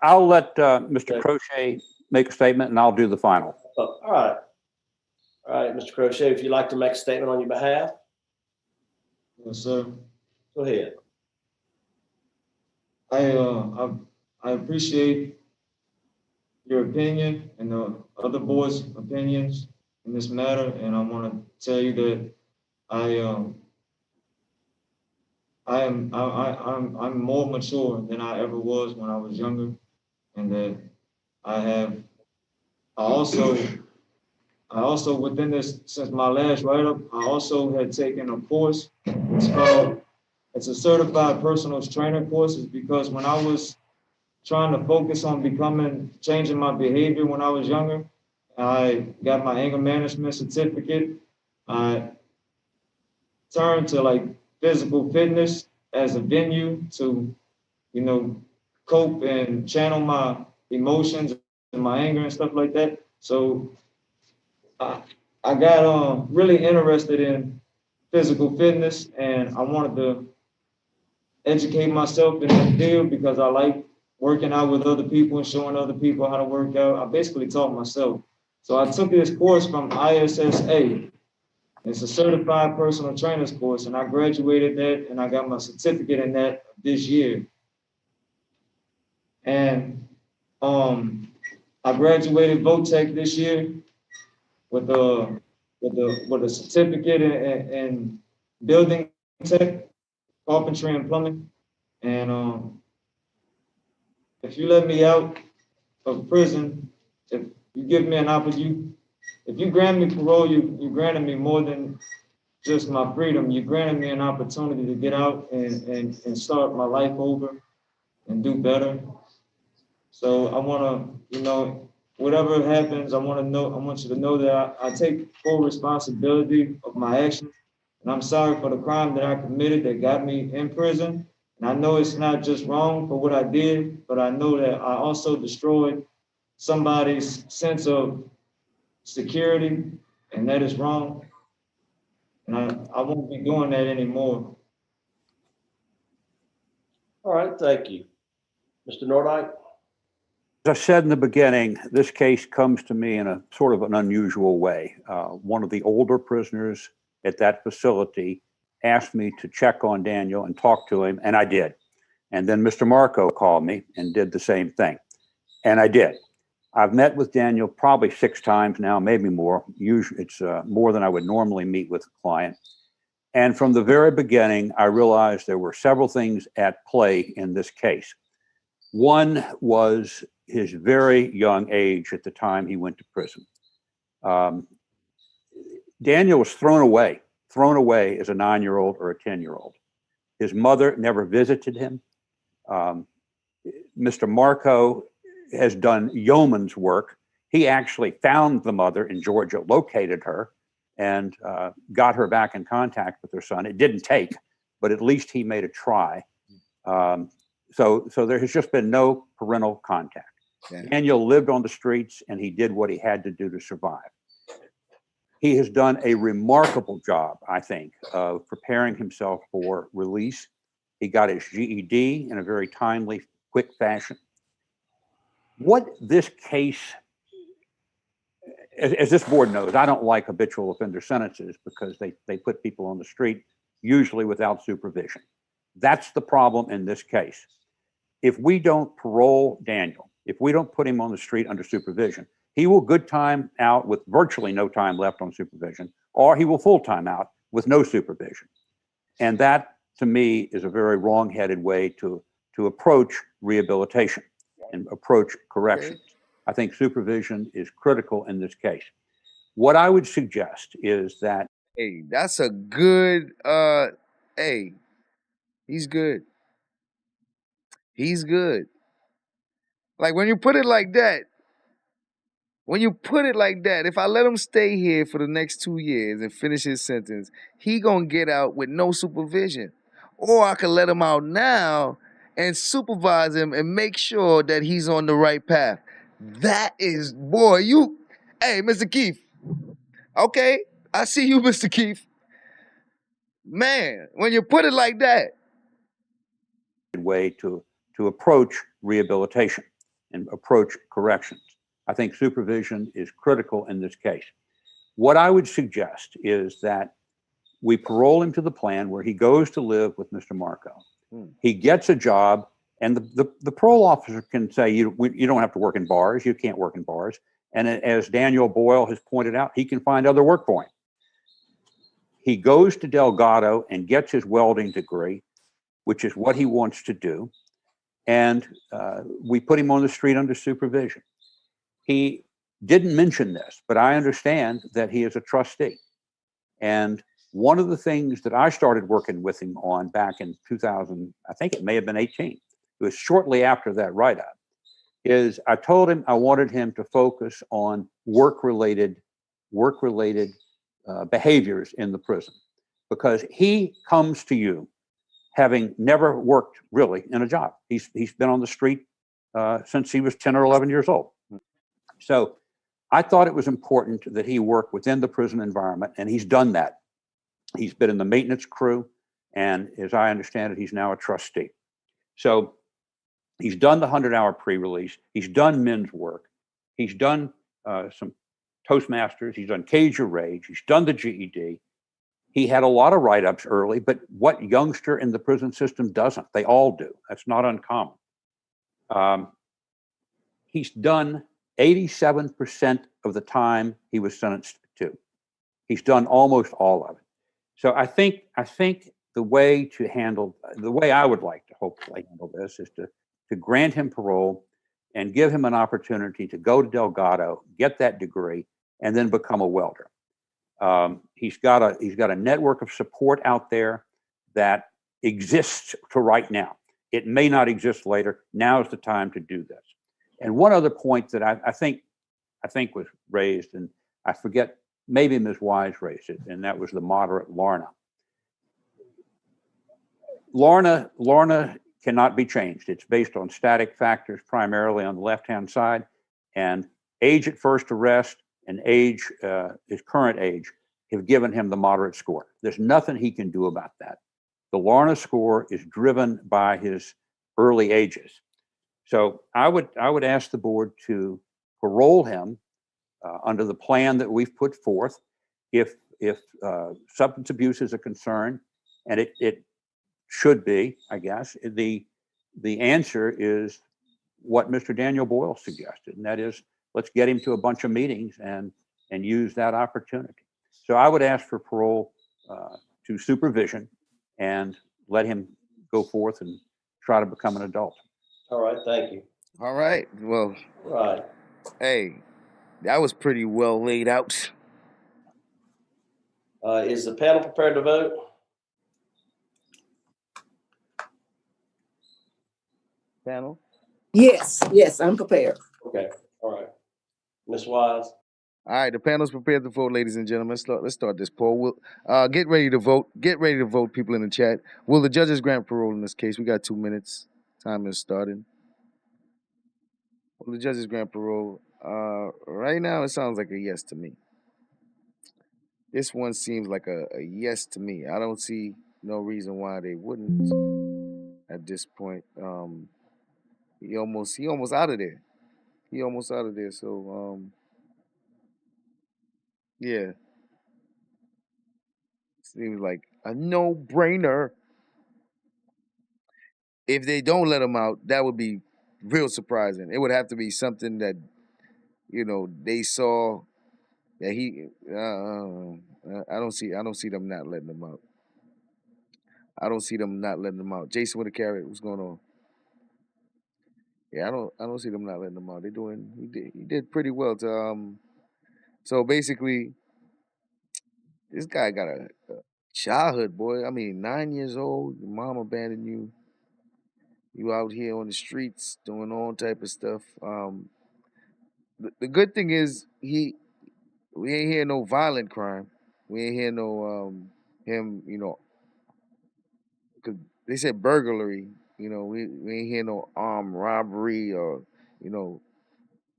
I'll let Mr. Crochet make a statement and I'll do the final.
All right. All right, Mr. Crochet, if you'd like to make a statement on your behalf.
Yes, sir.
Go ahead.
I appreciate your opinion and the other boys' opinions in this matter, and I want to tell you that I'm more mature than I ever was when I was younger, and that I also within this, since my last write-up, I also had taken a course. It's a certified personal trainer course, because when I was trying to focus on changing my behavior when I was younger, I got my anger management certificate. I turned to physical fitness as a venue to, cope and channel my emotions and my anger and stuff like that. So I got really interested in physical fitness, and I wanted to educate myself in that field because I like working out with other people and showing other people how to work out. I basically taught myself. So I took this course from ISSA. It's a certified personal trainer's course, and I graduated that, and I got my certificate in that this year. And I graduated VOTEC this year with a certificate in building tech, carpentry and plumbing. And if you let me out of prison, if you give me an opportunity, if you grant me parole, you granted me more than just my freedom. You granted me an opportunity to get out and start my life over and do better. So I want to, whatever happens, I want you to know that I take full responsibility of my actions. And I'm sorry for the crime that I committed that got me in prison. And I know it's not just wrong for what I did, but I know that I also destroyed somebody's sense of security, and that is wrong. And I won't be doing that anymore.
All right, thank you. Mr. Nordike?
As I said in the beginning, this case comes to me in a sort of an unusual way. One of the older prisoners at that facility asked me to check on Daniel and talk to him, and I did. And then Mr. Marco called me and did the same thing, and I did. I've met with Daniel probably 6 times now, maybe more. Usually it's more than I would normally meet with a client. And from the very beginning, I realized there were several things at play in this case. One was his very young age at the time he went to prison. Daniel was thrown away as a 9-year-old or a 10-year-old. His mother never visited him. Mr. Marco has done yeoman's work. He actually found the mother in Georgia, located her, and got her back in contact with her son. It didn't take, but at least he made a try. So there has just been no parental contact.
Yeah.
Daniel lived on the streets, and he did what he had to do to survive. He has done a remarkable job, I think, of preparing himself for release. He got his GED in a very timely, quick fashion. What this case, as this board knows, I don't like habitual offender sentences because they put people on the street, usually without supervision. That's the problem in this case. If we don't parole Daniel, if we don't put him on the street under supervision, he will good time out with virtually no time left on supervision, or he will full time out with no supervision. And that, to me, is a very wrong-headed way to approach rehabilitation and approach corrections. I think supervision is critical in this case. What I would suggest is that.
Hey, that's a good, hey, he's good. He's good. Like when you put it like that, if I let him stay here for the next 2 years and finish his sentence, he gonna get out with no supervision. Or I could let him out now and supervise him and make sure that he's on the right path. That is, boy, hey, Mr. Keefe. Okay, I see you, Mr. Keefe. Man, when you put it like that.
Way to approach rehabilitation and approach corrections. I think supervision is critical in this case. What I would suggest is that we parole him to the plan where he goes to live with Mr. Marco. He gets a job, and the parole officer can say, you don't have to work in bars, you can't work in bars. And as Daniel Boyle has pointed out, he can find other work for him. He goes to Delgado and gets his welding degree, which is what he wants to do. And we put him on the street under supervision. He didn't mention this, but I understand that he is a trustee. And one of the things that I started working with him on back in 2000, I think it may have been 18, it was shortly after that write-up, is I told him I wanted him to focus on work-related behaviors in the prison, because he comes to you having never worked really in a job. He's been on the street since he was 10 or 11 years old. So I thought it was important that he work within the prison environment, and he's done that. He's been in the maintenance crew, and as I understand it, he's now a trustee. So he's done the 100-hour pre-release. He's done men's work. He's done some Toastmasters. He's done Cage Your Rage. He's done the GED. He had a lot of write-ups early, but what youngster in the prison system doesn't? They all do. That's not uncommon. He's done 87% of the time he was sentenced to. He's done almost all of it. So I think the way I would like to hopefully handle this is to to grant him parole and give him an opportunity to go to Delgado, get that degree, and then become a welder. He's got a network of support out there that exists to right now. It may not exist later. Now is the time to do this. And one other point that I think was raised, and I forget, maybe Ms. Wise raised it, and that was the moderate Lorna. Lorna cannot be changed. It's based on static factors, primarily on the left-hand side, and age at first arrest and age, his current age, have given him the moderate score. There's nothing he can do about that. The Lorna score is driven by his early ages. So I would ask the board to parole him under the plan that we've put forth. If substance abuse is a concern, and it should be, I guess, the answer is what Mr. Daniel Boyle suggested, and that is, let's get him to a bunch of meetings and use that opportunity. So I would ask for parole to supervision and let him go forth and try to become an adult.
All right, thank you.
All right. Well,
Right.
hey, that was pretty well laid out.
Is the panel prepared to vote?
Panel?
Yes, I'm prepared.
Okay, all right. Ms. Wise?
All right, the panel's prepared to vote, ladies and gentlemen. Let's start this poll. We'll get ready to vote. Get ready to vote, people in the chat. Will the judges grant parole in this case? We got 2 minutes. Time is starting. Will the judges grant parole? Right now, it sounds like a yes to me. This one seems like a yes to me. I don't see no reason why they wouldn't at this point. He almost out of there. He almost out of there. So yeah. Seems like a no-brainer. If they don't let him out, that would be real surprising. It would have to be something that, they saw that he. I don't see them not letting him out. I don't see them not letting him out. Jason with a carrot, what's going on? Yeah, I don't see them not letting him out. He did pretty well to So basically, this guy got a childhood, boy. I mean, 9 years old, your mom abandoned you. You out here on the streets doing all type of stuff. The good thing is we ain't hear no violent crime. We ain't hear no him, 'cause they said burglary. We ain't hear no armed robbery or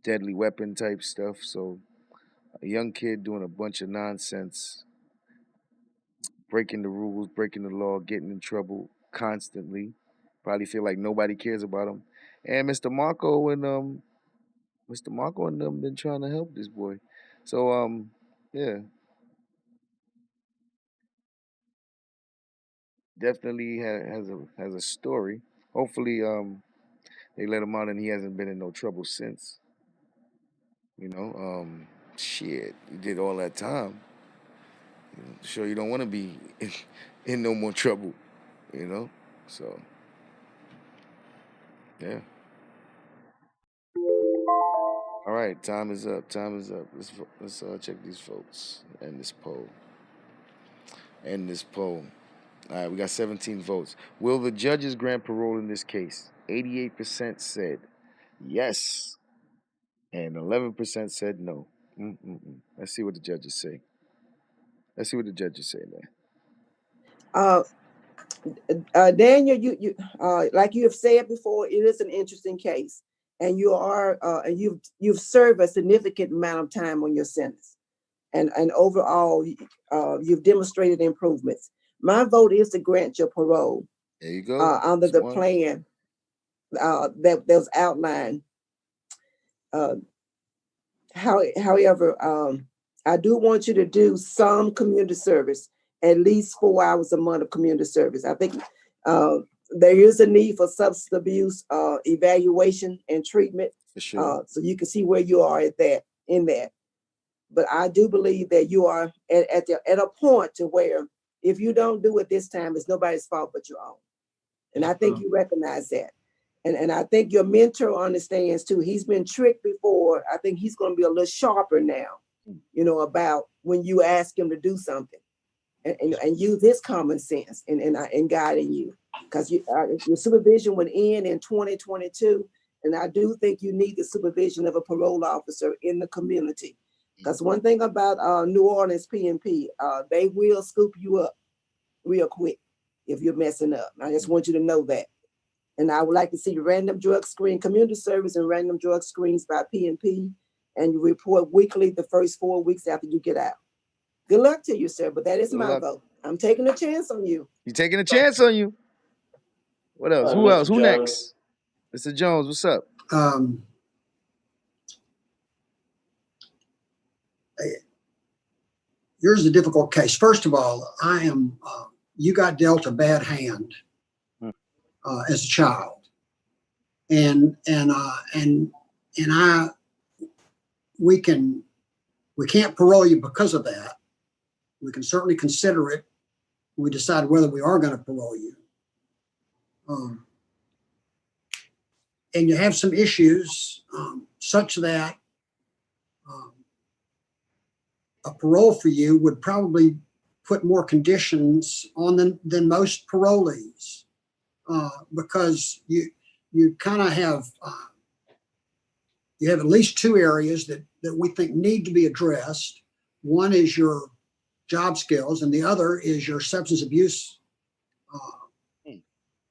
deadly weapon type stuff. So a young kid doing a bunch of nonsense, breaking the rules, breaking the law, getting in trouble constantly. Probably feel like nobody cares about him. And Mr. Marco and them been trying to help this boy. So yeah. Definitely has a story. Hopefully they let him out and he hasn't been in no trouble since. Shit, he did all that time. Sure, you don't want to be in no more trouble, So, yeah. All right, time is up. Time is up. Let's check these votes and this poll. All right, we got 17 votes. Will the judges grant parole in this case? 88% said yes, and 11% said no. Let's see what the judges say.
Daniel, you like you have said before, it is an interesting case, and you've served a significant amount of time on your sentence, and overall, you've demonstrated improvements. My vote is to grant your parole.
There you go.
Under the plan that was outlined. However, I do want you to do some community service, at least 4 hours a month of community service. I think there is a need for substance abuse evaluation and treatment.
For sure.
So you can see where you are in that. But I do believe that you are at a point to where if you don't do it this time, it's nobody's fault but your own. And I think you recognize that. And I think your mentor understands too. He's been tricked before. I think he's going to be a little sharper now, about when you ask him to do something, and use his common sense in guiding you. Because your supervision would end in 2022. And I do think you need the supervision of a parole officer in the community. Because one thing about New Orleans PNP, they will scoop you up real quick if you're messing up. I just want you to know that. And I would like to see random drug screen, community service and random drug screens by PNP, and you report weekly the first 4 weeks after you get out. Good luck to you, sir, but that is my vote. I'm taking a chance on you.
You taking a chance on you. What else? Who
Mr.
else? Who
Jones.
next? Mr. Jones, what's up?
Yours is a difficult case. First of all, you got dealt a bad hand as a child, and we can't parole you because of that. We can certainly consider it when we decide whether we are going to parole you. And you have some issues such that a parole for you would probably put more conditions on them than most parolees, because you kind of have you have at least two areas that we think need to be addressed. One is your job skills, and the other is your substance abuse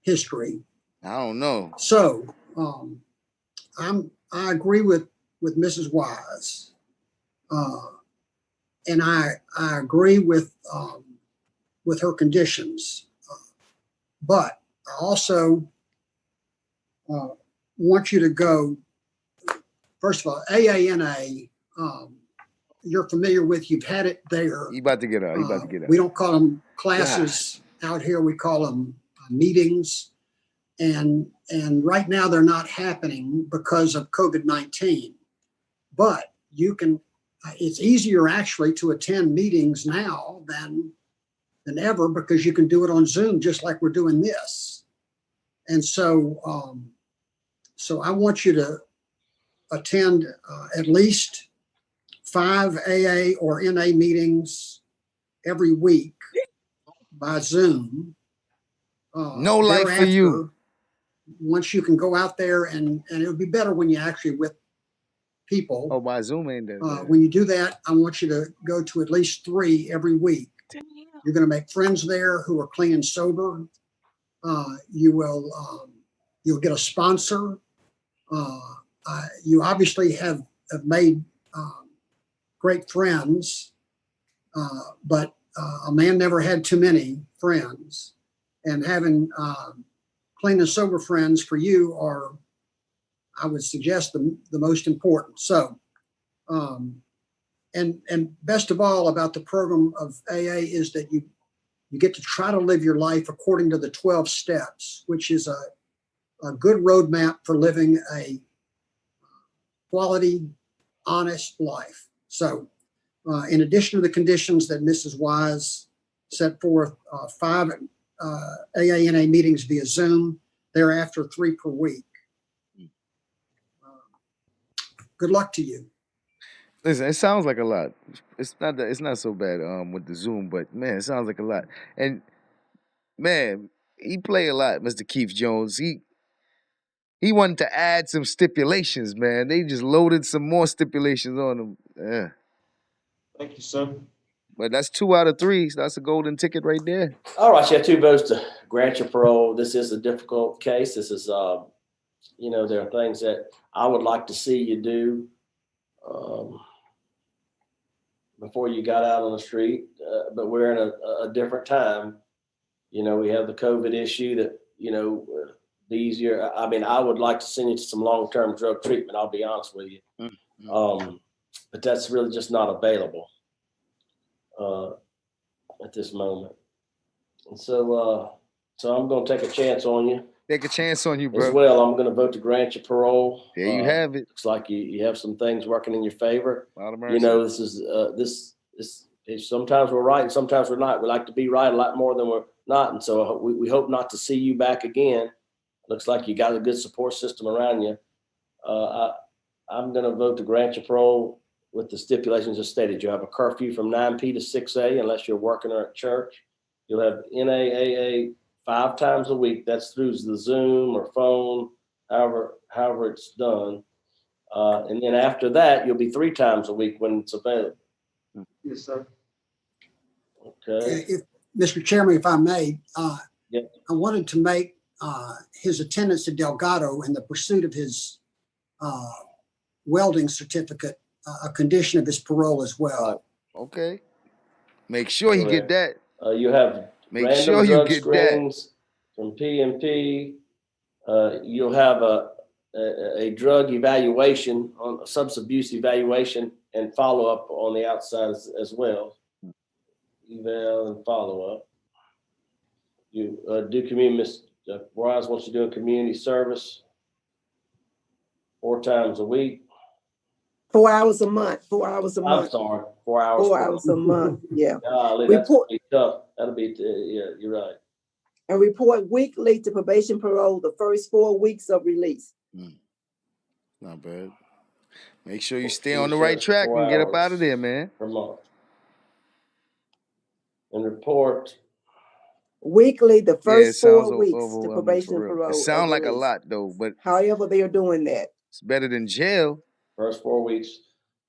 history.
I don't know.
So I agree with Mrs. Wise, and I agree with her conditions, but I also want you to go. First of all, AANA, you're familiar with. You've had it there.
You about to get out.
We don't call them classes out here. We call them meetings. And right now they're not happening because of COVID-19. But you can. It's easier actually to attend meetings now than ever, because you can do it on Zoom, just like we're doing this. And so, so I want you to attend at least 5 AA or NA meetings every week by Zoom.
No life for you.
Once you can go out there, and it would be better when you actually with people.
Oh, by Zoom ain't that.
When you do that, I want you to go to at least 3 every week. You're going to make friends there who are clean and sober. You'll get a sponsor. You obviously have made great friends, but a man never had too many friends. And having clean and sober friends for you are, I would suggest, the most important. So, and best of all about the program of AA is that you get to try to live your life according to the 12 steps, which is a good roadmap for living a quality, honest life. So, in addition to the conditions that Mrs. Wise set forth, 5 AANA meetings via Zoom, thereafter 3 per week. Good luck to you.
Listen, it sounds like a lot. It's not so bad with the Zoom, but man, it sounds like a lot. And man, he play a lot, Mr. Keith Jones. He wanted to add some stipulations, man. They just loaded some more stipulations on him. Yeah.
Thank you, sir.
But that's 2 out of 3. So that's a golden ticket right there.
All right, you have 2 votes to grant your parole. This is a difficult case. This is, there are things that I would like to see you do before you got out on the street. But we're in a different time. We have the COVID issue that, these years. I mean, I would like to send you to some long-term drug treatment. I'll be honest with you. But that's really just not available at this moment. And so I'm going to take a chance on you.
Take a chance on you, bro.
As well, I'm going to vote to grant you parole.
There you have it.
Looks like you have some things working in your favor.
A lot of mercy.
This is sometimes we're right and sometimes we're not. We like to be right a lot more than we're not. And so we hope not to see you back again Looks like you got a good support system around you. I'm going to vote to grant your parole with the stipulations as stated. You have a curfew from 9 p to 6 a unless you're working or at church. You'll have NAAA 5 times a week. That's through the Zoom or phone, however it's done. And then after that, you'll be 3 times a week when it's available.
Yes, sir.
Okay.
If, Mr. Chairman, if I may,
Yeah.
I wanted to make his attendance at Delgado and the pursuit of his welding certificate a condition of his parole as well.
Okay. Make sure he get that.
You have
Make
random
sure you
drug
get that.
screenings from PMP. You'll have a drug evaluation, on a substance abuse evaluation, and follow up on the outside as well. Eval and follow up. You do community. Mr. Wise wants you to do a community service 4 times a week.
4 hours a month. 4 hours a month.
I'm sorry, 4 hours.
4 hours a month. Yeah.
Golly, that's gonna be tough. That'll be yeah. You're right.
And report weekly to probation parole the first 4 weeks of release.
Not bad. Make sure you stay on the right track and get up out of there, man.
Per month. And report
weekly the first 4 weeks to
overwhelming
probation
for
and
real.
parole.
It sounds like a lot though, but
however they are doing that.
It's better than jail.
First 4 weeks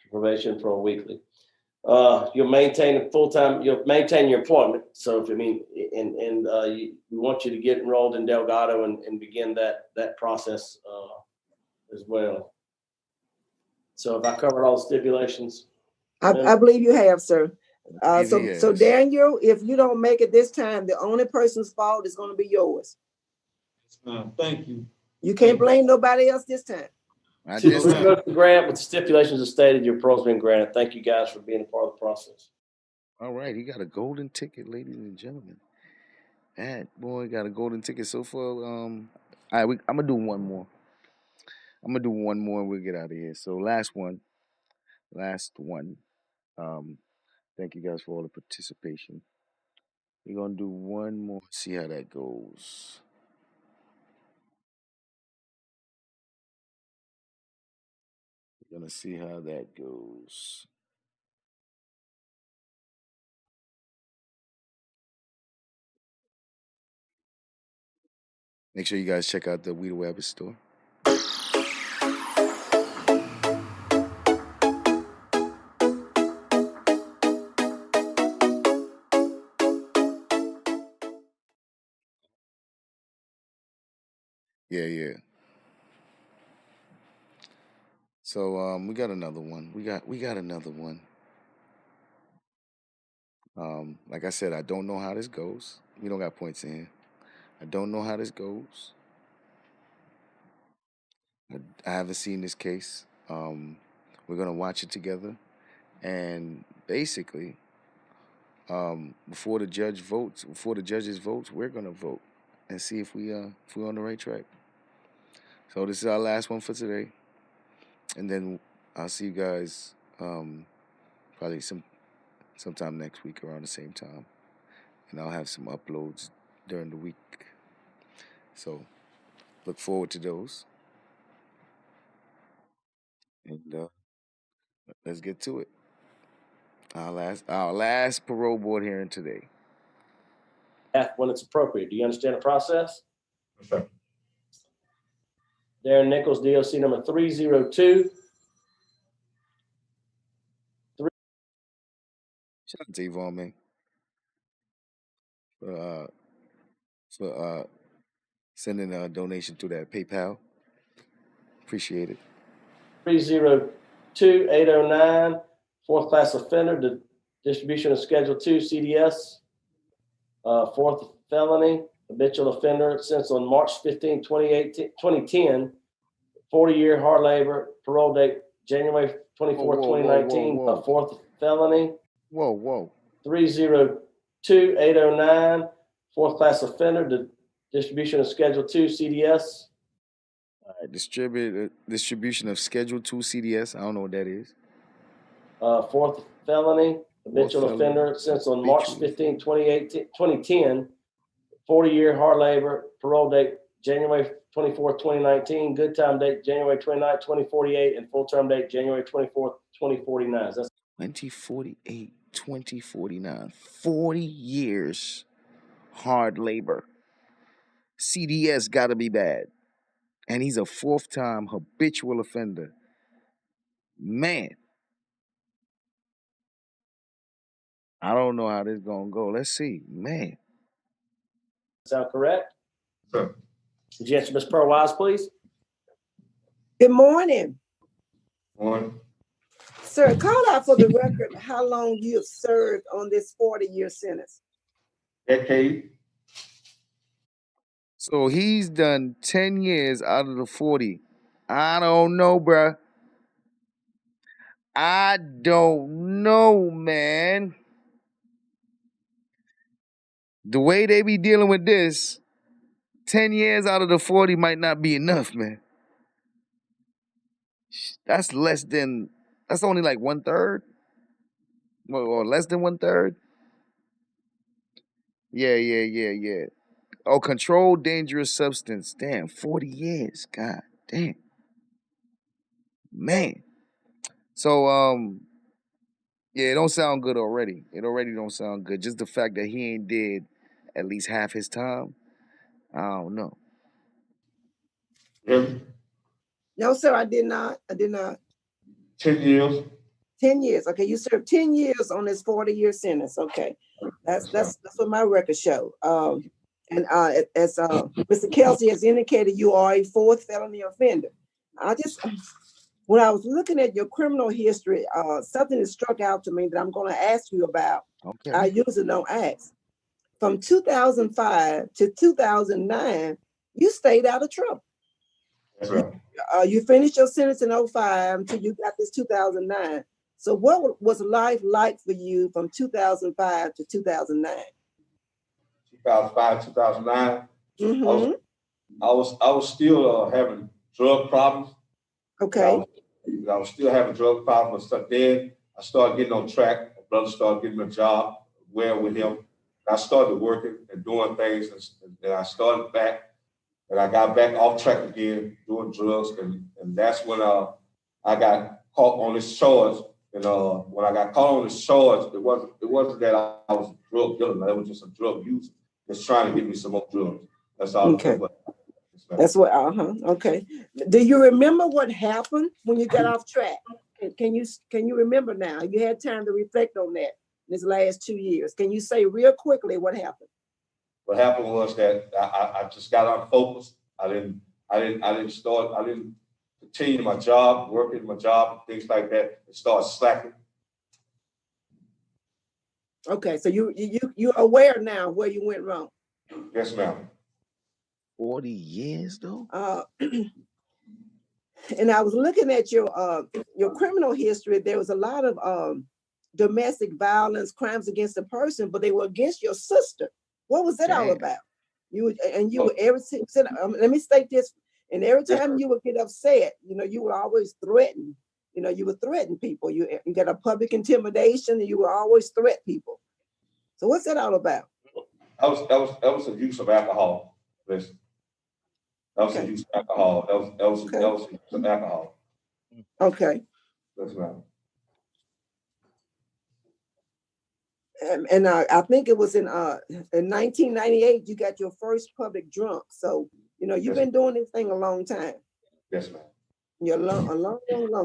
to probation for a weekly. You'll maintain a full-time, you'll maintain your employment. So if we want you to get enrolled in Delgado and begin that process as well. So if I covered all the stipulations.
I believe you have, sir. So Daniel, if you don't make it this time, the only person's fault is going to be yours.
Thank you.
You can't blame nobody else this time.
The grant with the stipulations as stated, your parole's been granted. Thank you guys for being a part of the process.
All right, he got a golden ticket, ladies and gentlemen. That boy got a golden ticket so far. All right, I'm gonna do one more. And we'll get out of here. So last one. Thank you guys for all the participation. We're gonna do one more. See how that goes. We're gonna see how that goes. Make sure you guys check out the We the Web store. Yeah. So we got another one. We got another one. Like I said, I don't know how this goes. We don't got points in here. I don't know how this goes. I haven't seen this case. We're gonna watch it together, and basically, before the judges votes, we're gonna vote and see if we're on the right track. So this is our last one for today, and then I'll see you guys probably sometime next week around the same time, and I'll have some uploads during the week. So look forward to those. And let's get to it. Our last parole board hearing today.
When it's appropriate. Do you understand the process?
Sure.
Darren Nichols, DOC number 302.
Shout out to Yvonne, man. For sending a donation to that PayPal. Appreciate it.
302-809, 4th class offender, the distribution of Schedule 2 CDS, 4th felony, habitual offender since on March 15, 2010, 40-year hard labor, parole date January 24, 2019, a 4th felony.
Whoa.
302-809, 4th class offender, the distribution of Schedule 2 CDS.
All right, distribution of Schedule 2 CDS. I don't know what that is.
4th felony, habitual offender since on March 15, 2010, 40-year hard labor, parole date January 24th, 2019. Good time date, January 29th, 2048, and full term date, January 24th, 2049. That's
2048, 2049. 40 years hard labor. CDS got to be bad. And he's a fourth-time habitual offender. Man, I don't know how this gonna go. Let's see. Man.
sound correct?
Sir.
Would you answer Ms. Pearl Wise, please?
Good morning.
One.
Sir, call out for the record how long you have served on this 40-year sentence.
Decade.
So he's done 10 years out of the 40. I don't know, bruh. I don't know, man. The way they be dealing with this, 10 years out of the 40 might not be enough, man. That's only like 1/3 or less than 1/3. Yeah. Oh, controlled dangerous substance. Damn, 40 years. God damn. Man. So, yeah, it don't sound good already. It already don't sound good. Just the fact that he ain't did at least half his time. I don't know.
Yeah.
No, sir, I did not. I did not.
10 years.
10 years. Okay, you served 10 years on this 40-year sentence. Okay, that's what my records show. And as Mr. Kelsey has indicated, you are a fourth felony offender. When I was looking at your criminal history, something that struck out to me that I'm going to ask you about.
Okay.
I usually don't ask. From 2005 to 2009, you stayed out of trouble.
That's right.
You finished your sentence in 2005 until you got this 2009. So what was life like for you from 2005 to 2009?
2005, 2009.
Mm-hmm.
I was still having drug problems.
Okay.
I was still having drug problems. But then I started getting on track. My brother started getting a job with him. I started working and doing things, and I started back. And I got back off track again, doing drugs, and that's when I got caught on this charge. And when I got caught on this charge, it wasn't that I was a drug dealer. It was just a drug user, just trying to get me some more drugs. That's all.
Okay. That's what. Okay. Do you remember what happened when you got off track? Can you remember now? You had time to reflect on that this last 2 years. Can you say real quickly what happened?
What happened was that I just got unfocused. I didn't continue my job, working my job, things like that, and start slacking.
Okay, so you're aware now where you went wrong.
Yes, ma'am.
40 years though?
And I was looking at your criminal history. There was a lot of domestic violence, crimes against the person, but they were against your sister. What was that all about? You were let me state this. And every time you would get upset, you would always threaten. You would threaten people. You got a public intimidation, and you would always threaten people. So what's that all about?
That was a use of alcohol. Listen. That was a use of alcohol. That was a use of alcohol.
Okay.
That's right.
And I think it was in 1998 you got your first public drunk. So you've been doing this thing a long time.
Yes, ma'am.
You're a long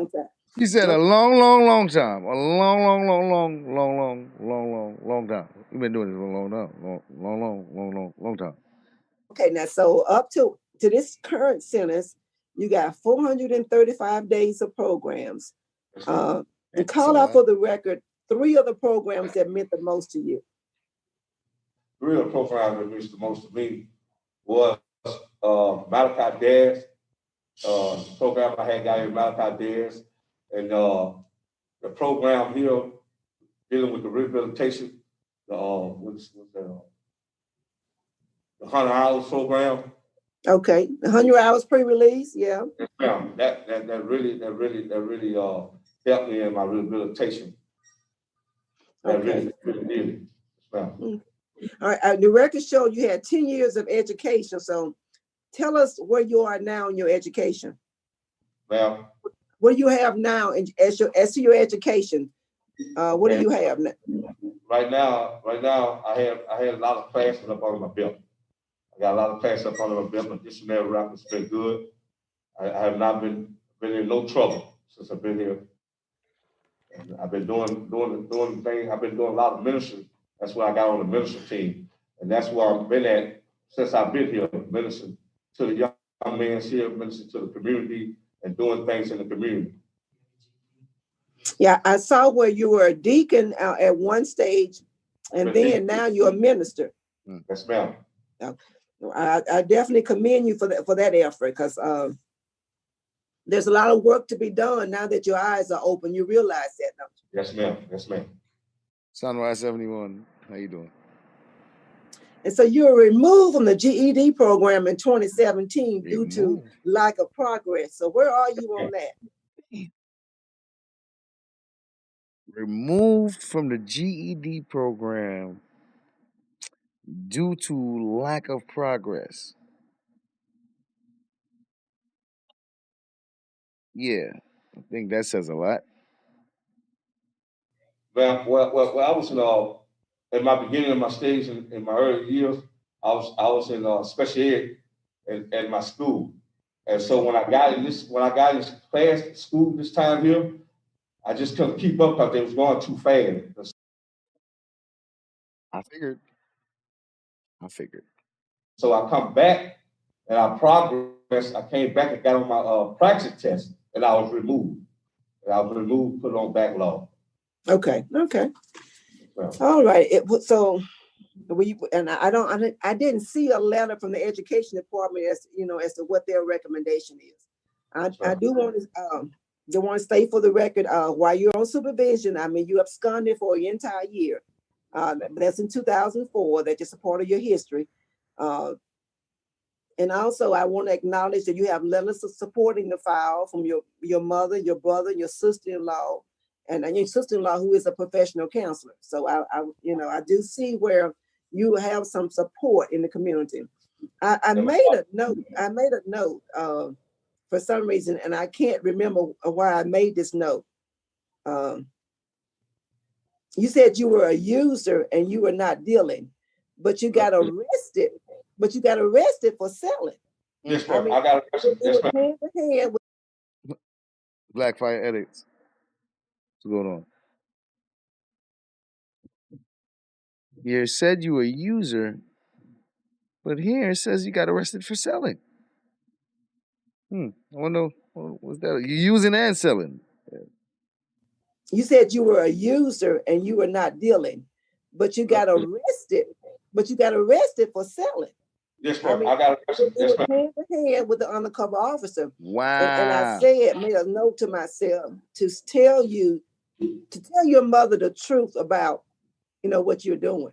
time.
You said a long time. A long time. You've been doing this for a long time. Okay,
now so up to this current sentence, you got 435 days of programs. And call out for the record 3 of the programs that meant the most to you.
3 of the programs that meant the most to me was Malachi Dares, program I had got in Malachi Dares, and the program here dealing with the rehabilitation, the 100 hours program.
Okay, 100 hours pre-release, yeah.
Yeah, that really helped me in my rehabilitation. That really did.
All right, the record showed you had 10 years of education. So tell us where you are now in your education.
Ma'am.
What do you have now as to your education? What do you have now?
Right now, I have a lot of classes up under my belt. I got a lot of classes up under my belt. My dictionary records been good. I have not been in no trouble since I've been here. And I've been doing things. I've been doing a lot of ministry. That's why I got on the ministry team, and that's where I've been at since I've been here, ministering to the young men here, ministering to the community, and doing things in the community.
Yeah, I saw where you were a deacon at one stage, and then now you're a minister.
Yes, ma'am.
I definitely commend you for that effort, because there's a lot of work to be done now that your eyes are open. You realize that, don't you?
Yes, ma'am. Yes, ma'am.
Sunrise 71, how you doing?
And so you were removed from the GED program in 2017 due to lack of progress. So where are you on that?
Removed from the GED program due to lack of progress. Yeah, I think that says a lot.
Well, I was in my beginning of my stage in my early years. I was in special ed at my school, and so when I got in this class school this time here, I just couldn't keep up because they was going too fast.
I figured.
So I come back and I progressed. I came back and got on my practice test, and I was removed. Put on backlog.
Okay.
Well,
all right. I didn't see a letter from the education department as to what their recommendation is. I do want to state for the record, while you're on supervision, I mean, you absconded for an entire year. That's in 2004. That's just a part of your history. And also, I want to acknowledge that you have letters supporting the file from your mother, your brother, your sister-in-law, and your sister-in-law, who is a professional counselor. So I do see where you have some support in the community. I made a note for some reason, and I can't remember why I made this note. You said you were a user and you were not dealing, but you got arrested. But you got arrested for selling.
Yes, ma'am. I got arrested. Yes, ma'am.
Black Fire Edits. What's going on? You said you were a user, but here it says you got arrested for selling. I wonder, what's that? You using and selling?
You said you were a user and you were not dealing, but you got arrested. But you got arrested for selling.
Yes, ma'am. I got arrested. Yes, ma'am.
Hand in hand with the undercover officer.
Wow.
And I made a note to myself to tell your mother the truth about, what you're doing.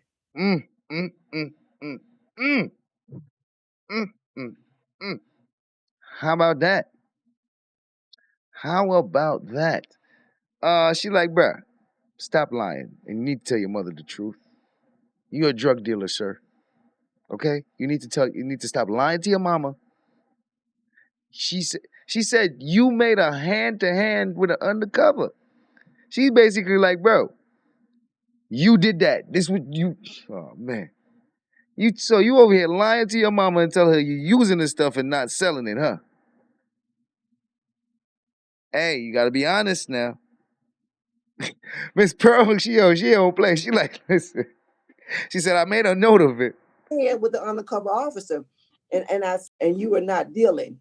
How about that? She like, bruh, stop lying. And you need to tell your mother the truth. You're a drug dealer, sir. Okay? You need to stop lying to your mama. She said you made a hand-to-hand with an undercover. She's basically like, bro, you did that. This was you. Oh man. So you over here lying to your mama and tell her you're using this stuff and not selling it, huh? Hey, you gotta be honest now. Miss Pearl, she don't play. She like, listen. She said, I made a note of it.
Yeah, with the undercover officer, and you were not dealing,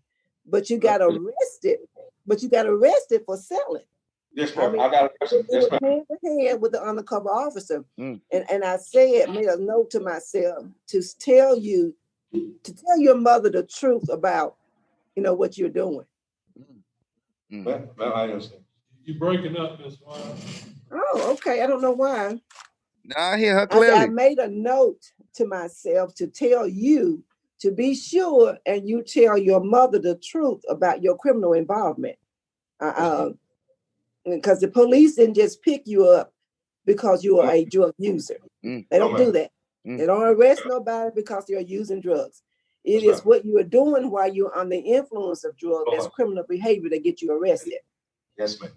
but you got arrested. But you got arrested for selling.
Yes, ma'am. I got arrested. Yes, ma'am.
Hand in hand with the undercover officer, and I made a note to myself to tell your mother the truth about, what you're doing.
Well, I understand.
You're breaking up, Miss Wine.
Oh, okay. I don't know why.
Nah, I hear her clearly.
I made a note to myself to tell you to be sure and you tell your mother the truth about your criminal involvement. Because the police didn't just pick you up because you are a drug user. They don't do that. They don't arrest nobody because they're using drugs. It is what you are doing while you're under the influence of drugs that's criminal behavior that get you arrested.
Yes, ma'am.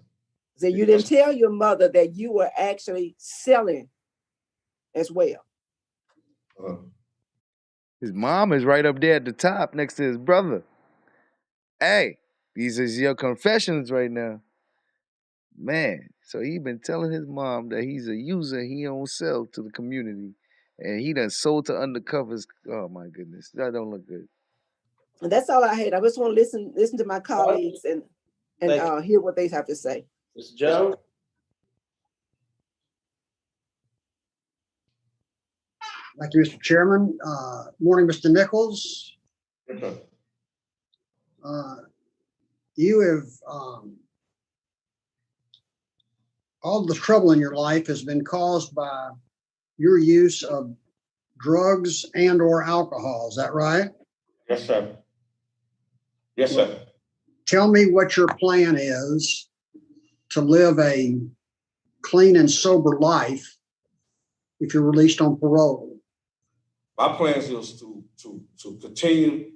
So you didn't tell your mother that you were actually selling as well.
His mom is right up there at the top next to his brother. Hey, these is your confessions right now. Man, so he been telling his mom that he's a user, he don't sell to the community. And he done sold to undercovers. Oh my goodness, that don't look good.
And that's all I had. I just want to listen to my colleagues and hear what they have to say.
Mr. Jones?
Thank you, Mr. Chairman. Morning, Mr. Nichols. You have all the trouble in your life has been caused by your use of drugs and or alcohol. Is that right?
Yes, sir. Yes, sir.
Tell me what your plan is to live a clean and sober life if you're released on parole.
My plans is to continue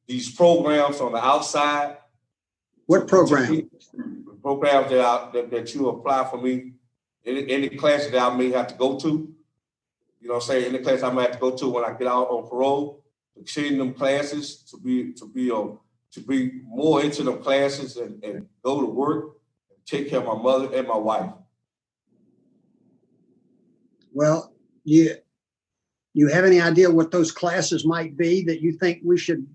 these programs on the outside.
What program?
Programs that you apply for me, any classes that I may have to go to. You know what I'm saying? Any class I might have to go to when I get out on parole. Continue them classes to be more into them classes and go to work and take care of my mother and my wife.
Well, you have any idea what those classes might be that you think we should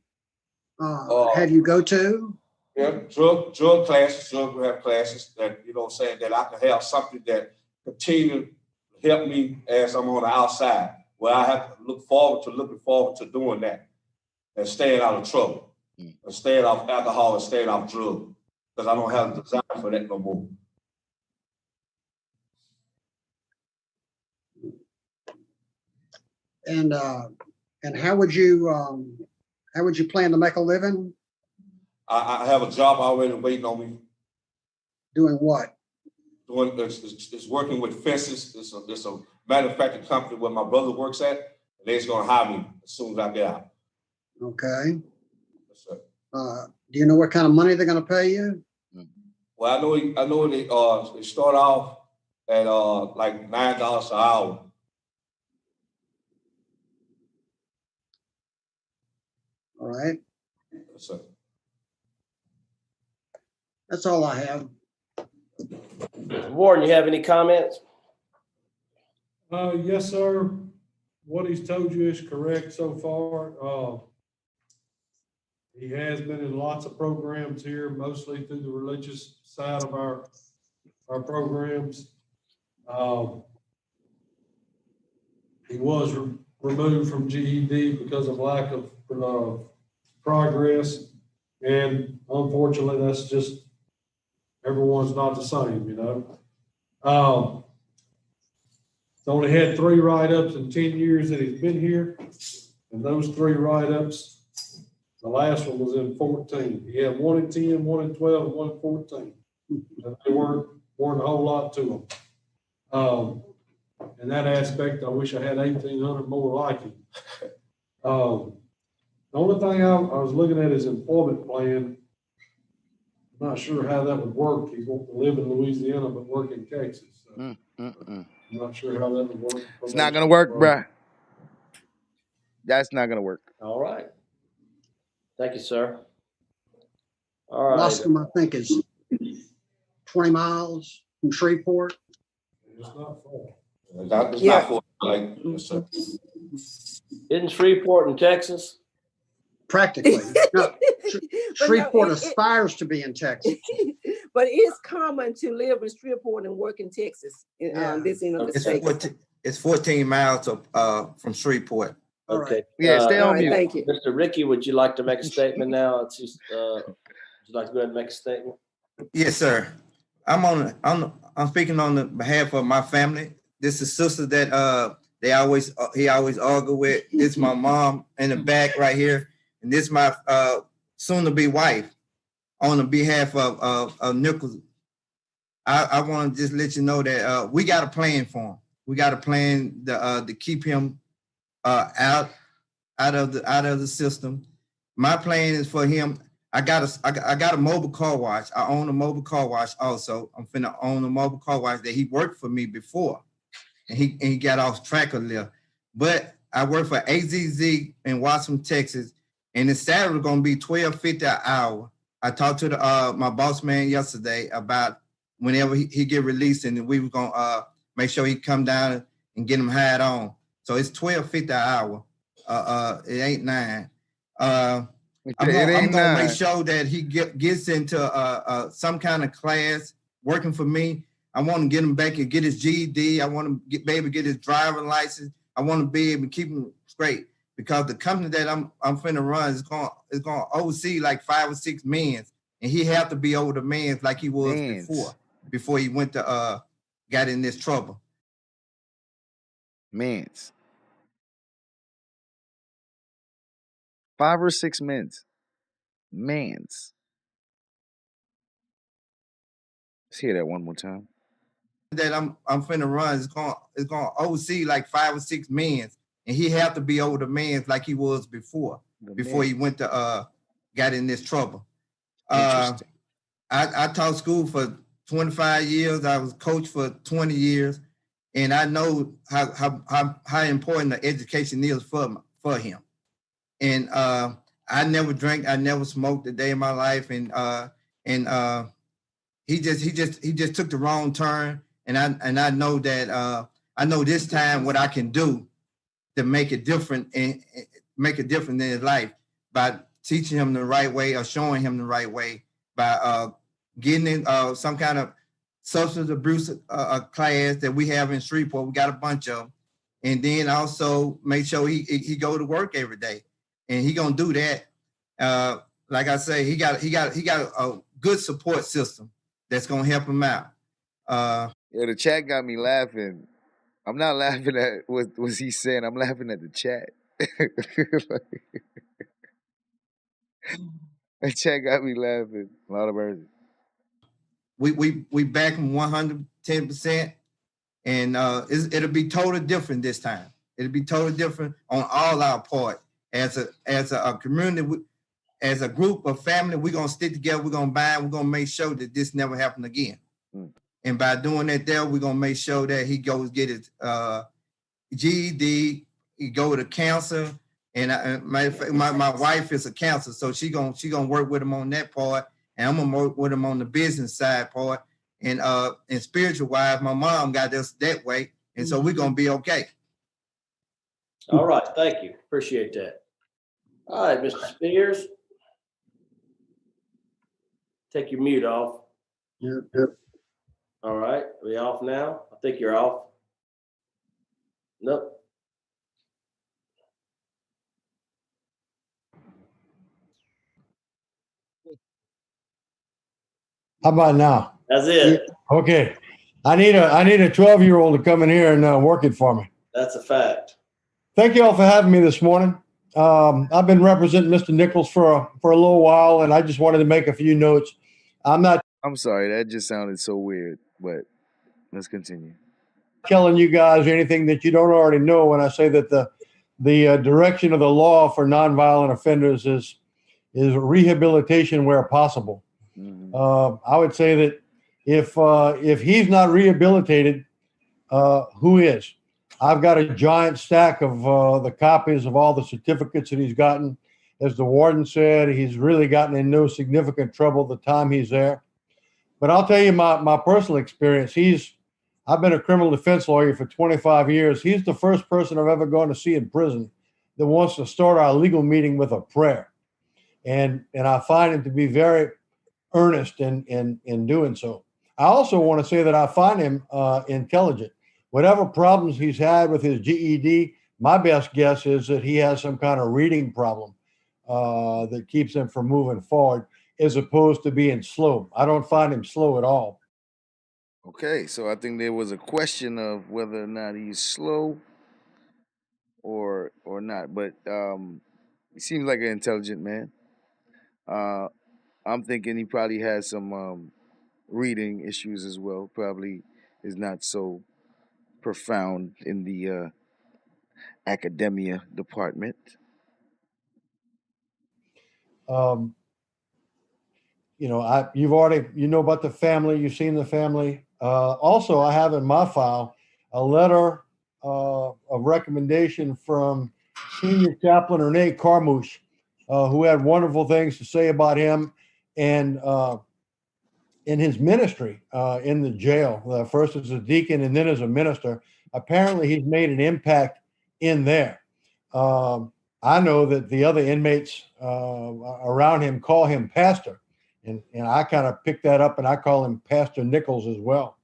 have you go to?
Yeah, drug classes, drug rehab classes that, you know what I'm saying, that I can have something that continue to help me as I'm on the outside, where I have to looking forward to doing that and staying out of trouble and staying off alcohol and staying off drugs, because I don't have the desire for that no more.
And how would you plan to make a living?
I have a job already waiting on me.
Doing what?
It's working with fences. It's a manufacturing company where my brother works at, and they're just gonna hire me as soon as I get out.
Okay.
Yes, sir.
Do you know what kind of money they're going to pay you?
Well, I know they start off at like $9 an hour.
All right.
Yes, sir.
That's all I have.
Warren, you have any comments?
Yes, sir. What he's told you is correct so far. He has been in lots of programs here, mostly through the religious side of our programs. He was removed from GED because of lack of progress. And unfortunately, that's just, everyone's not the same, you know. He's only had 3 write-ups in 10 years that he's been here. And those 3 write-ups, the last one was in 14. He had 1 in 10, 1 in 12, and 1 in 14. And they weren't a whole lot to him. In that aspect, I wish I had 1,800 more like him. The only thing I was looking at his employment plan. I'm not sure how that would work. He wants to live in Louisiana but work in Texas. So I'm not sure how that would work.
It's not gonna work, bruh. That's not gonna work.
All right. Thank you, sir. All right.
Luscombe, I think, is 20 miles from Shreveport.
It's not far.
It's not for like, yes, sir.
Isn't Shreveport in Texas?
Practically. No, Shreveport aspires to be in Texas.
But it's common to live in Shreveport and work in Texas. This end of the state.
It's 14 miles from Shreveport.
Okay.
Right.
Yeah, stay on mute.
Thank you.
Mr. Ricky, would you like to make a statement now? It's just, would you like to go ahead and make a statement?
Yes, sir. I'm speaking on the behalf of my family. This is sister that he always argue with. This is my mom in the back right here, and this is my soon-to-be wife. On the behalf of Nichols, I want to just let you know that we got a plan for him. We got a plan to keep him out. out of the system. My plan is for him. I got a mobile car wash. I own a mobile car wash also. I'm finna own a mobile car wash that he worked for me before, and he got off track a little. But I work for AZZ in Washington, Texas, and the salary gonna be $12.50 an hour. I talked to the my boss man yesterday about whenever he get released, and we were gonna make sure he come down and get him hired on. So it's $12.50 an hour. It ain't $9. I'm gonna make sure that he gets into some kind of class working for me. I want to get him back and get his GED. I want to be able to get his driving license. I want to be able to keep him straight because the company that I'm finna run is going oversee like 5 or 6 men, and he have to be over the men like he was before he went to got in this trouble.
Mans. 5 or 6 mens. Mans. Let's hear that one more time.
That I'm finna run is going oversee like 5 or 6 men, and he have to be over the men like he was before he went to got in this trouble.
Interesting.
I taught school for 25 years. I was coach for 20 years, and I know how important the education is for him. And I never drank, I never smoked a day in my life, and he just took the wrong turn. And I know that I know this time what I can do to make it different and make it different in his life by teaching him the right way or showing him the right way by getting in some kind of substance abuse class that we have in Shreveport. We got a bunch of them, and then also make sure he go to work every day, and he gonna do that. Like I say, he got a good support system that's gonna help him out.
Yeah, the chat got me laughing. I'm not laughing at what was he saying. I'm laughing at the chat. The chat got me laughing. A lot of mercy.
We back him 110%, and it'll be totally different this time. It'll be totally different on all our part as a community. As a group of family, we're gonna stick together. We're gonna bind. We're gonna make sure that this never happen again. And by doing that, we're gonna make sure that he goes get his GED. He go to counselor, and my wife is a counselor, so she gonna work with him on that part, and I'm gonna work with him on the business side part. And spiritual wise, my mom got us that way, and so we're gonna be okay.
All right, thank you. Appreciate that. All right, Mr. Spears. Take your mute off.
Yep.
All right, are we off now? I think you're off. Nope.
How about now?
That's it.
Okay. I need a 12-year-old to come in here and work it for me.
That's a fact.
Thank you all for having me this morning. I've been representing Mr. Nichols for a little while, and I just wanted to make a few notes.
I'm sorry, that just sounded so weird, but let's continue.
Telling you guys anything that you don't already know when I say that the direction of the law for nonviolent offenders is rehabilitation where possible. I would say that if he's not rehabilitated, who is? I've got a giant stack of the copies of all the certificates that he's gotten. As the warden said, he's really gotten in no significant trouble the time he's there. But I'll tell you my personal experience. I've been a criminal defense lawyer for 25 years. He's the first person I've ever gone to see in prison that wants to start our legal meeting with a prayer. And I find him to be very earnest in doing so. I also want to say that I find him intelligent. Whatever problems he's had with his GED, my best guess is that he has some kind of reading problem that keeps him from moving forward, as opposed to being slow. I don't find him slow at all.
Okay, so I think there was a question of whether or not he's slow or not, but he seems like an intelligent man. I'm thinking he probably has some reading issues as well. Probably is not so profound in the academia department.
Um, you know about the family, you've seen the family. Also, I have in my file a letter of recommendation from Senior Chaplain Renee Carmouche, who had wonderful things to say about him and in his ministry in the jail, first as a deacon and then as a minister. Apparently, he's made an impact in there. I know that the other inmates around him call him pastor. And I kind of picked that up and I call him Pastor Nichols as well.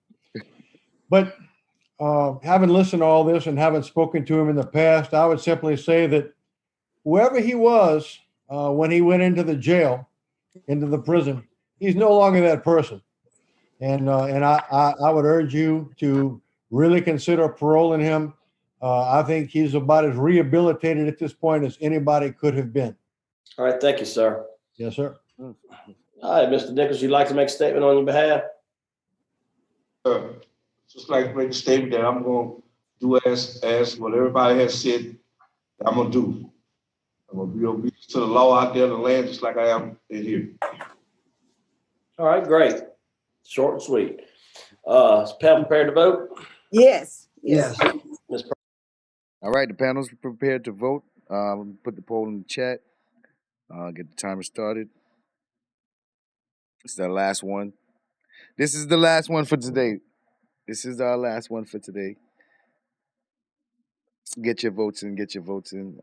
But having listened to all this and having spoken to him in the past, I would simply say that whoever he was when he went into the jail, into the prison, he's no longer that person. And I would urge you to really consider paroling him. I think he's about as rehabilitated at this point as anybody could have been.
All right, thank you, sir.
Yes, sir.
All right, Mr. Nichols, you'd like to make a statement on your behalf?
Just like to make a statement that I'm going to do as what everybody has said I'm going to do. I'm going to be obedient to the law out there in the land just like I am in here.
All right, great. Short and sweet. Is Pam prepared to vote?
Yes.
Yes.
Ms.
All right, the panel's prepared to vote. Put the poll in the chat. Get the timer started. It's the last one. This is the last one for today. This is our last one for today. Get your votes in. Get your votes in.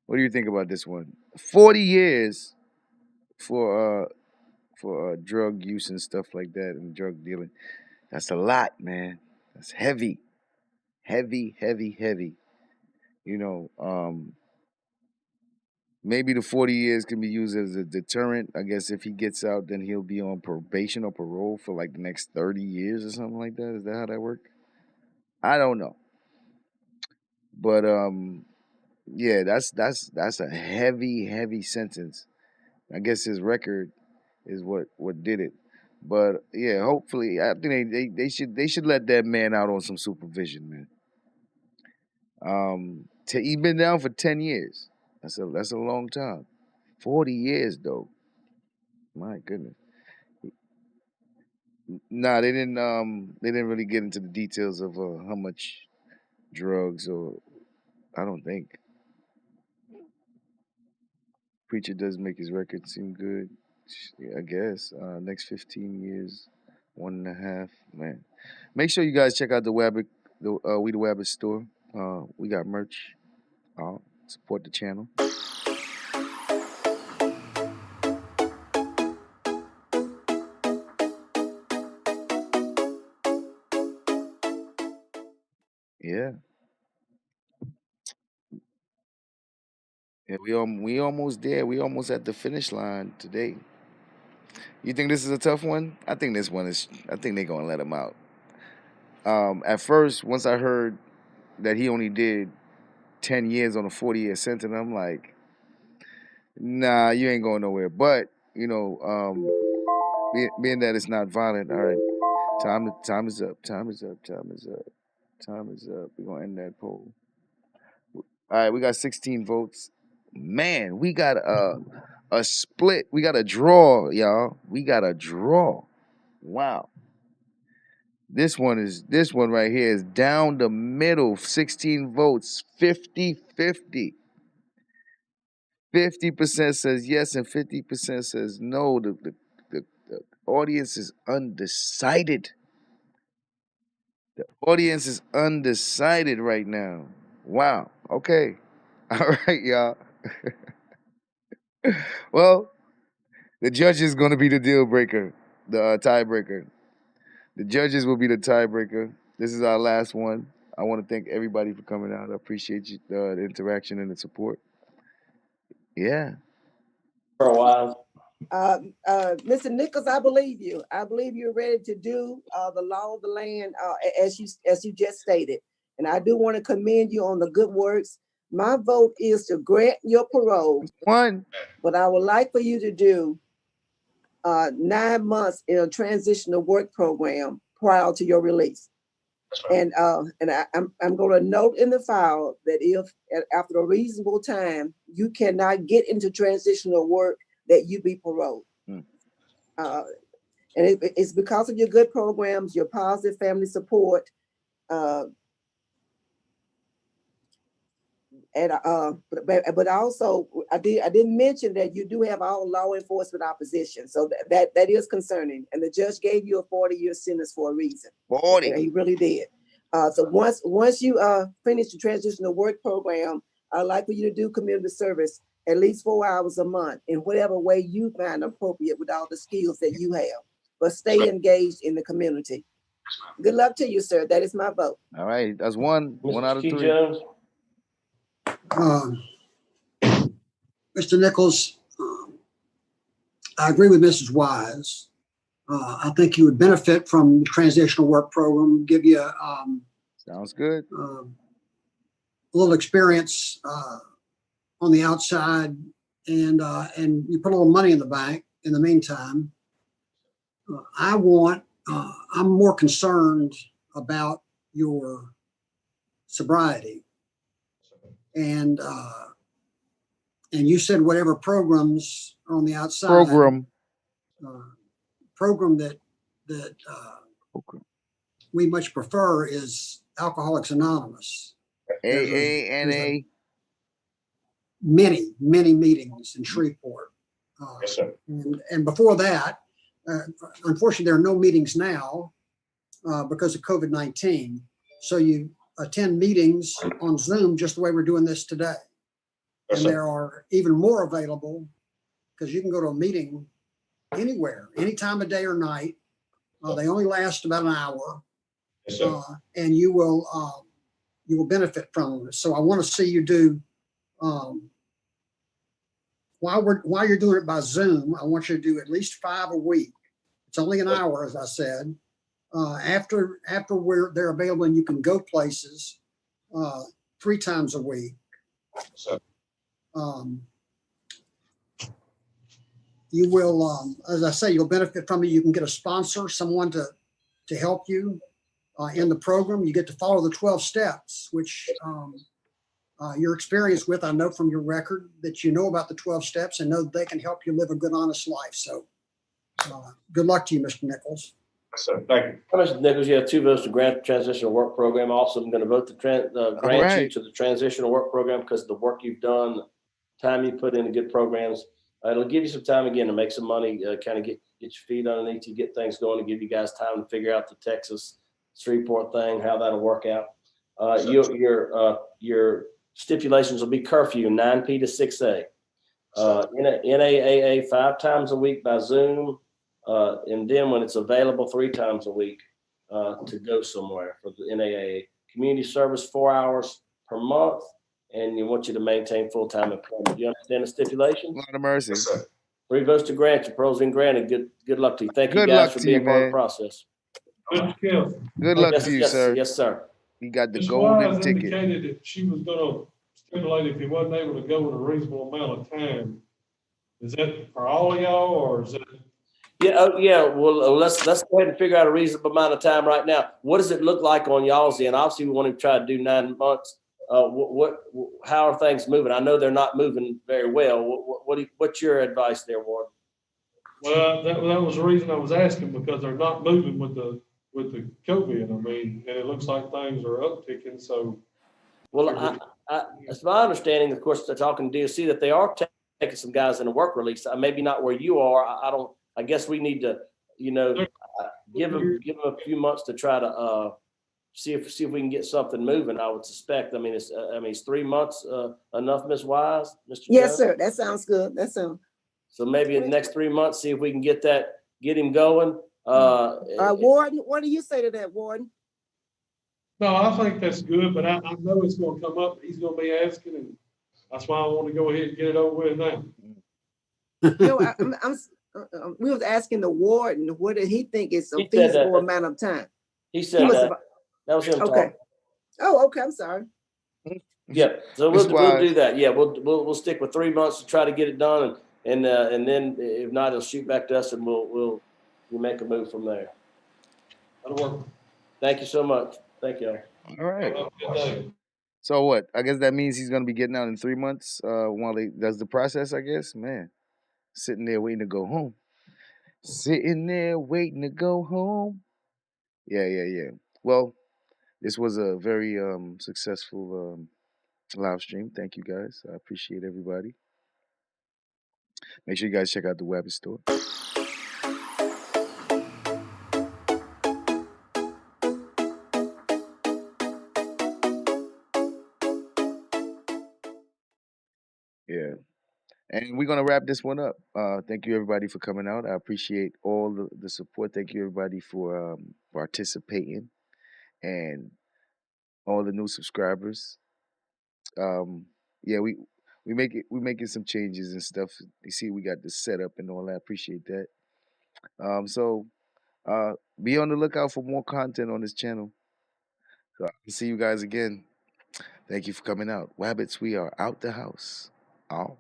What do you think about this one? 40 years for drug use and stuff like that and drug dealing. That's a lot, man. That's heavy. Heavy, heavy, heavy. You know, maybe the 40 years can be used as a deterrent. I guess if he gets out, then he'll be on probation or parole for like the next 30 years or something like that. Is that how that works? I don't know. But yeah, that's a heavy, heavy sentence. I guess his record is what did it. But yeah, hopefully, I think they should let that man out on some supervision, man. He's been down for 10 years. That's a long time. 40 years though. My goodness. Nah, they didn't really get into the details of how much drugs or I don't think. Preacher does make his record seem good. I guess. Next 15 years, 1.5. Man. Make sure you guys check out the We the Wabbit store. We got merch. Support the channel. Yeah. Yeah, we almost there. We almost at the finish line today. You think this is a tough one? I think this one is. I think they're gonna let him out. At first, once I heard that he only did 10 years on a 40-year sentence, I'm like, nah, you ain't going nowhere. But you know, being that it's not violent, all right. Time is up. Time is up. Time is up. Time is up. We're gonna end that poll. All right, we got 16 votes. Man, we got a split. We got a draw, y'all. We got a draw. Wow. This one right here is down the middle. 16 votes, 50-50. 50% says yes and 50% says no. The audience is undecided. The audience is undecided right now. Wow. Okay. All right, y'all. Well, the judge is going to be the deal breaker, the tiebreaker. The judges will be the tiebreaker. This is our last one. I want to thank everybody for coming out. I appreciate you, the interaction and the support. Yeah.
For a while.
Mr. Nichols, I believe you. I believe you're ready to do the law of the land as you just stated. And I do want to commend you on the good works. My vote is to grant your parole. But I would like for you to do 9 months in a transitional work program prior to your release. And I'm going to note in the file that if after a reasonable time you cannot get into transitional work, that you be paroled. And it's because of your good programs, your positive family support, but also I didn't mention that you do have all law enforcement opposition, so that is concerning. And the judge gave you a 40-year sentence for a reason.
40.
He really did. So once you finish the transitional work program, I'd like for you to do community service at least 4 hours a month in whatever way you find appropriate with all the skills that you have. But stay engaged in the community. Good luck to you, sir. That is my vote.
All right, that's one out of
Mr. T.
three.
Jones?
Mr. Nichols, I agree with Mrs. Wise. I think you would benefit from the transitional work program, give you
sounds good.
A little experience on the outside, and you put a little money in the bank in the meantime. I'm more concerned about your sobriety, and you said whatever programs are on the outside. Program that we much prefer is Alcoholics Anonymous.
AA, NA.
Many meetings in Shreveport.
Yes, sir.
And before that, unfortunately, there are no meetings now because of COVID-19. So you attend meetings on Zoom just the way we're doing this today.
Yes,
and
sir.
there are even more available because you can go to a meeting anywhere, any time of day or night. They only last about an hour.
Yes, sir.
And you will benefit from them. So I want to see you do while you're doing it by Zoom. I want you to do at least 5 a week. It's only an hour, as I said. After they're available and you can go places 3 times a week.
Sir.
You will, as I say, you'll benefit from it. You can get a sponsor, someone to help you in the program. You get to follow the 12 steps, which you're experienced with. I know from your record that you know about the 12 steps and know that they can help you live a good, honest life. So good luck to you, Mr. Nichols.
Sir, thank you.
Mr. Nichols, you have 2 votes to grant the transitional work program. Also, I'm going to vote to grant you to the transitional work program because of the work you've done, the time you put into good programs. It'll give you some time again to make some money, kind of get your feet underneath you, get things going, and give you guys time to figure out the Texas Shreveport thing, how that'll work out. Your stipulations will be curfew 9 p to 6 a. NAAA 5 times a week by Zoom, and then when it's available 3 times a week to go somewhere for the NAAA. Community service 4 hours per month, and you want you to maintain full-time employment. Do you understand the stipulations?
Lord of mercy.
Yes, sir.
3 votes to grant you. Parole's been granted. Good luck to you. Thank you
Good
guys
luck
for
to
being
you,
part of the
man.
process.
Mr. Kelly,
Good luck
Yes,
to you,
yes,
sir.
yes, sir.
You got the
Ms.
golden
Wise
ticket.
indicated that she was gonna stipulate if he wasn't able to go in a reasonable amount of time. Is that for all of y'all, or is it?
Yeah. Well, let's go ahead and figure out a reasonable amount of time right now. What does it look like on y'all's end? Obviously, we want to try to do 9 months. How are things moving? I know they're not moving very well. What's your advice there, Ward?
Well, that was the reason I was asking, because they're not moving with the COVID. I mean, and it looks like things are upticking. So,
well, it's my understanding, of course, they're talking to DOC that they are taking some guys in a work release. Maybe not where you are. I guess we need to, give them a few months to try to see if we can get something moving. I would suspect. I mean, it's 3 months enough, Ms. Wise, Mr.
Yes,
Jones?
sir. That sounds good. That sounds.
So maybe in the next 3 months, see if we can get him going.
Warden, what do you say to that, Warden?
no, I think that's good, but I know it's going to come up. He's going to be asking, and that's why I want to go ahead and get it over with now.
We was asking the warden, what did he think is a feasible amount of time?
He said that was him
okay.
talking.
Oh, okay. I'm sorry.
Yeah, so we'll do that. Yeah, we'll stick with 3 months to try to get it done, and then if not, he'll shoot back to us, and we'll make a move from there.
That'll work.
Thank you so much. Thank you.
All right.
Have a good day.
So what? I guess that means he's gonna be getting out in 3 months. While he does the process, I guess. Man, sitting there waiting to go home. Sitting there waiting to go home. Yeah. Well, this was a very successful live stream. Thank you guys. I appreciate everybody. Make sure you guys check out the web store. Yeah. And we're gonna wrap this one up. Thank you everybody for coming out. I appreciate all the support. Thank you everybody for participating and all the new subscribers. Yeah, we're making some changes and stuff. You see, we got the setup and all that. I appreciate that. So be on the lookout for more content on this channel. So I'll see you guys again. Thank you for coming out. Wabbits, we are out the house. All.